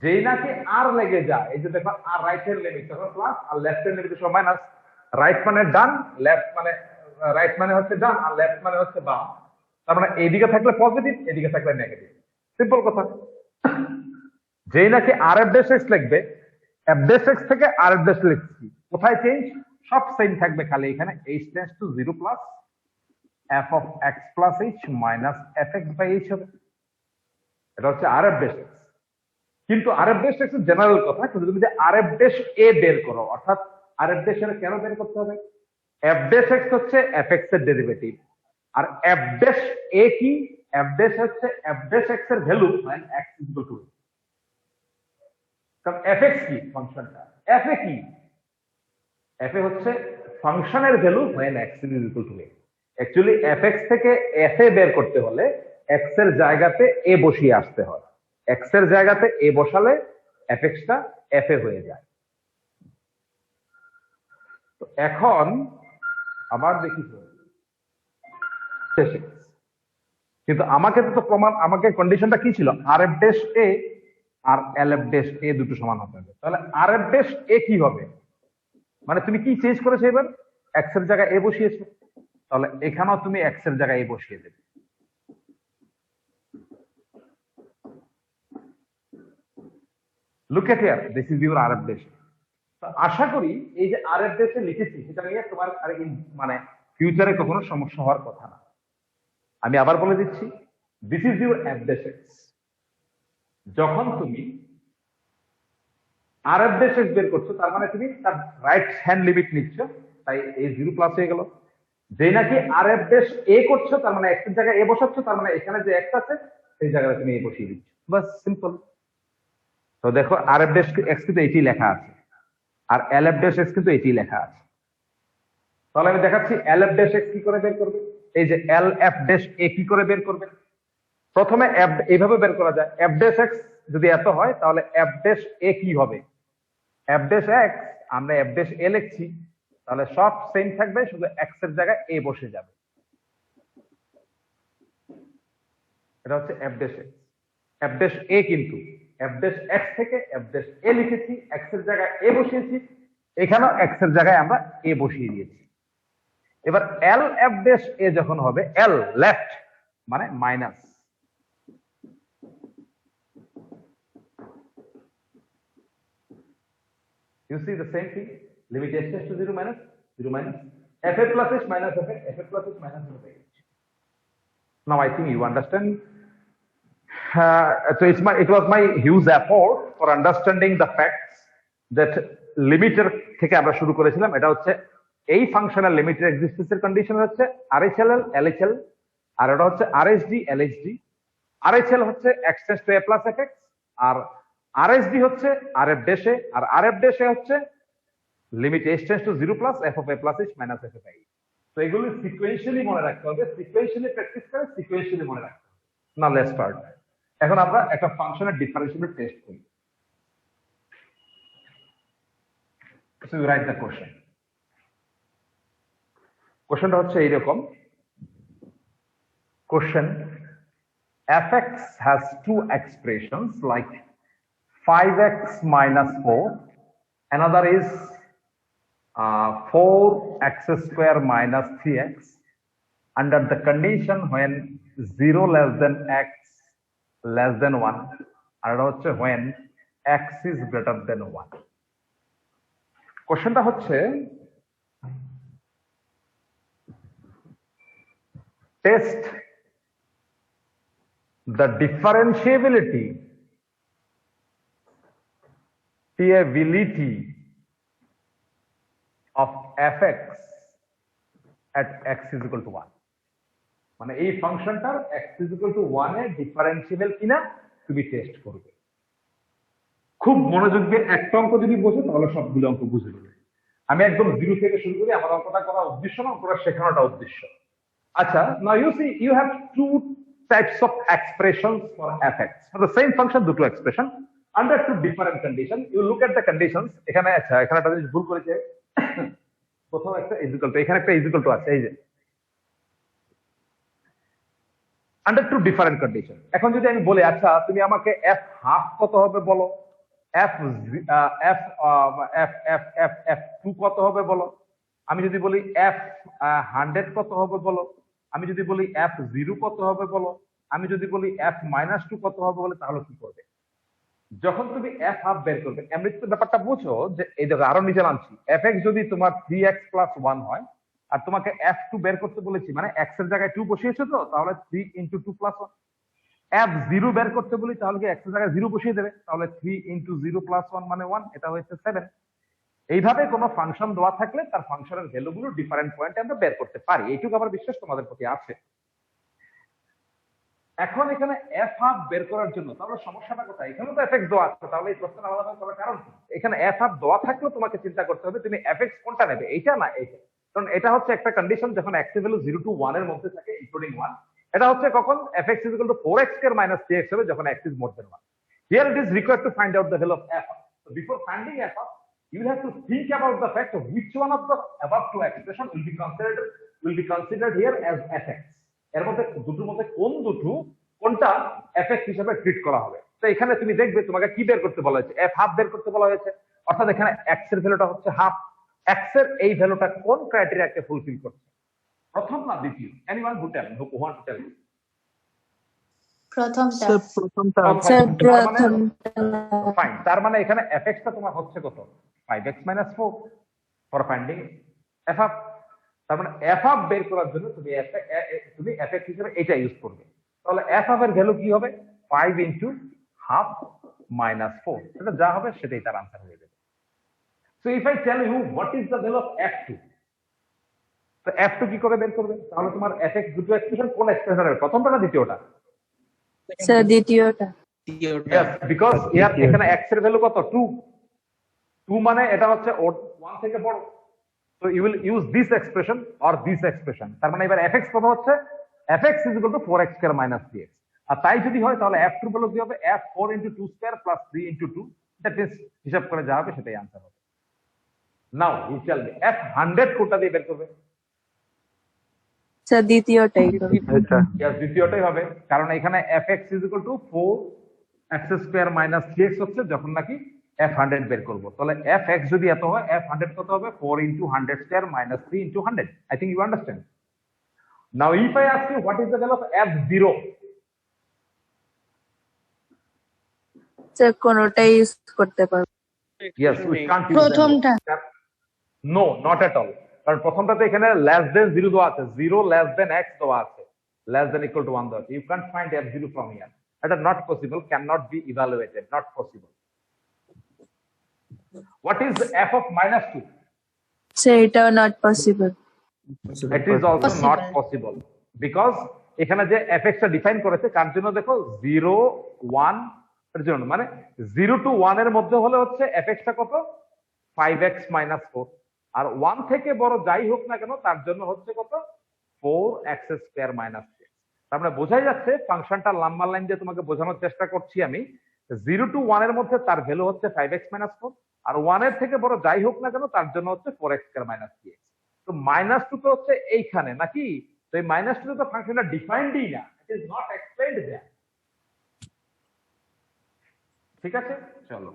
Speaker 1: যেই নাকি আর লেগে যায়, এই যে দেখো আর রাইট এর লিমিট তখন প্লাস আর লেফট এর লিমিট সব মাইনাস, রাইট মানে ডান, লেফট মানে রাইট মানে হচ্ছে ডান আর লেফট মানে হচ্ছে বাম, তার মানে এইদিকে থাকলে পজিটিভ এদিকে থাকলে নেগেটিভ, সিম্পল কথা। যেই নাকি আর এফ ড্যাশ এক্স লিখবে, এফ ড্যাশ এক্স থেকে আর এফ ড্যাশ লিখছি, কোথায় চেঞ্জ? সব সেম থাকবে, খালি এখানে h tends to 0 plus f of x plus h minus fx by h হবে। এটা হচ্ছে আর এফ ড্যাশ এক্স। কিন্তু আর এফ ড্যাশ এক্স এর জেনারেল কথা, কিন্তু তুমি যদি আর এফ ড্যাশ এ বের করো, অর্থাৎ আর এফ ড্যাশ এর কেন বের করতে হবে? এফ ড্যাশ এক্স হচ্ছে এফ এক্স এর ডেরিভেটিভ, আর এফ ড্যাশ এ কি? এফ ড্যাশ হচ্ছে এফ ড্যাশ এক্স এর value when x is equal to a। কারণ এফ এক্স কি? ফাংশনটা। এফ এ কি? এফ এ হচ্ছে ফাংশনের value when x is equal to a। Actually f x থেকে এফ এ বের করতে হলে এক্স এর জায়গাতে এ বসিয়ে আসতে হয়, এক্স এর জায়গাতে এ বসালে টা এফ এ হয়ে যায়। তো এখন আবার দেখি তো, কিন্তু আমাকে কন্ডিশনটা কি ছিল, আর এফ ড্যাশ এ আর এল এফ ড্যাশ এ দুটো সমান হতে হবে। তাহলে আর এফ ড্যাশ এ কি হবে, মানে তুমি কি চেঞ্জ করেছো, এবার এক্স এর জায়গায় এ বসিয়েছো, তাহলে এখানেও তুমি এক্স এর জায়গায় এ বসিয়ে দেবে। Look at here, this is your R F dash. আশা করি এই যে আর এফ ড্যাশ এ লিখেছি সেটা নিয়ে তোমার আর মানে ফিউচারে কখনো সমস্যা হওয়ার কথা না। আমি আবার বলে দিচ্ছি, this is your F dash x. যখন তুমি আর এফ ড্যাশ এক্স বের করছো, তার মানে তুমি তার রাইট হ্যান্ড লিমিট নিচ্ছ, তাই এই 0 প্লাস হয়ে গেল। যে নাকি আর এফ ড্যাশ এ করছো, তার মানে এক্স এর জায়গায় এ বসাচ্ছ, তার মানে এখানে যে এক্স আছে সেই জায়গায় তুমি এ বসিয়ে দিচ্ছ, বাস সিম্পল। তো দেখো আর এফ ড্যাশ এক্স কিন্তু এটি লেখা আছে, আর এল এফ ড্যাশ এক্স কিন্তু এটি লেখা আছে। তাহলে আমি দেখাচ্ছি এল এফ ড্যাশ এক্স কি করে বের করবে। এই যে এল এফ ড্যাশ এ কি করে বের করবে, প্রথমে এইভাবে বের করা যায়। এফ ড্যাশ এক্স যদি এত হয়, তাহলে এফ ড্যাশ এ কি হবে, এফ ড্যাশ এক্স আমরা এফ ড্যাশ এ লিখছি, তাহলে সব সেম থাকবে, শুধু এক্স এর জায়গায় এ বসে যাবে। এটা হচ্ছে f dash x. F dash এ কিন্তু এফ ড্যাশ এক্স থেকে এফ ড্যাশ এ লিখেছি, এক্স এর জায়গায় এ বসিয়েছি, এখানেও এক্স এর জায়গায় আমরা এ বসিয়ে দিয়েছি। এবার এল এফ ড্যাশ এ যখন হবে, এল লেফট মানে minus, you see the same thing, limit s tends to 0 minus 0 minus f a plus h minus f a, f a plus h minus f a. Now I think you understand. So it was my huge effort for understanding the facts that limiter থেকে আমরা শুরু করেছিলাম। এটা হচ্ছে এই functional লিমিটের এক্সিস্টেন্সের condition হচ্ছে RHLL LHL, আর এটা হচ্ছে RHD LHD। RHL হচ্ছে x tends to a plus fx, আর RHD হচ্ছে RF ড্যাশ এ, আর RF ড্যাশ এ হচ্ছে limit h tends to 0 plus f of a plus h minus f of a। তো এগুলো সিকোয়েন্সিয়ালি মনে রাখতে হবে, সিকোয়েন্সিয়ালি প্র্যাকটিস করে সিকোয়েন্সিয়ালি মনে রাখতে হবে। Now let's start. এখন আমরা একটা ফাংশনের ডিফারেন্সিয়েবল টেস্ট করি। So you write the question. কোশ্চেনটা হচ্ছে এইরকম। Question, fx has two expressions like 5x minus 4, another is 4x square minus 3x under the condition when 0 less than x less than 1, and হচ্ছে when x is greater than 1। কোশ্চেনটা হচ্ছে test the differentiability of fx at x is equal to 1। মানে এই ফাংশনটার x is equal to 1 A differentiable কিনা তুমি test করবে। খুব মনোযোগ দিয়ে একটা অঙ্ক যদি বোঝো তাহলে সবগুলো অঙ্ক বুঝে যাবে। আমি একদম 0 থেকে শুরু করি, আমার অঙ্কটা করা উদ্দেশ্য না, অঙ্কটা শেখানোটা উদ্দেশ্য। আচ্ছা, now you see you have two types of expressions for fx for the same function, দুটো expression under two different condition. You look at the conditions। এখানে আচ্ছা, এখানে একটা জিনিস ভুল করেছে। প্রথম একটা ইজ ইকুয়াল টু, এখানে একটা ইজ ইকুয়াল টু আছে, এই যে under two different condition। এখন যদি আমি বলি আচ্ছা তুমি আমাকে f হাফ কত হবে বলো, f f f f f f 2 কত হবে বলো, আমি যদি বলি f 100 কত হবে বলো, আমি যদি বলি f 0 কত হবে বলো, আমি যদি বলি f -2 কত হবে বলে, তাহলে কি করবে? যখন তুমি f হাফ বের করবে, এমনি তো ব্যাপারটা বুঝো যে এই দেখো আরো নিচে নামছি, fx যদি তোমার 3x + 1 হয় আর তোমাকে f2 বের করতে বলেছি, মানে x এর জায়গায় 2 বসিয়েছো, তো তাহলে 3 × 2 + 1। f0 বের করতে বলি, তাহলে কি x এর জায়গায় 0 বসিয়ে দেবে, তাহলে 3 × 0 + 1 মানে 1, এটা হচ্ছে 7। এইভাবে কোনো ফাংশন দেওয়া থাকলে তার ফাংশনের ভ্যালুগুলো ডিফারেন্ট পয়েন্টে আমরা বের করতে পারি, এইটুকু আমার বিশ্বাস তোমাদের প্রতি আছে। এখন এখানে f হাফ বের করার জন্য তাহলে সমস্যাটা কোথায়? এখানে তো fx দেওয়া আছে, তাহলে এই প্রশ্ন আলাদা করার কারণ কি? এখানে f হাফ দেওয়া থাকলে তোমাকে চিন্তা করতে হবে তুমি fx কোনটা নেবে, এইটা না এইটা। কারণ এটা হচ্ছে একটা কন্ডিশন যখন x এর ভ্যালু 0 to 1 এর মধ্যে থাকে ইনক্লুডিং 1। এটা হচ্ছে কখন fx = 4x² - 3x হবে, যখন x is more than 1। Here it is required to find out the value of f. So before finding f, you will have to think about the fact of which one of the above two expression will be considered here as fx. এর মধ্যে দুটোর মধ্যে কোনটা fx হিসেবে treat করা হবে। তো এখানে তুমি দেখবে তোমাকে কি বের করতে বলা হয়েছে, f হাফ বের করতে বলা হয়েছে, অর্থাৎ এখানে x এর ভ্যালুটা হচ্ছে হাফ। x এর এই ভ্যালুটা কোন ক্রাইটেরিয়াকে ফুলফিল করছে, প্রথম না দ্বিতীয়? Anyone who want to tell me?
Speaker 4: প্রথমটা।
Speaker 3: Sir, প্রথমটা।
Speaker 4: স্যার
Speaker 1: প্রথমটা।
Speaker 4: প্রথমটা।
Speaker 1: ফাইন, তার মানে এখানে fx টা তোমার হচ্ছে কত? 5x - 4 for finding f half. তার মানে f হাফ বের করার জন্য তুমি fx হিসেবে এটা ইউজ করবে। তাহলে f হাফ এর ভ্যালু কি হবে? 5 ইনটু হাফ মাইনাস 4। এটা যা হবে সেটাই তার आंसर হয়ে যাবে। So if I tell you what is the value of f2, তো f2 কি করে বের করবে? তাহলে তোমার fx দুটো এক্সপ্রেশন কোন এক্সপ্রেশন হবে, প্রথমটা না দ্বিতীয়টা?
Speaker 4: স্যার দ্বিতীয়টা।
Speaker 1: Yes, because এখানে x এর ভ্যালু কত? 2 মানে এটা হচ্ছে 1 থেকে বড়। So you will use this expression or this expression। তার মানে এবার fx কত হচ্ছে? fx is equal to 4x square minus 3x। আর তাই যদি হয় তাহলে f2 ভ্যালু কি হবে? f4 into 2 square plus 3 into 2। That means হিসাব করে যা হবে সেটাই आंसर হবে। নাও you tell me f100 কোনটা দিয়ে বের করবে?
Speaker 4: স্যার দ্বিতীয়টাই।
Speaker 1: Yes, দ্বিতীয়টাই হবে, কারণ এখানে fx is equal to 4x square minus 3x হচ্ছে যখন নাকি f100 বের করব। তাহলে fx যদি এত হয়, f100 কত হবে? 4 into 100 square minus 3 into 100। I think you understand. Now if I ask you what is the value of f0?
Speaker 4: Sir কোনটাই ইউজ করতে পারবো?
Speaker 1: Yes, we can't use
Speaker 4: প্রথমটা।
Speaker 1: No, not at all. কারণ প্রথমটাতে এখানে less than 0 দেওয়া আছে, 0 less than x দেওয়া আছে, less than equal to 1 দেওয়া আছে। You can't find f0 from here. That is not possible, cannot be evaluated, not possible. What is f of -2?
Speaker 4: Sir এটাও not possible.
Speaker 1: It is also not possible because এখানে যে fx টা define করেছে কার জন্য দেখো 0 1 এর জন্য, মানে 0 to 1 এর মধ্যে হলে হচ্ছে fx টা কত? 5x - 4। আর 1 থেকে বড় যাই হোক না কেন তার জন্য হচ্ছে কত? 4x square minus 3। তার মানে বোঝাই যাচ্ছে ফাংশনটা লম্বা লাইন দিয়ে তোমাকে বোঝানোর চেষ্টা করছি আমি। 0 to 1 এর মধ্যে তার ভ্যালু হচ্ছে 5x - 4, আর 1 এর থেকে বড় যাই হোক না কেন তার জন্য হচ্ছে 4x square minus 3x। তো -2 তো হচ্ছে এইখানে নাকি? তো এই -2 তো ফাংশনটা ডিফাইন্ডই না, ইট ইজ নট এক্সপ্লেইনড দেয়ার। ঠিক আছে, চলো,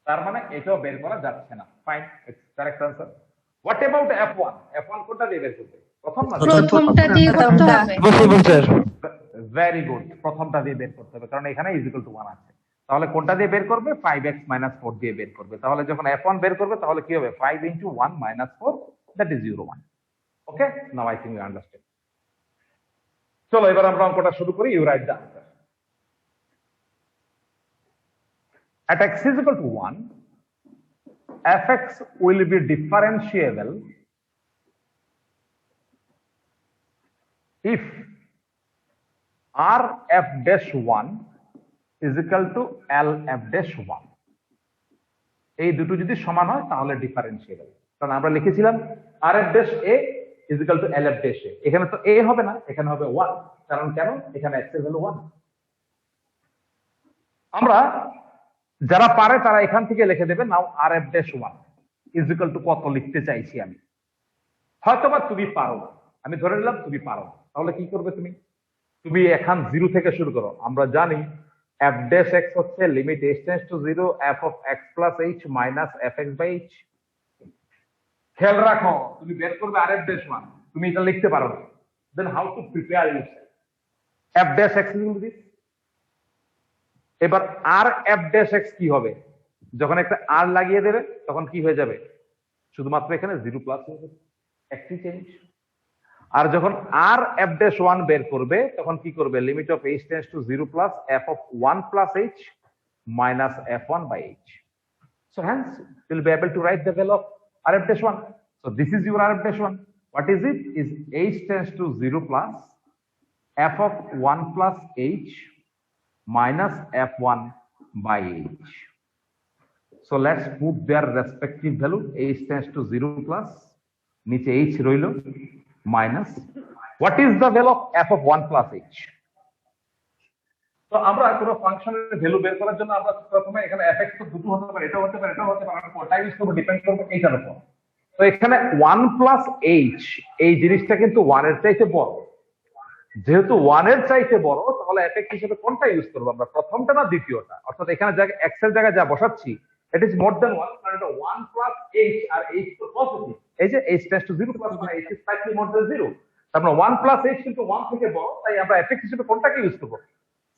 Speaker 1: তার মানে এটাও বের করা যাচ্ছে না। Fine, it's correct answer. What about f1? f1 কোনটা দিয়ে বের করবে? প্রথম না?
Speaker 4: প্রথমটা দিয়ে করতে হবে।
Speaker 3: Possible, sir.
Speaker 1: ভেরি গুড, প্রথমটা দিয়ে বের করতে হবে কারণ এখানে ইজ ইকুয়াল টু 1 আছে। তাহলে কোনটা দিয়ে বের করবে? 5x - 4 দিয়ে বের করবে। তাহলে যখন f1 বের করবে তাহলে কি হবে? 5 into 1 - 4, that is 0 1। Okay, now I think you understand. চলো এবার আমরা অঙ্কটা শুরু করি। You write the answer. At x is equal to 1, fx will be differentiable if rf-1 is equal to lf-1। এই দুটো যদি সমান হয় তাহলে ডিফারেন্সিয়েবল। কারণ আমরা লিখেছিলাম rf-a is equal to lf-a। এখানে তো a হবে না, এখানে হবে 1। কারণ কেন? এখানে x এর ভ্যালু 1। আমরা যারা পারে তারা এখান থেকে লিখে দেবে নাও rf-1 is equal to কত লিখতে চাইছি আমি। হয়তোবা তুমি পারো না, আমি ধরে নিলাম তুমি পারো না, তাহলে কি করবে তুমি? তুমি এখন 0 থেকে শুরু করো। আমরা জানি f'(x) হচ্ছে limit h tends to 0 f of x plus h minus fx by h। খেয়াল রাখো, তুমি বের করবে rf'1, তুমি এটা লিখতে পারো না। Then how to prepare yourself? f'(x) equal to this. এবার rf'(x) কি হবে? যখন একটা r লাগিয়ে দেবে তখন কি হয়ে যাবে? শুধুমাত্র এখানে 0 প্লাস হয়ে যাবে, একটি চেঞ্জ। আর যখন rf'1 বের করবে তখন কি করবে? Limit of h tends to 0 plus f of 1 plus h minus f1 by h। So hence you'll be able to write the value of rf'1. So this is your rf'1. What is it? Is h tends to 0 plus f of 1 plus h minus f1 by h. So let's put their respective value. H tends to 0 plus, niche h roilo, minus. What is the value of f of 1 plus h? তো আমরা কোনো ফাংশনের value বের করার জন্য আমরা প্রথমে এখানে fx তো দুটো হতে পারে, এটা হতে পারে, এটা হতে পারে, আমরা কোনটা ইউজ করব ডিপেন্ড করবে এইটার উপর। তো এখানে 1 প্লাস h এই জিনিসটা কিন্তু 1 এর চাইতে বড়। যেহেতু 1 এর চাইতে বড়, তাহলে fx হিসেবে কোনটা ইউজ করব আমরা, প্রথমটা না দ্বিতীয়টা? অর্থাৎ এখানে যা x এর জায়গায় যা বসাচ্ছি ইট ইজ মোর দ্যান 1, কারণ এটা 1 প্লাস h আর h তো পজিটিভ। এই যে h টেন্ডস টু 0 প্লাস মানে h is slightly more than 0, তার মানে 1 প্লাস h কিন্তু 1 থেকে বড়, তাই আমরা fx হিসেবে কোনটাকে ইউজ করব?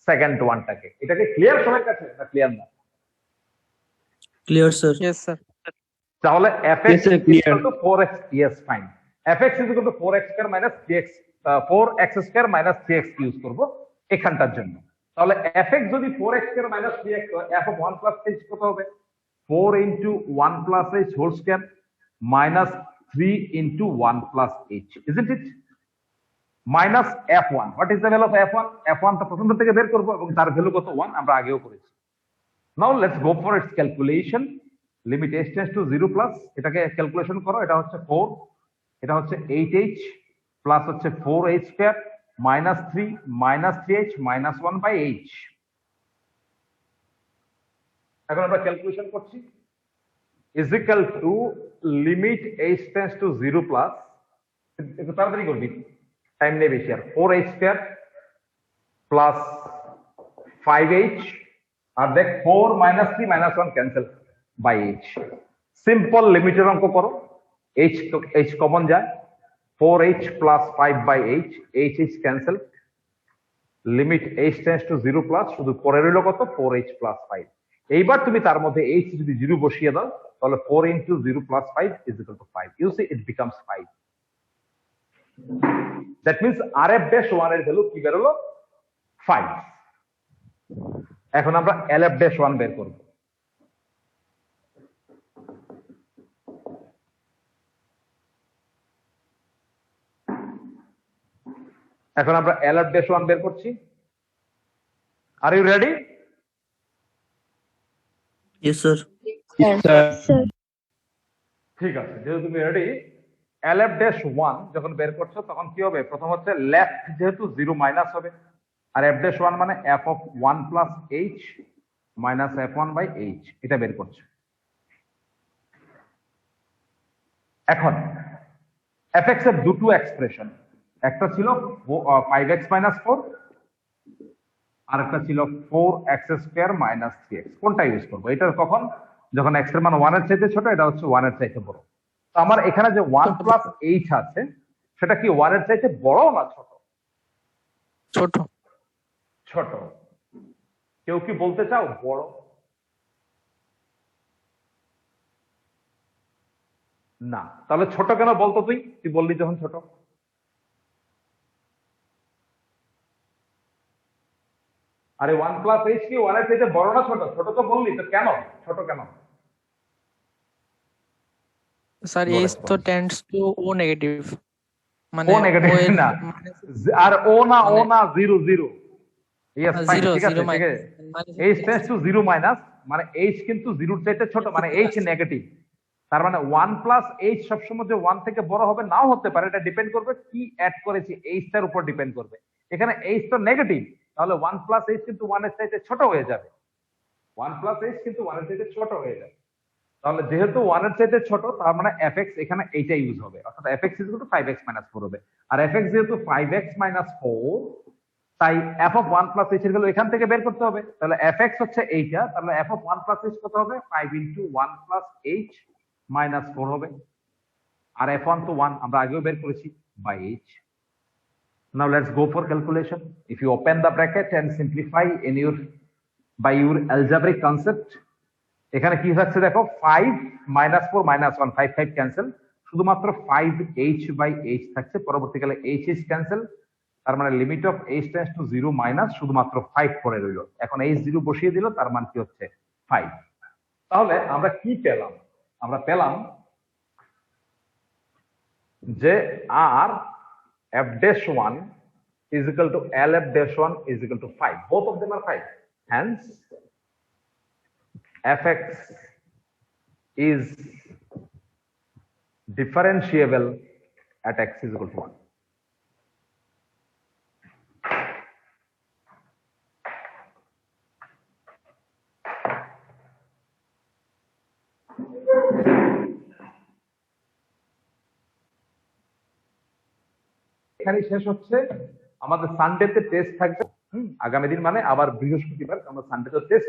Speaker 1: সেকেন্ড ওয়ানটাকে। এটাকে ক্লিয়ার সবার কাছে না ক্লিয়ার না?
Speaker 3: Clear, sir.
Speaker 2: Yes, sir.
Speaker 1: তাহলে fx
Speaker 3: Yes, sir, clear.
Speaker 1: equal to 4x, yes fine, fx is equal to 4x square minus 3x 4x square minus 3x use করব এখানটার জন্য। তাহলে fx যদি 4x square minus 3x হয়, f of 1 plus h কত হবে? 4 into 1 plus h whole square minus 3 into 1 plus h, isn't it? Minus f1, what is the value of f1? f1 তো প্রথমটা থেকে বের করব এবং তার ভ্যালু কত? 1, আমরা আগেও করেছি। Now let's go for its calculation. Limit h tends to 0 plus, এটাকে ক্যালকুলেশন করো, এটা হচ্ছে 4, এটা হচ্ছে 8h প্লাস হচ্ছে 4h square minus 3 minus 3h minus 1 by h। এখন আমরা ক্যালকুলেশন করছি, is equal to limit h tends to 0 plus, একটু তাড়াতাড়ি করবি, টাইম নেই বেশি আর, 4h স্কয়ার প্লাস 5h আর দেখ 4 minus 3 minus 1 cancel by h। Simple লিমিটের অঙ্ক করো, h তো h কমন যায়, 4h plus 5 by h, h cancel, limit h tends to 0 plus, শুধু পরে রইল কত? 4h plus 5। এইবার তুমি তার মধ্যে h যদি 0 বসিয়ে দাও, তাহলে 4 into 0 plus 5 is equal to 5, you see it becomes 5. That means rf dash 1 এর ভ্যালু কি বের হলো? 5। এখন আমরা lf dash 1 বের করব। এখন আমরা lf dash 1 বের করছি। Are you ready?
Speaker 3: Yes, sir.
Speaker 4: Yes,
Speaker 3: Sir.
Speaker 1: ঠিক আছে, যেহেতু তুমি রেডি, lf dash 1 যখন বের করছো তখন কি হবে? প্রথম হচ্ছে লেফট যেহেতু 0 মাইনাস হবে, আর f dash 1 মানে f of 1 plus h minus f1 by h, এটা বের করছো। এখন fx এর দুটো এক্সপ্রেশন, একটা ছিল 5x minus 4 আর একটা ছিল 4x স্কয়ার মাইনাস 3x। কোনটা ইউজ করবো? এটার কখন? যখন x এর মান 1 এর চাইতে ছোট, এটা হচ্ছে 1 এর চাইতে বড়। তো আমার এখানে যে 1 প্লাস h আছে সেটা কি 1 এর চাইতে বড় না ছোট?
Speaker 2: ছোট।
Speaker 1: ছোট। কেউ কি বলতে চাও বড়? না, তাহলে ছোট কেন বলতো? তুই বললি যখন ছোট। আরে 1 প্লাস h কি 1 এর চাইতে বড় না ছোট? ছোট তো বললি, তো কেন ছোট কেন?
Speaker 2: স্যার
Speaker 1: No
Speaker 2: h তো
Speaker 1: response.
Speaker 2: Tends to o negative, মানে
Speaker 1: ও নেগেটিভ
Speaker 2: O এর
Speaker 1: না,
Speaker 2: মানে-
Speaker 1: আর ও না
Speaker 2: মানে
Speaker 1: 0 0। ইয়েস ফাইন,
Speaker 2: জিরো
Speaker 1: ঠিক আছে,
Speaker 2: জিরো
Speaker 1: ঠিক আছে। h টেন্ডস টু 0 মাইনাস মানে h কিন্তু 0 এর চাইতে ছোট, মানে h নেগেটিভ। তার মানে 1 প্লাস h সবসময় যে 1 থেকে বড় হবে নাও হতে পারে, এটা ডিপেন্ড করবে কি অ্যাড করেছি h টার উপর ডিপেন্ড করবে। এখানে h তো নেগেটিভ, তাহলে 1 প্লাস h কিন্তু 1 এর চাইতে ছোট হয়ে যাবে, 1 প্লাস h কিন্তু 1 এর চাইতে ছোট হয়ে যাবে। তাহলে যেহেতু 1 এর চাইতে ছোট, তার মানে fx এখানে এইটা ইউজ হবে, অর্থাৎ fx 5x 4 হবে। আর fx যেহেতু 5x 4, তাই f of 1 plus h এর ভ্যালু এখান থেকে বের করতে হবে। তাহলে fx হচ্ছে এইটা, তাহলে f of 1 plus h কত হবে? 5 into 1 plus h minus 4 হবে। আর f1 তো 1, আমরা আগেও বের করেছি, by h। Now let's go for calculation. If you open the bracket and simplify in your by your algebraic concept, এখানে কি হচ্ছে দেখো, 5 minus 4 minus 1, 5 5 ক্যান্সেল, শুধুমাত্র 5h by h থাকছে, পরবর্তীকালে h ক্যান্সেল, তার মানে limit of h tends to 0 minus শুধুমাত্র 5 পড়ে রইল। এখন h 0 বসিয়ে দিল, তার মান কি হচ্ছে? 5। তাহলে আমরা কি পেলাম? আমরা পেলাম যে r f dash 1 is equal to lf dash 1 is equal to 5, both of them are 5, hence fx is differentiable at x is equal to 1. এখানে শেষ হচ্ছে। আমাদের সানডেতে টেস্ট থাকবে। আগামী দিন মানে আবার বৃহস্পতিবার আমরা সানডেতে টেস্ট